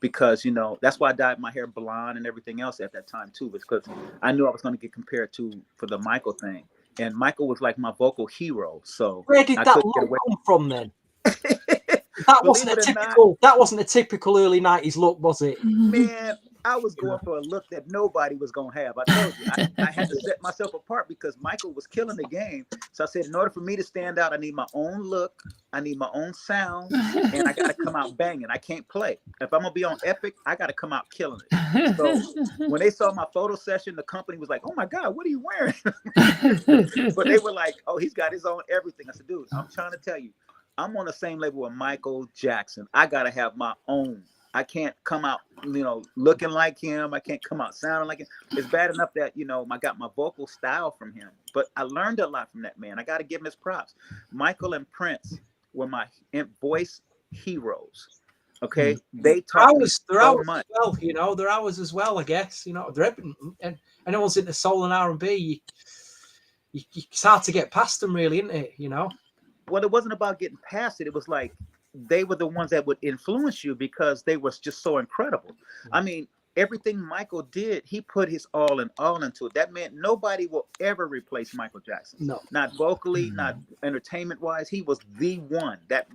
Speaker 2: Because, you know, that's why I dyed my hair blonde and everything else at that time, too, because I knew I was going to get compared to for the Michael thing. And Michael was like my vocal hero. So
Speaker 3: where did that look come from then? That wasn't a typical early 90s look, was it?
Speaker 2: Man, I was going for a look that nobody was going to have. I told you, I had to set myself apart because Michael was killing the game. So I said, in order for me to stand out, I need my own look. I need my own sound. And I got to come out banging. I can't play. If I'm going to be on Epic, I got to come out killing it. So when they saw my photo session, the company was like, oh, my God, what are you wearing? But they were like, oh, he's got his own everything. I said, dude, I'm trying to tell you, I'm on the same level with Michael Jackson. I got to have my own. I can't come out, you know, looking like him. I can't come out sounding like him. It's bad enough that, you know, I got my vocal style from him. But I learned a lot from that man. I got to give him his props. Michael and Prince were my voice heroes. Okay? They taught me so much.
Speaker 3: Well, you know, they're ours as well, I guess. You know, they're and anyone's into soul and R&B, it's hard to get past them, really, isn't it? You know?
Speaker 2: Well, it wasn't about getting past it. It was like they were the ones that would influence you because they were just so incredible. I mean, everything Michael did, he put his all into it. That meant nobody will ever replace Michael Jackson.
Speaker 3: No.
Speaker 2: Not vocally, not entertainment-wise. He was the one that,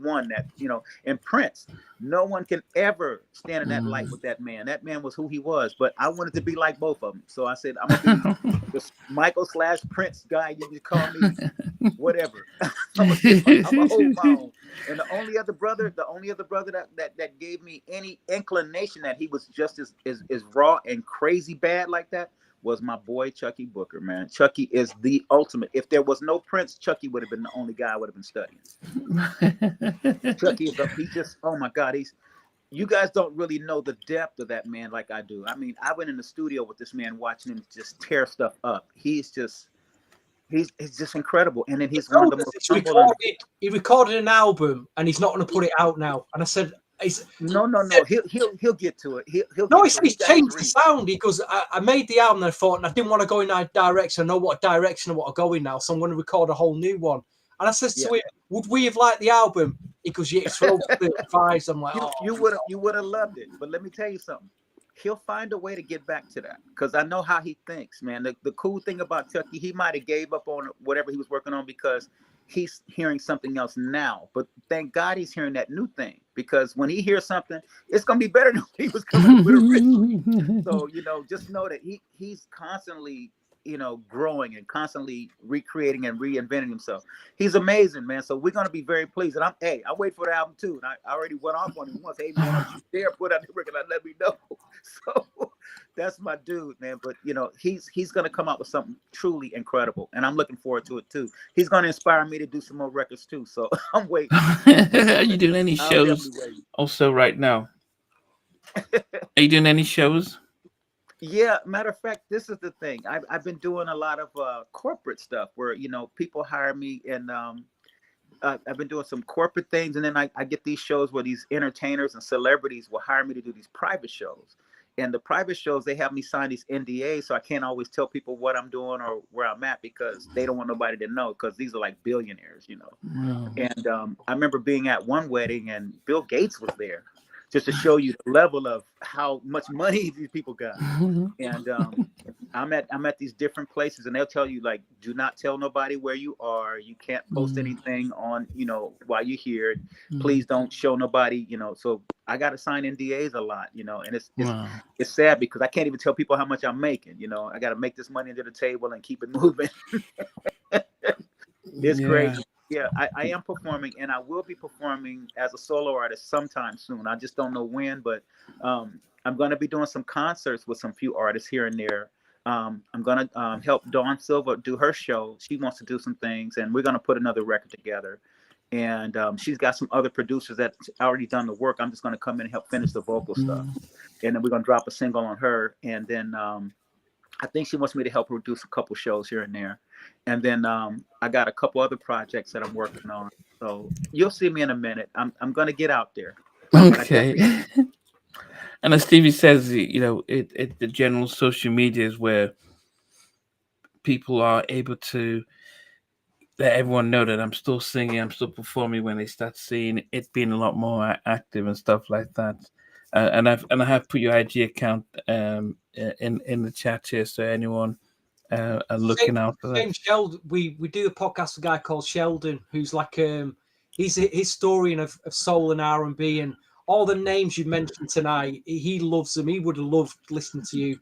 Speaker 2: you know, and Prince, no one can ever stand in that light with that man. That man was who he was, but I wanted to be like both of them. So I said, I'm going to be this Michael/Prince guy. You can call me whatever. I'm going to hold my own. And the only other brother that gave me any inclination that he was just as raw and crazy bad like that was my boy Chucky Booker, man. Chucky is the ultimate. If there was no Prince, Chucky would have been the only guy I would have been studying. Chucky he just, oh my God, you guys don't really know the depth of that man like I do. I mean, I went in the studio with this man watching him just tear stuff up. He's just incredible. And then he's one of the most
Speaker 3: he recorded an album and he's not going to put it out now. And I said,
Speaker 2: no. He'll get to it.
Speaker 3: He's changed the sound because I made the album and I thought, and I didn't want to go in that direction. I know what direction I want to go in now, so I'm going to record a whole new one. And I said to him, would we have liked the album? He goes, yeah, it's 35s. I'm like,
Speaker 2: you would have loved it. But let me tell you something. he'll find a way to get back to that, because I know how he thinks, man. The cool thing about Chucky, he might have gave up on whatever he was working on because he's hearing something else now. But thank God he's hearing that new thing, because when he hears something, it's gonna be better than what he was coming up with originally. So, just know that he's constantly, growing and constantly recreating and reinventing himself. He's amazing, man. So we're gonna be very pleased. And I wait for the album too. And I already went off on him once. Hey man, don't you dare put out the record and let me know. So that's my dude, man. But he's gonna come out with something truly incredible, and I'm looking forward to it too. He's gonna inspire me to do some more records too. So I'm waiting.
Speaker 1: Are you doing any shows also right now? Are you doing any shows?
Speaker 2: Yeah, matter of fact, this is the thing. I've been doing a lot of corporate stuff where people hire me, and I've been doing some corporate things, and then I get these shows where these entertainers and celebrities will hire me to do these private shows. And the private shows, they have me sign these NDAs, so I can't always tell people what I'm doing or where I'm at, because they don't want nobody to know, because these are like billionaires,
Speaker 1: Wow.
Speaker 2: And I remember being at one wedding and Bill Gates was there, just to show you the level of how much money these people got. And I'm at these different places, and they'll tell you, like, do not tell nobody where you are. You can't post anything on, while you're here. Please don't show nobody, So I got to sign NDAs a lot, and it's sad, because I can't even tell people how much I'm making. I got to make this money into the table and keep it moving. It's crazy. Yeah, I am performing, and I will be performing as a solo artist sometime soon. I just don't know when, but I'm going to be doing some concerts with some few artists here and there. I'm going to help Dawn Silva do her show. She wants to do some things, and we're going to put another record together. And she's got some other producers that already done the work. I'm just going to come in and help finish the vocal stuff. And then we're going to drop a single on her. And then I think she wants me to help her produce a couple shows here and there. And then I got a couple other projects that I'm working on. So you'll see me in a minute. I'm going to get out there.
Speaker 1: Okay. And as Stevie says, the general social media is where people are able to let everyone know that I'm still singing, I'm still performing, when they start seeing it being a lot more active and stuff like that. And I have put your IG account in the chat here, so anyone are looking out for that.
Speaker 3: Sheldon, we do a podcast with a guy called Sheldon, who's like he's a historian of soul and R&B, and all the names you mentioned tonight, he loves them. He would have loved listening to you.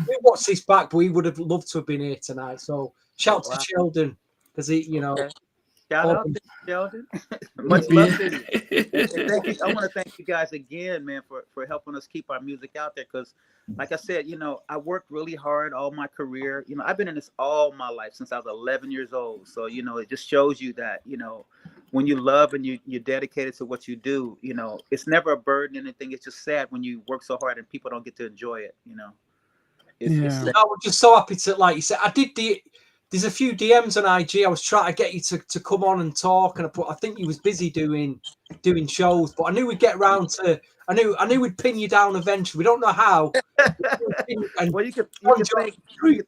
Speaker 3: We watched this back, but he would have loved to have been here tonight. So shout to Sheldon, because
Speaker 2: shout out to Sheldon. Much love to you. And thank you. I want to thank you guys again, man, for helping us keep our music out there. Because, like I said, I worked really hard all my career. I've been in this all my life since I was 11 years old. So, it just shows you that, when you love and you're dedicated to what you do, it's never a burden or anything. It's just sad when you work so hard and people don't get to enjoy it. It's sad.
Speaker 3: I was just so happy to, like you said, there's a few DMs on IG. I was trying to get you to come on and talk, and I think you was busy doing shows, but I knew we'd get around to. I knew we'd pin you down eventually. We don't know how.
Speaker 2: Well, you can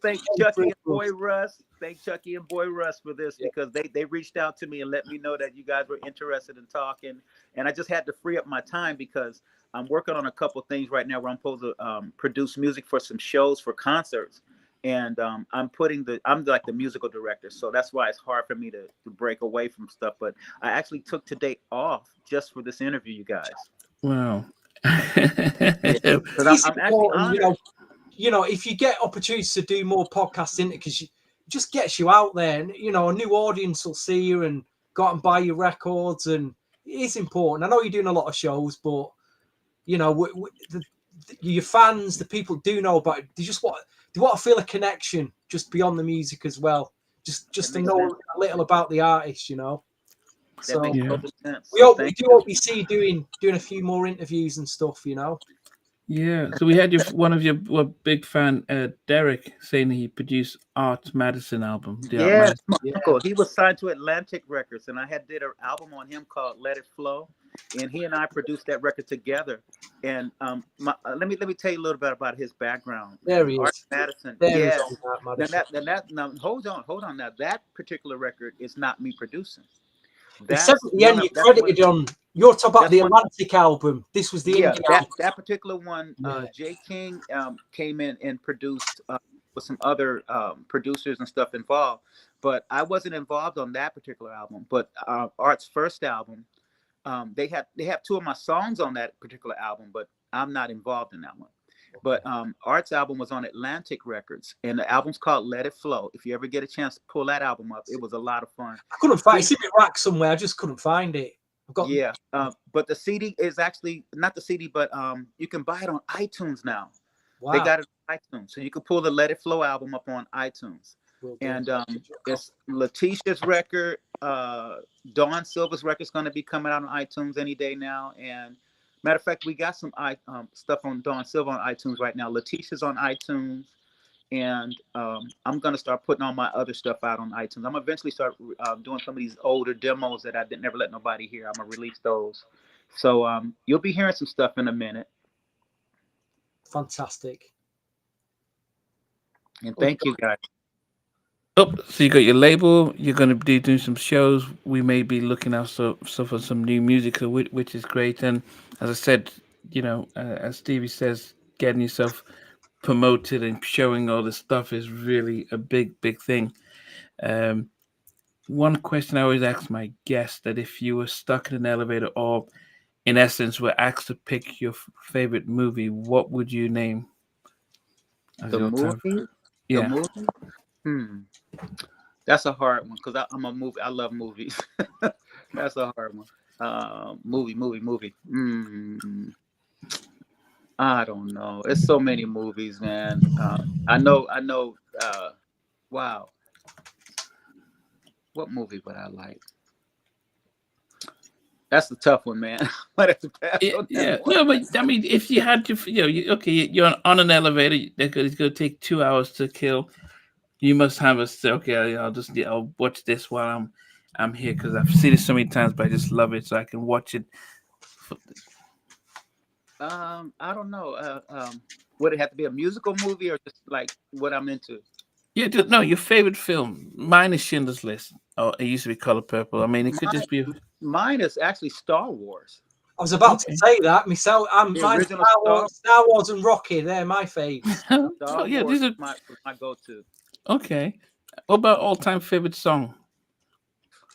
Speaker 2: thank Chucky and Boy Russ. Thank Chucky and Boy Russ for this, because they reached out to me and let me know that you guys were interested in talking, and I just had to free up my time, because I'm working on a couple things right now where I'm supposed to produce music for some shows for concerts. And I'm like the musical director, so that's why it's hard for me to break away from stuff. But I actually took today off just for this interview, you guys.
Speaker 1: Wow.
Speaker 2: Because I'm actually honored.
Speaker 3: If you get opportunities to do more podcasting, because it just gets you out there, and a new audience will see you and go out and buy your records, and it is important. I know you're doing a lot of shows, but your fans, the people do know about it. They want to feel a connection just beyond the music as well. Just to know a little about the artist,
Speaker 2: That makes total sense.
Speaker 3: We hope we see you doing a few more interviews and stuff,
Speaker 1: Yeah. So we had one of your big fan, Derek, saying he produced Art Madison album.
Speaker 2: Yeah, my uncle. He was signed to Atlantic Records, and I did an album on him called Let It Flow, and he and I produced that record together. And let me tell you a little bit about his background.
Speaker 3: There he is.
Speaker 2: Art Madison.
Speaker 3: There
Speaker 2: Now hold on. Now that particular record is not me producing.
Speaker 3: You credited on You're talking about
Speaker 2: That's
Speaker 3: the
Speaker 2: one.
Speaker 3: Atlantic album. This was the
Speaker 2: Yeah,
Speaker 3: indie album.
Speaker 2: that particular one,
Speaker 3: Yeah.
Speaker 2: Jay King came in and produced with some other producers and stuff involved, but I wasn't involved on that particular album. But Art's first album, they have two of my songs on that particular album, but I'm not involved in that one. But Art's album was on Atlantic Records, and the album's called Let It Flow. If you ever get a chance to pull that album up, it was a lot of fun.
Speaker 3: I couldn't find it. It's in my rack somewhere. I just couldn't find it. I've got
Speaker 2: Yeah, but the CD is actually not the CD, but you can buy it on iTunes now.
Speaker 3: wow.
Speaker 2: They got it on iTunes, so you can pull the Let It Flow album up on iTunes.
Speaker 3: Will do.
Speaker 2: And it's Letitia's record. Dawn Silver's record is going to be coming out on iTunes any day now. And matter of fact, we got some stuff on Dawn Silver on iTunes right now. Letitia's on iTunes. And I'm going to start putting all my other stuff out on iTunes. I'm going to eventually start doing some of these older demos that I didn't never let nobody hear. I'm going to release those. So you'll be hearing some stuff in a minute.
Speaker 3: Fantastic.
Speaker 2: And thank you, guys.
Speaker 1: Oh, so you got your label. You're going to be doing some shows. We may be looking out for some new music, which is great. And as I said, as Stevie says, getting yourself promoted and showing all this stuff is really a big thing. One question I always ask my guests, that if you were stuck in an elevator or in essence were asked to pick your favorite movie, what would you name as
Speaker 2: The
Speaker 1: your
Speaker 2: movie?
Speaker 1: Yeah.
Speaker 2: The movie? That's a hard one because I'm a movie. I love movies. That's a hard one. Movie. I don't know. It's so many movies, man. I know. Wow. What movie would I like? That's a tough one, man. Might have to pass on that one.
Speaker 1: No, but I mean, if you had to, you're on an elevator. It's going to take 2 hours to kill. You must have okay, I'll watch this while I'm here because I've seen it so many times, but I just love it, so I can watch it.
Speaker 2: I don't know. Would it have to be a musical movie or just like what I'm into?
Speaker 1: Yeah, no, your favorite film. Mine is Schindler's List. Oh, it used to be Color Purple. I mean, it could just be.
Speaker 2: Mine is actually Star Wars.
Speaker 3: I was about to say that myself. Mine's Star Wars and Rocky. They're my faves.
Speaker 2: Star Wars
Speaker 1: these are
Speaker 2: my go-to.
Speaker 1: Okay. What about all-time favorite song?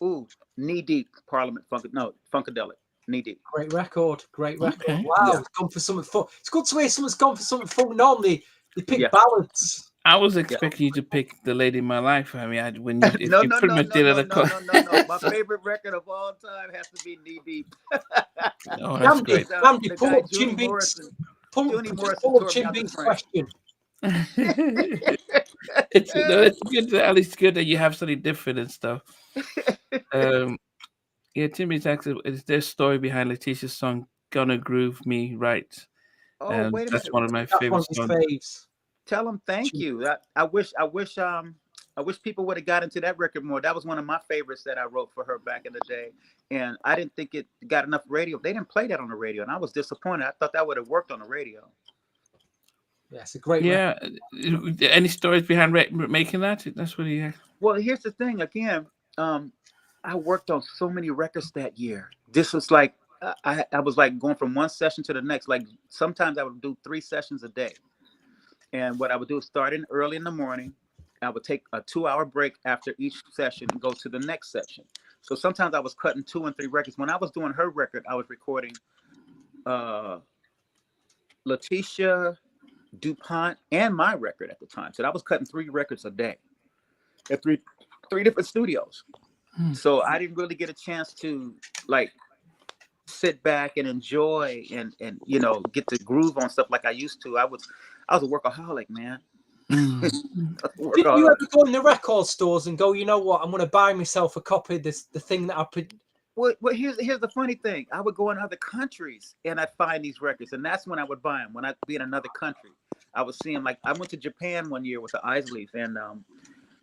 Speaker 2: Ooh, Knee Deep, Funkadelic. Knee Deep.
Speaker 3: Great record.
Speaker 2: Okay.
Speaker 3: Wow, yeah. It's gone for something fun. It's good to hear someone's gone for something fun. Normally, they pick ballads.
Speaker 1: I was expecting you to pick The Lady in My Life. I mean, when you
Speaker 2: no.
Speaker 1: My
Speaker 2: favorite record of all time has to be Knee Deep.
Speaker 1: Oh, that's great.
Speaker 3: Andy, pull up Jim Beats. Pull up Jim Beats' question.
Speaker 1: It's good. At least good that you have something different and stuff. Jim Beats actually, is there a story behind Letitia's song "Gonna Groove Me Right"?
Speaker 2: Oh, wait a minute.
Speaker 1: That's one of my favorite songs.
Speaker 2: Tell them thank you. I wish people would have got into that record more. That was one of my favorites that I wrote for her back in the day, and I didn't think it got enough radio. They didn't play that on the radio, and I was disappointed. I thought that would have worked on the radio.
Speaker 3: Yeah, it's a great record.
Speaker 1: Any stories behind making that? That's what he.
Speaker 2: Well, here's the thing. Again, I worked on so many records that year. This was like I was like going from one session to the next. Like sometimes I would do 3 sessions a day. And what I would do is start in early in the morning. I would take a 2-hour break after each session and go to the next session. So sometimes I was cutting 2 and 3 records. When I was doing her record, I was recording Letitia, DuPont, and my record at the time. So I was cutting 3 records a day at three different studios. So I didn't really get a chance to like sit back and enjoy and get to groove on stuff like I used to. I was a workaholic, man.
Speaker 3: Did you ever go in the record stores and go, you know what, I'm going to buy myself a copy of the thing that I put?
Speaker 2: Well, here's the funny thing. I would go in other countries and I'd find these records, and that's when I would buy them. When I'd be in another country, I was seeing, like, I went to Japan one year with the Isleys, and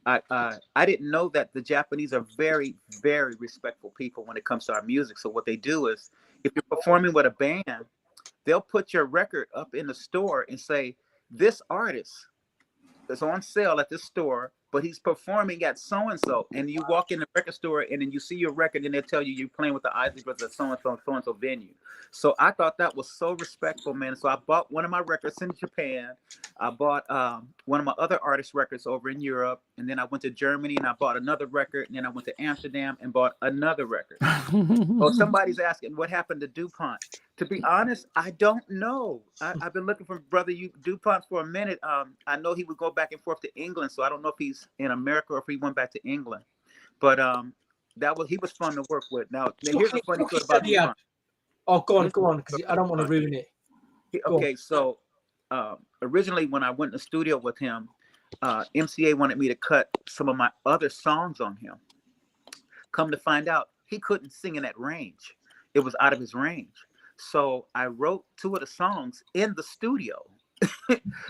Speaker 2: I didn't know that the Japanese are very, very respectful people when it comes to our music. So what they do is, if you're performing with a band, they'll put your record up in the store and say, this artist is on sale at this store but he's performing at so-and-so. And you walk in the record store and then you see your record and they tell you you're playing with the Isley Brothers at so-and-so venue. So I thought that was so respectful, man. So I bought one of my records in Japan. I bought one of my other artists' records over in Europe. And then I went to Germany and I bought another record. And then I went to Amsterdam and bought another record. Oh, somebody's asking what happened to DuPont. To be honest, I don't know. I've been looking for Brother DuPont for a minute. I know he would go back and forth to England, so I don't know if he's in America or if he went back to England. But he was fun to work with. Now here's a funny story about DuPont.
Speaker 3: Oh, go on, because I don't want to ruin it.
Speaker 2: Okay, so originally when I went in the studio with him, MCA wanted me to cut some of my other songs on him. Come to find out, he couldn't sing in that range. It was out of his range. So I wrote 2 of the songs in the studio.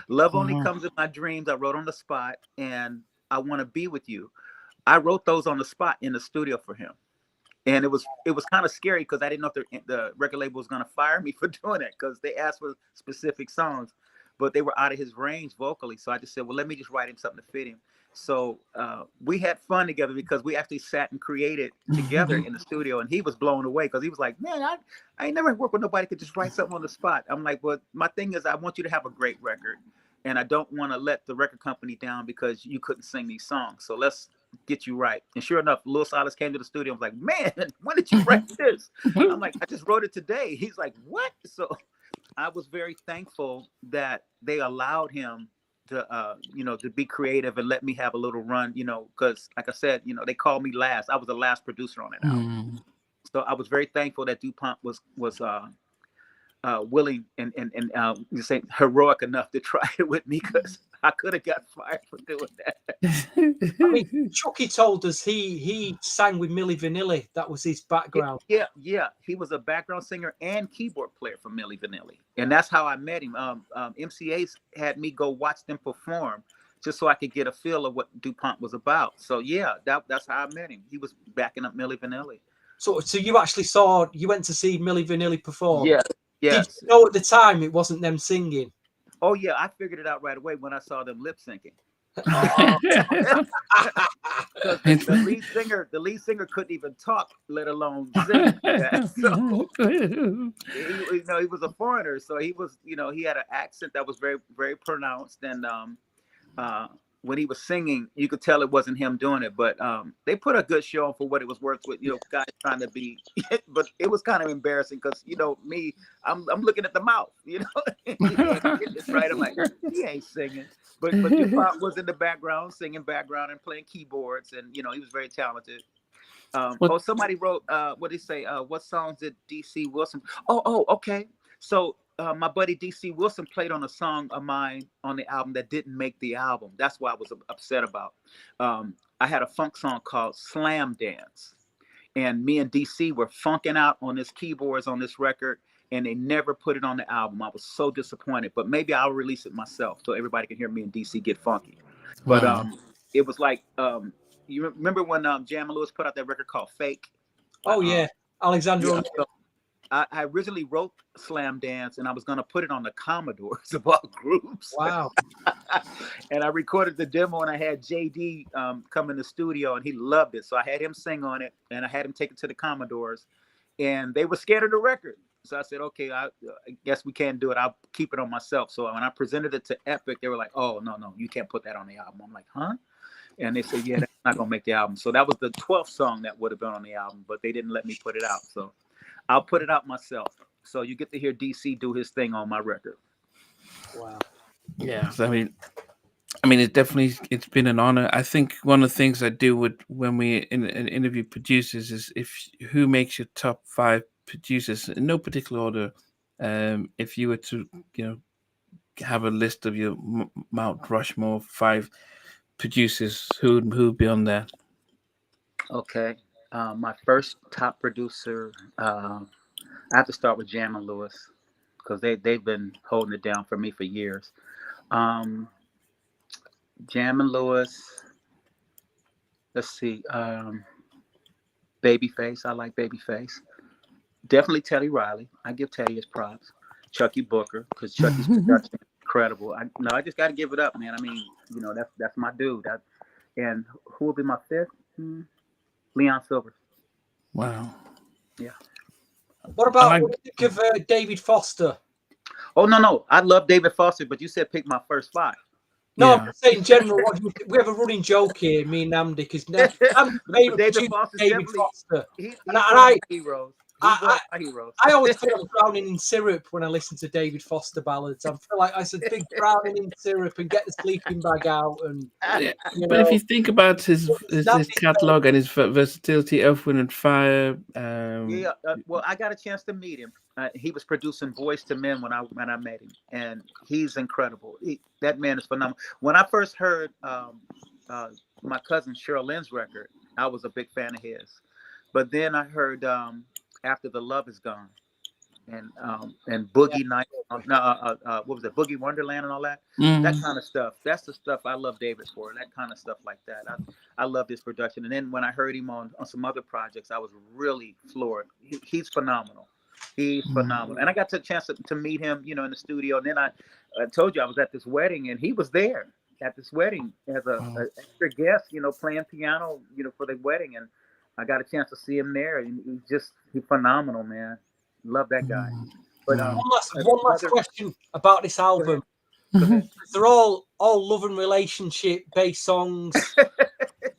Speaker 2: Love Only Comes in My Dreams, I wrote on the spot, and I Want to Be With You. I wrote those on the spot in the studio for him. And it was kind of scary because I didn't know if the record label was going to fire me for doing it because they asked for specific songs, but they were out of his range vocally. So I just said, well, let me just write him something to fit him. So we had fun together because we actually sat and created together in the studio, and he was blown away because he was like, man, I ain't never worked with nobody could just write something on the spot. I'm like, well, my thing is I want you to have a great record, and I don't want to let the record company down because you couldn't sing these songs. So let's get you right. And sure enough, Lil Silas came to the studio and was like, man, when did you write this? I'm like, I just wrote it today. He's like, what? So I was very thankful that they allowed him to to be creative and let me have a little run, because like I said, they called me last. I was the last producer on that album. So I was very thankful that DuPont was willing and you say heroic enough to try it with me, because I could have got fired for doing that.
Speaker 3: I mean, Chucky told us he sang with Milli Vanilli. That was his background.
Speaker 2: Yeah. He was a background singer and keyboard player for Milli Vanilli, and that's how I met him. MCA's had me go watch them perform just so I could get a feel of what DuPont was about. So yeah, that's how I met him. He was backing up Milli Vanilli.
Speaker 3: So you actually you went to see Milli Vanilli perform?
Speaker 2: Yeah.
Speaker 3: Did you know at the time it wasn't them singing?
Speaker 2: Oh yeah, I figured it out right away when I saw them lip syncing. The lead singer couldn't even talk, let alone sing. So he was a foreigner, so he was, he had an accent that was very, very pronounced, and when he was singing, you could tell it wasn't him doing it, but they put a good show on for what it was worth with, guys trying to be, but it was kind of embarrassing because, me, I'm looking at the mouth, it's right. I'm like, he ain't singing, but DuPont was in the background, singing background and playing keyboards, and, he was very talented. Somebody wrote, what did he say? What songs did DC Wilson? Okay. So, my buddy DC Wilson played on a song of mine on the album that didn't make the album. That's why I was upset about. I had a funk song called Slam Dance, and me and DC were funking out on this keyboards on this record, and they never put it on the album. I was so disappointed, but maybe I'll release it myself so everybody can hear me and DC get funky. But it was like, you remember when Jam and Lewis put out that record called Fake?
Speaker 3: Oh yeah, Alexander.
Speaker 2: Yeah. I originally wrote Slam Dance, and I was going to put it on the Commodores of all groups.
Speaker 3: Wow.
Speaker 2: And I recorded the demo, and I had JD come in the studio, and he loved it. So I had him sing on it, and I had him take it to the Commodores, and they were scared of the record. So I said, okay, I guess we can't do it. I'll keep it on myself. So when I presented it to Epic, they were like, oh, no, you can't put that on the album. I'm like, huh? And they said, yeah, that's not going to make the album. So that was the 12th song that would have been on the album, but they didn't let me put it out. So I'll put it out myself. So you get to hear DC do his thing on my record.
Speaker 3: Wow.
Speaker 1: Yeah. I mean, it's been an honor. I think one of the things I do when we interview producers is who makes your top 5 producers in no particular order. If you were to, have a list of your Mount Rushmore 5 producers, who'd be on there?
Speaker 2: Okay. My first top producer, I have to start with Jam and Lewis because they've been holding it down for me for years. Jam and Lewis. Let's see. Babyface. I like Babyface. Definitely Teddy Riley. I give Teddy his props. Chucky Booker, because Chucky's production is incredible. I just got to give it up, man. I mean, that's my dude. And who will be my fifth? Leon Silver.
Speaker 1: Wow.
Speaker 2: Yeah.
Speaker 3: What about what do you think of David Foster?
Speaker 2: Oh no, I love David Foster, but you said pick my first five.
Speaker 3: No,
Speaker 1: Yeah.
Speaker 3: I'm just saying in general. We have a running joke here, me and Namdi, because Namdi's favorite
Speaker 2: David
Speaker 3: producer
Speaker 2: Foster's
Speaker 3: David
Speaker 2: definitely
Speaker 3: Foster.
Speaker 2: he's
Speaker 3: And
Speaker 2: one of my heroes. He's one of my heroes.
Speaker 3: I always feel I'm drowning in syrup when I listen to David Foster ballads. I feel like I said, big drowning in syrup and get the sleeping bag out. And
Speaker 1: Yeah. But if you think about his catalog and his versatility, Earth, Wind and Fire.
Speaker 2: Yeah, well, I got a chance to meet him. He was producing Boys to Men when I met him, and he's incredible. That man is phenomenal. When I first heard my cousin Cheryl Lynn's record, I was a big fan of his. But then I heard After the Love Is Gone, and Boogie Night, what was it, Boogie Wonderland and all that, that kind of stuff. That's the stuff I love David for. That kind of stuff like that. I love his production. And then when I heard him on some other projects, I was really floored. He's phenomenal. He's phenomenal. And I got the chance to meet him, in the studio. And then I told you I was at this wedding, and he was there at this wedding as a extra guest, playing piano, for the wedding. And I got a chance to see him there, and he's phenomenal, man. Love that guy. But
Speaker 3: one last question about this album. They're all love and relationship based songs.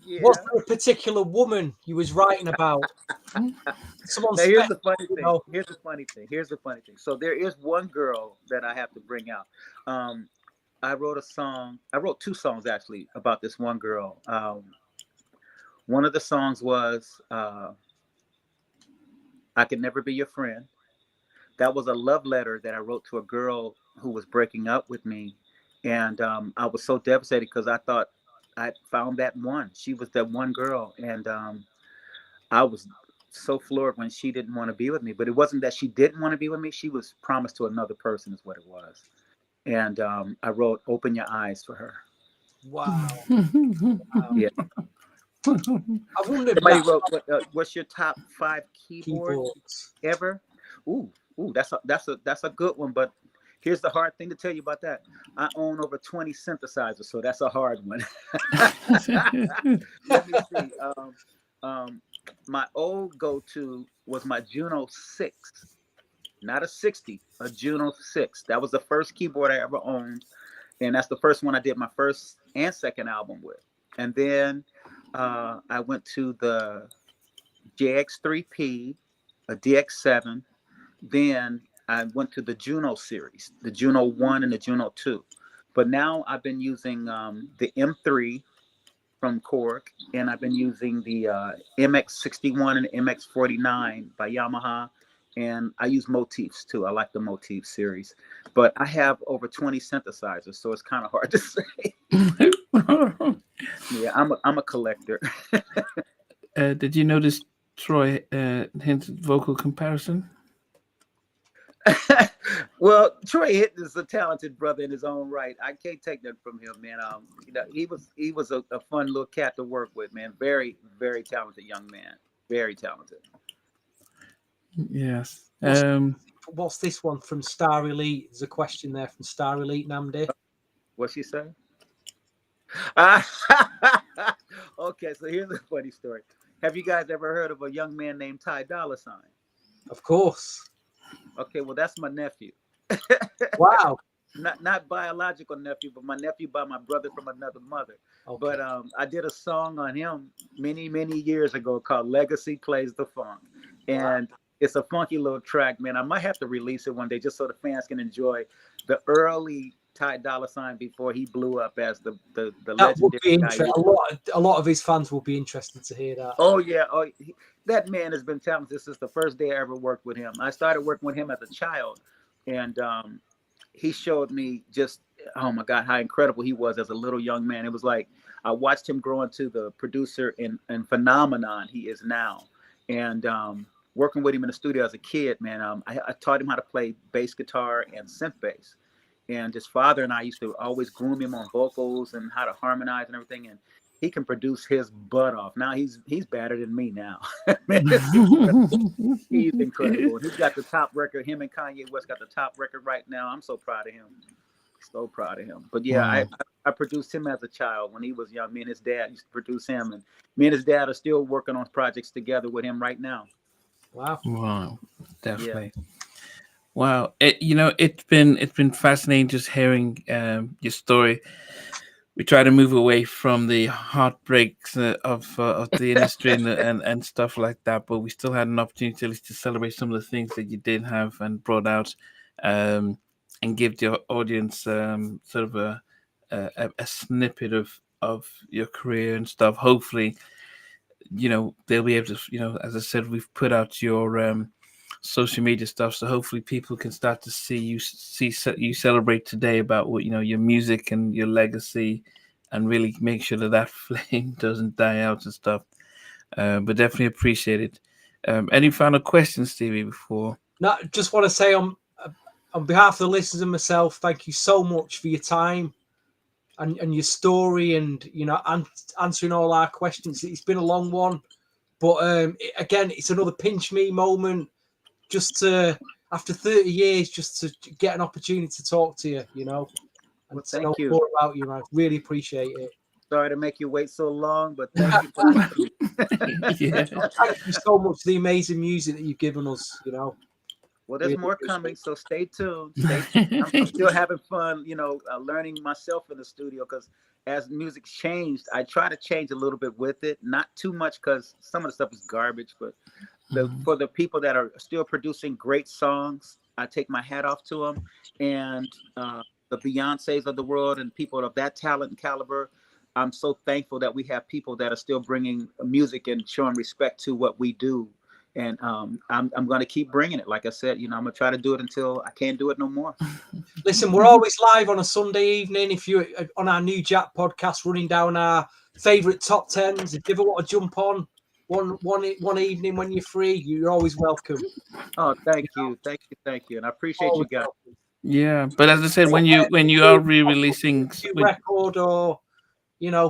Speaker 3: Yeah. Was there a particular woman you was writing about?
Speaker 2: Here's the funny thing. So there is one girl that I have to bring out. I wrote two songs actually about this one girl. One of the songs was I Could Never Be Your Friend. That was a love letter that I wrote to a girl who was breaking up with me. And I was so devastated because I thought I found that one. She was that one girl. And I was so floored when she didn't want to be with me. But it wasn't that she didn't want to be with me. She was promised to another person is what it was. And I wrote Open Your Eyes for her.
Speaker 3: Wow.
Speaker 2: Yeah.
Speaker 3: I wondered
Speaker 2: what's your top 5 keyboards ever? Ooh, that's a good one. But here's the hard thing to tell you about that. I own over 20 synthesizers, so that's a hard one. Let me see. My old go-to was my Juno 6, not a 60, a Juno 6. That was the first keyboard I ever owned, and that's the first one I did my first and second album with. And then I went to the JX3P, a DX7. Then I went to the Juno series, the Juno 1 and the Juno 2. But now I've been using the M3 from Korg, and I've been using the MX61 and MX49 by Yamaha. And I use motifs too. I like the motif series. But I have over 20 synthesizers, so it's kind of hard to say. Yeah, I'm a collector.
Speaker 1: Did you notice Troy Hinton's vocal comparison?
Speaker 2: Well, Troy Hinton is a talented brother in his own right. I can't take that from him, man. He was a fun little cat to work with, man. Very, very talented young man. Very talented.
Speaker 1: Yes.
Speaker 3: What's this one from Star Elite? There's a question there from Star Elite, Namdi.
Speaker 2: What's she say? Okay, so here's a funny story. Have you guys ever heard of a young man named Ty Dolla $ign?
Speaker 3: Of course.
Speaker 2: Okay, well, that's my nephew.
Speaker 3: Wow.
Speaker 2: Not biological nephew, but my nephew by my brother from another mother. Okay. But I did a song on him many, many years ago called Legacy Plays the Funk. And it's a funky little track, man. I might have to release it one day just so the fans can enjoy the early Ty Dolla $ign before he blew up as the legendary guy.
Speaker 3: A lot of his fans will be interested to hear that.
Speaker 2: Oh, yeah. That man has been talented since the first day I ever worked with him. I started working with him as a child, and he showed me just, oh my God, how incredible he was as a little young man. It was like I watched him grow into the producer and phenomenon he is now. And working with him in the studio as a kid, man, I taught him how to play bass guitar and synth bass. And his father and I used to always groom him on vocals and how to harmonize and everything. And he can produce his butt off. Now he's better than me now. He's incredible. He's got the top record. Him and Kanye West got the top record right now. I'm so proud of him. So proud of him. But yeah,
Speaker 1: Wow.
Speaker 2: I produced him as a child when he was young. Me and his dad used to produce him, and me and his dad are still working on projects together with him right now.
Speaker 3: Wow.
Speaker 1: Wow.
Speaker 2: Yeah.
Speaker 1: Definitely. Wow. It's been fascinating just hearing your story. We try to move away from the heartbreaks of the industry and stuff like that, but we still had an opportunity at least to celebrate some of the things that you did have and brought out, um, and give the audience sort of a snippet of your career and stuff. Hopefully, they'll be able to, as I said, we've put out your social media stuff, so hopefully people can start to you celebrate today about what your music and your legacy, and really make sure that flame doesn't die out and stuff. But definitely appreciate it. Any final questions, Stevie, before?
Speaker 3: No, just want to say on behalf of the listeners and myself, thank you so much for your time and your story, and answering all our questions. It's been a long one, but again, it's another pinch me moment. Just to, after 30 years, just to get an opportunity to talk to you, and
Speaker 2: Well,
Speaker 3: to know
Speaker 2: thank you.
Speaker 3: more about you, man. Really appreciate it.
Speaker 2: Sorry to make you wait so long, but thank you for having me.
Speaker 1: Yeah.
Speaker 3: Thank you so much for the amazing music that you've given us.
Speaker 2: Well, there's
Speaker 3: Really
Speaker 2: more
Speaker 3: appreciate
Speaker 2: coming,
Speaker 3: it.
Speaker 2: so stay tuned. Stay tuned. I'm still having fun, learning myself in the studio, because as music's changed, I try to change a little bit with it. Not too much, because some of the stuff is garbage, but for the people that are still producing great songs, I take my hat off to them. And the Beyoncés of the world and people of that talent and caliber, I'm so thankful that we have people that are still bringing music and showing respect to what we do. And I'm going to keep bringing it. Like I said, I'm going to try to do it until I can't do it no more.
Speaker 3: Listen, we're always live on a Sunday evening. If you're on our New Jack podcast, running down our favourite top tens, if you ever want to jump on one evening when you're free, you're always welcome.
Speaker 2: Oh, thank you. Thank you. Thank you. And I appreciate you
Speaker 3: Always
Speaker 2: guys.
Speaker 3: welcome.
Speaker 1: Yeah, but as I said, when you are re-releasing,
Speaker 3: New record, or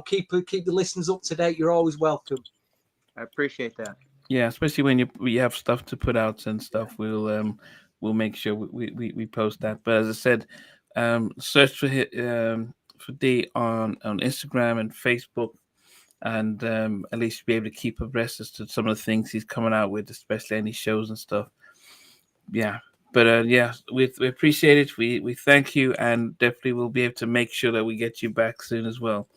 Speaker 3: keep the listeners up to date, you're always welcome.
Speaker 2: I appreciate that.
Speaker 1: yeah, especially when you have stuff to put out and stuff, we'll make sure we post that. But as I said, search for D on Instagram and Facebook, and at least be able to keep abreast as to some of the things he's coming out with, especially any shows and stuff. Yeah. But yeah, we appreciate it. We thank you, and definitely we'll be able to make sure that we get you back soon as well.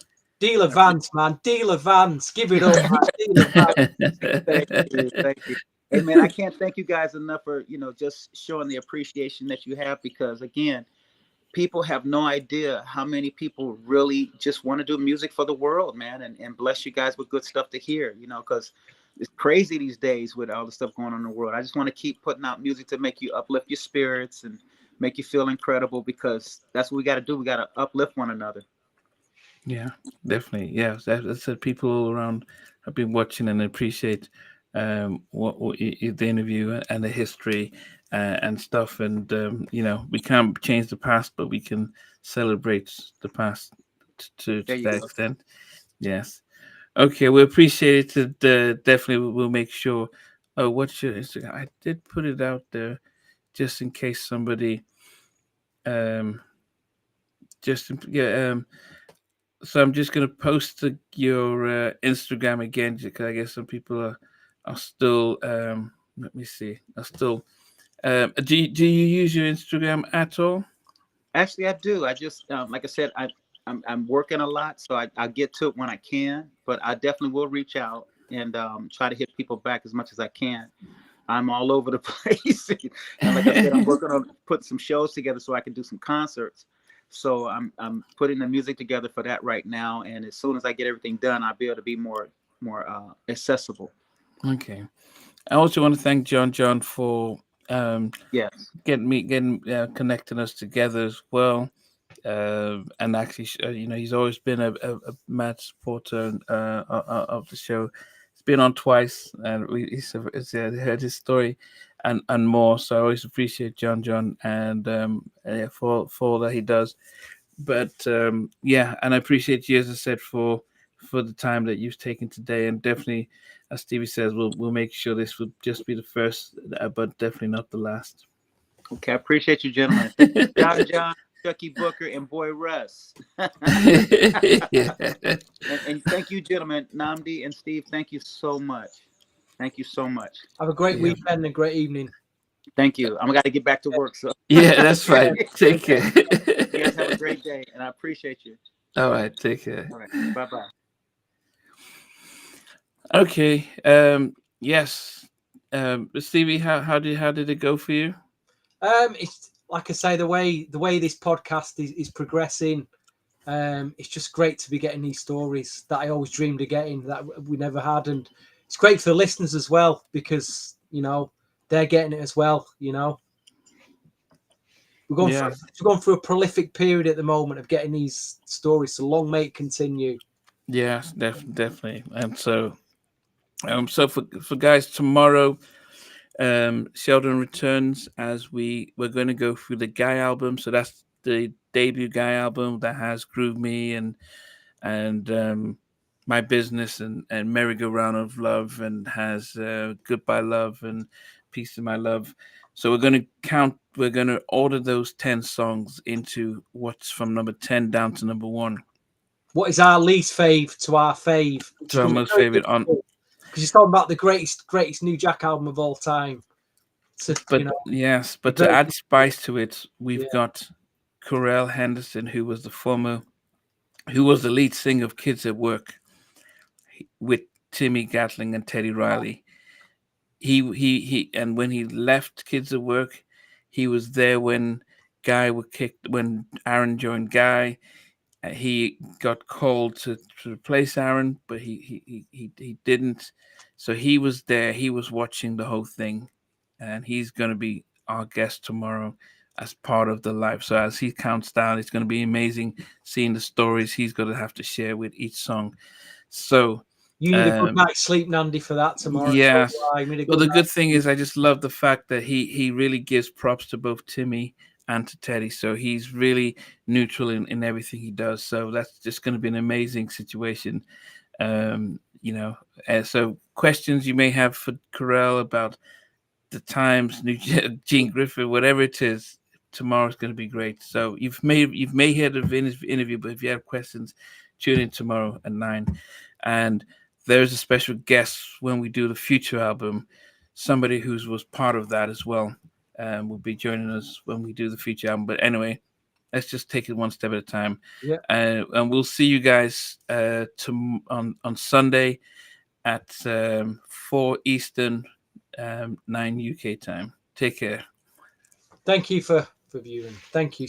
Speaker 3: D'LaVance, man. D'LaVance. Give it up, man. D'LaVance.
Speaker 2: Thank you. Thank you. Hey, man, I can't thank you guys enough for, just showing the appreciation that you have, because, again, people have no idea how many people really just want to do music for the world, man, and bless you guys with good stuff to hear, because it's crazy these days with all the stuff going on in the world. I just want to keep putting out music to make you uplift your spirits and make you feel incredible, because that's what we got to do. We got to uplift one another.
Speaker 1: Yeah, definitely. Yeah, that's said. People all around have been watching and appreciate the interview and the history and stuff. And we can't change the past, but we can celebrate the past
Speaker 2: There
Speaker 1: to
Speaker 2: you
Speaker 1: that
Speaker 2: go.
Speaker 1: extent. Yes. Okay, we appreciate it. Definitely, we'll make sure. Oh, what's your Instagram? I did put it out there just in case somebody. Um, yeah. So I'm just gonna post your Instagram again, because I guess some people are still. Let me see. Are still. Do you use your Instagram at all?
Speaker 2: Actually, I do. I just, like I said, I'm working a lot, so I get to it when I can. But I definitely will reach out and try to hit people back as much as I can. I'm all over the place, and like I said, I'm working on putting some shows together so I can do some concerts. So I'm putting the music together for that right now. And as soon as I get everything done, I'll be able to be more accessible.
Speaker 1: Okay. I also want to thank John for um,
Speaker 2: Yes.
Speaker 1: getting connecting us together as well. And actually, he's always been a mad supporter of the show. He's been on twice, and he's heard his story and more. So I always appreciate John, and for all that he does. But yeah, and I appreciate you, as I said, for the time that you've taken today, and definitely, as Stevie says, we'll make sure this will just be the first, but definitely not the last.
Speaker 2: Okay. I appreciate you, gentlemen. John. Chucky Booker, and Boy Russ.
Speaker 1: Yeah.
Speaker 2: And thank you, gentlemen, Namdi and Steve. Thank you so much. Thank you so much.
Speaker 3: Have a great
Speaker 1: Yeah.
Speaker 3: weekend and great evening.
Speaker 2: Thank you. I'm gonna get back to work. So
Speaker 1: Yeah, that's right. Take care.
Speaker 2: you guys have a great day, and I appreciate you.
Speaker 1: All right, take care.
Speaker 2: All right, bye bye.
Speaker 1: Okay. Yes. Stevie, how did it go for you?
Speaker 3: It's like I say, the way this podcast is progressing. It's just great to be getting these stories that I always dreamed of getting that we never had, and it's great for the listeners as well because they're getting it as well. We're going through a prolific period at the moment of getting these stories. So long may it continue.
Speaker 1: Yes, definitely. And so for guys, tomorrow, Sheldon returns as we're going to go through the Guy album. So that's the debut Guy album that has Groove Me and My Business and Merry Go Round of Love, and has Goodbye Love and Peace of My Love. So we're going to order those 10 songs into what's from number 10 down to number 1.
Speaker 3: What is our least fave to our fave?
Speaker 1: To our most favorite on.
Speaker 3: Because you're talking about the greatest New Jack album of all time. So,
Speaker 1: But to add spice to it, we've got Corel Henderson, who was the lead singer of Kids at Work with Timmy Gatling and Teddy Riley. He and when he left Kids at Work, he was there when when Aaron joined Guy. He got called to replace Aaron, but he didn't. So he was there. He was watching the whole thing, and he's going to be our guest tomorrow as part of the live. So as he counts down, it's going to be amazing seeing the stories he's going to have to share with each song. So
Speaker 3: you need a good night's sleep, Nandy, for that tomorrow.
Speaker 1: Yes.
Speaker 3: Well,
Speaker 1: the good thing is I just love the fact that he really gives props to both Timmy and to Teddy. So he's really neutral in everything he does. So that's just going to be an amazing situation. So questions you may have for Corel about the Times, Gene Griffith, whatever it is, tomorrow's going to be great. So you may hear the interview, but if you have questions, tune in tomorrow at 9. And there's a special guest when we do the Future album, somebody who was part of that as well. Will be joining us when we do the Future album. But anyway, let's just take it one step at a time.
Speaker 3: Yeah.
Speaker 1: And we'll see you guys on Sunday at 4 Eastern, 9 UK time. Take care.
Speaker 3: Thank you for viewing. Thank you.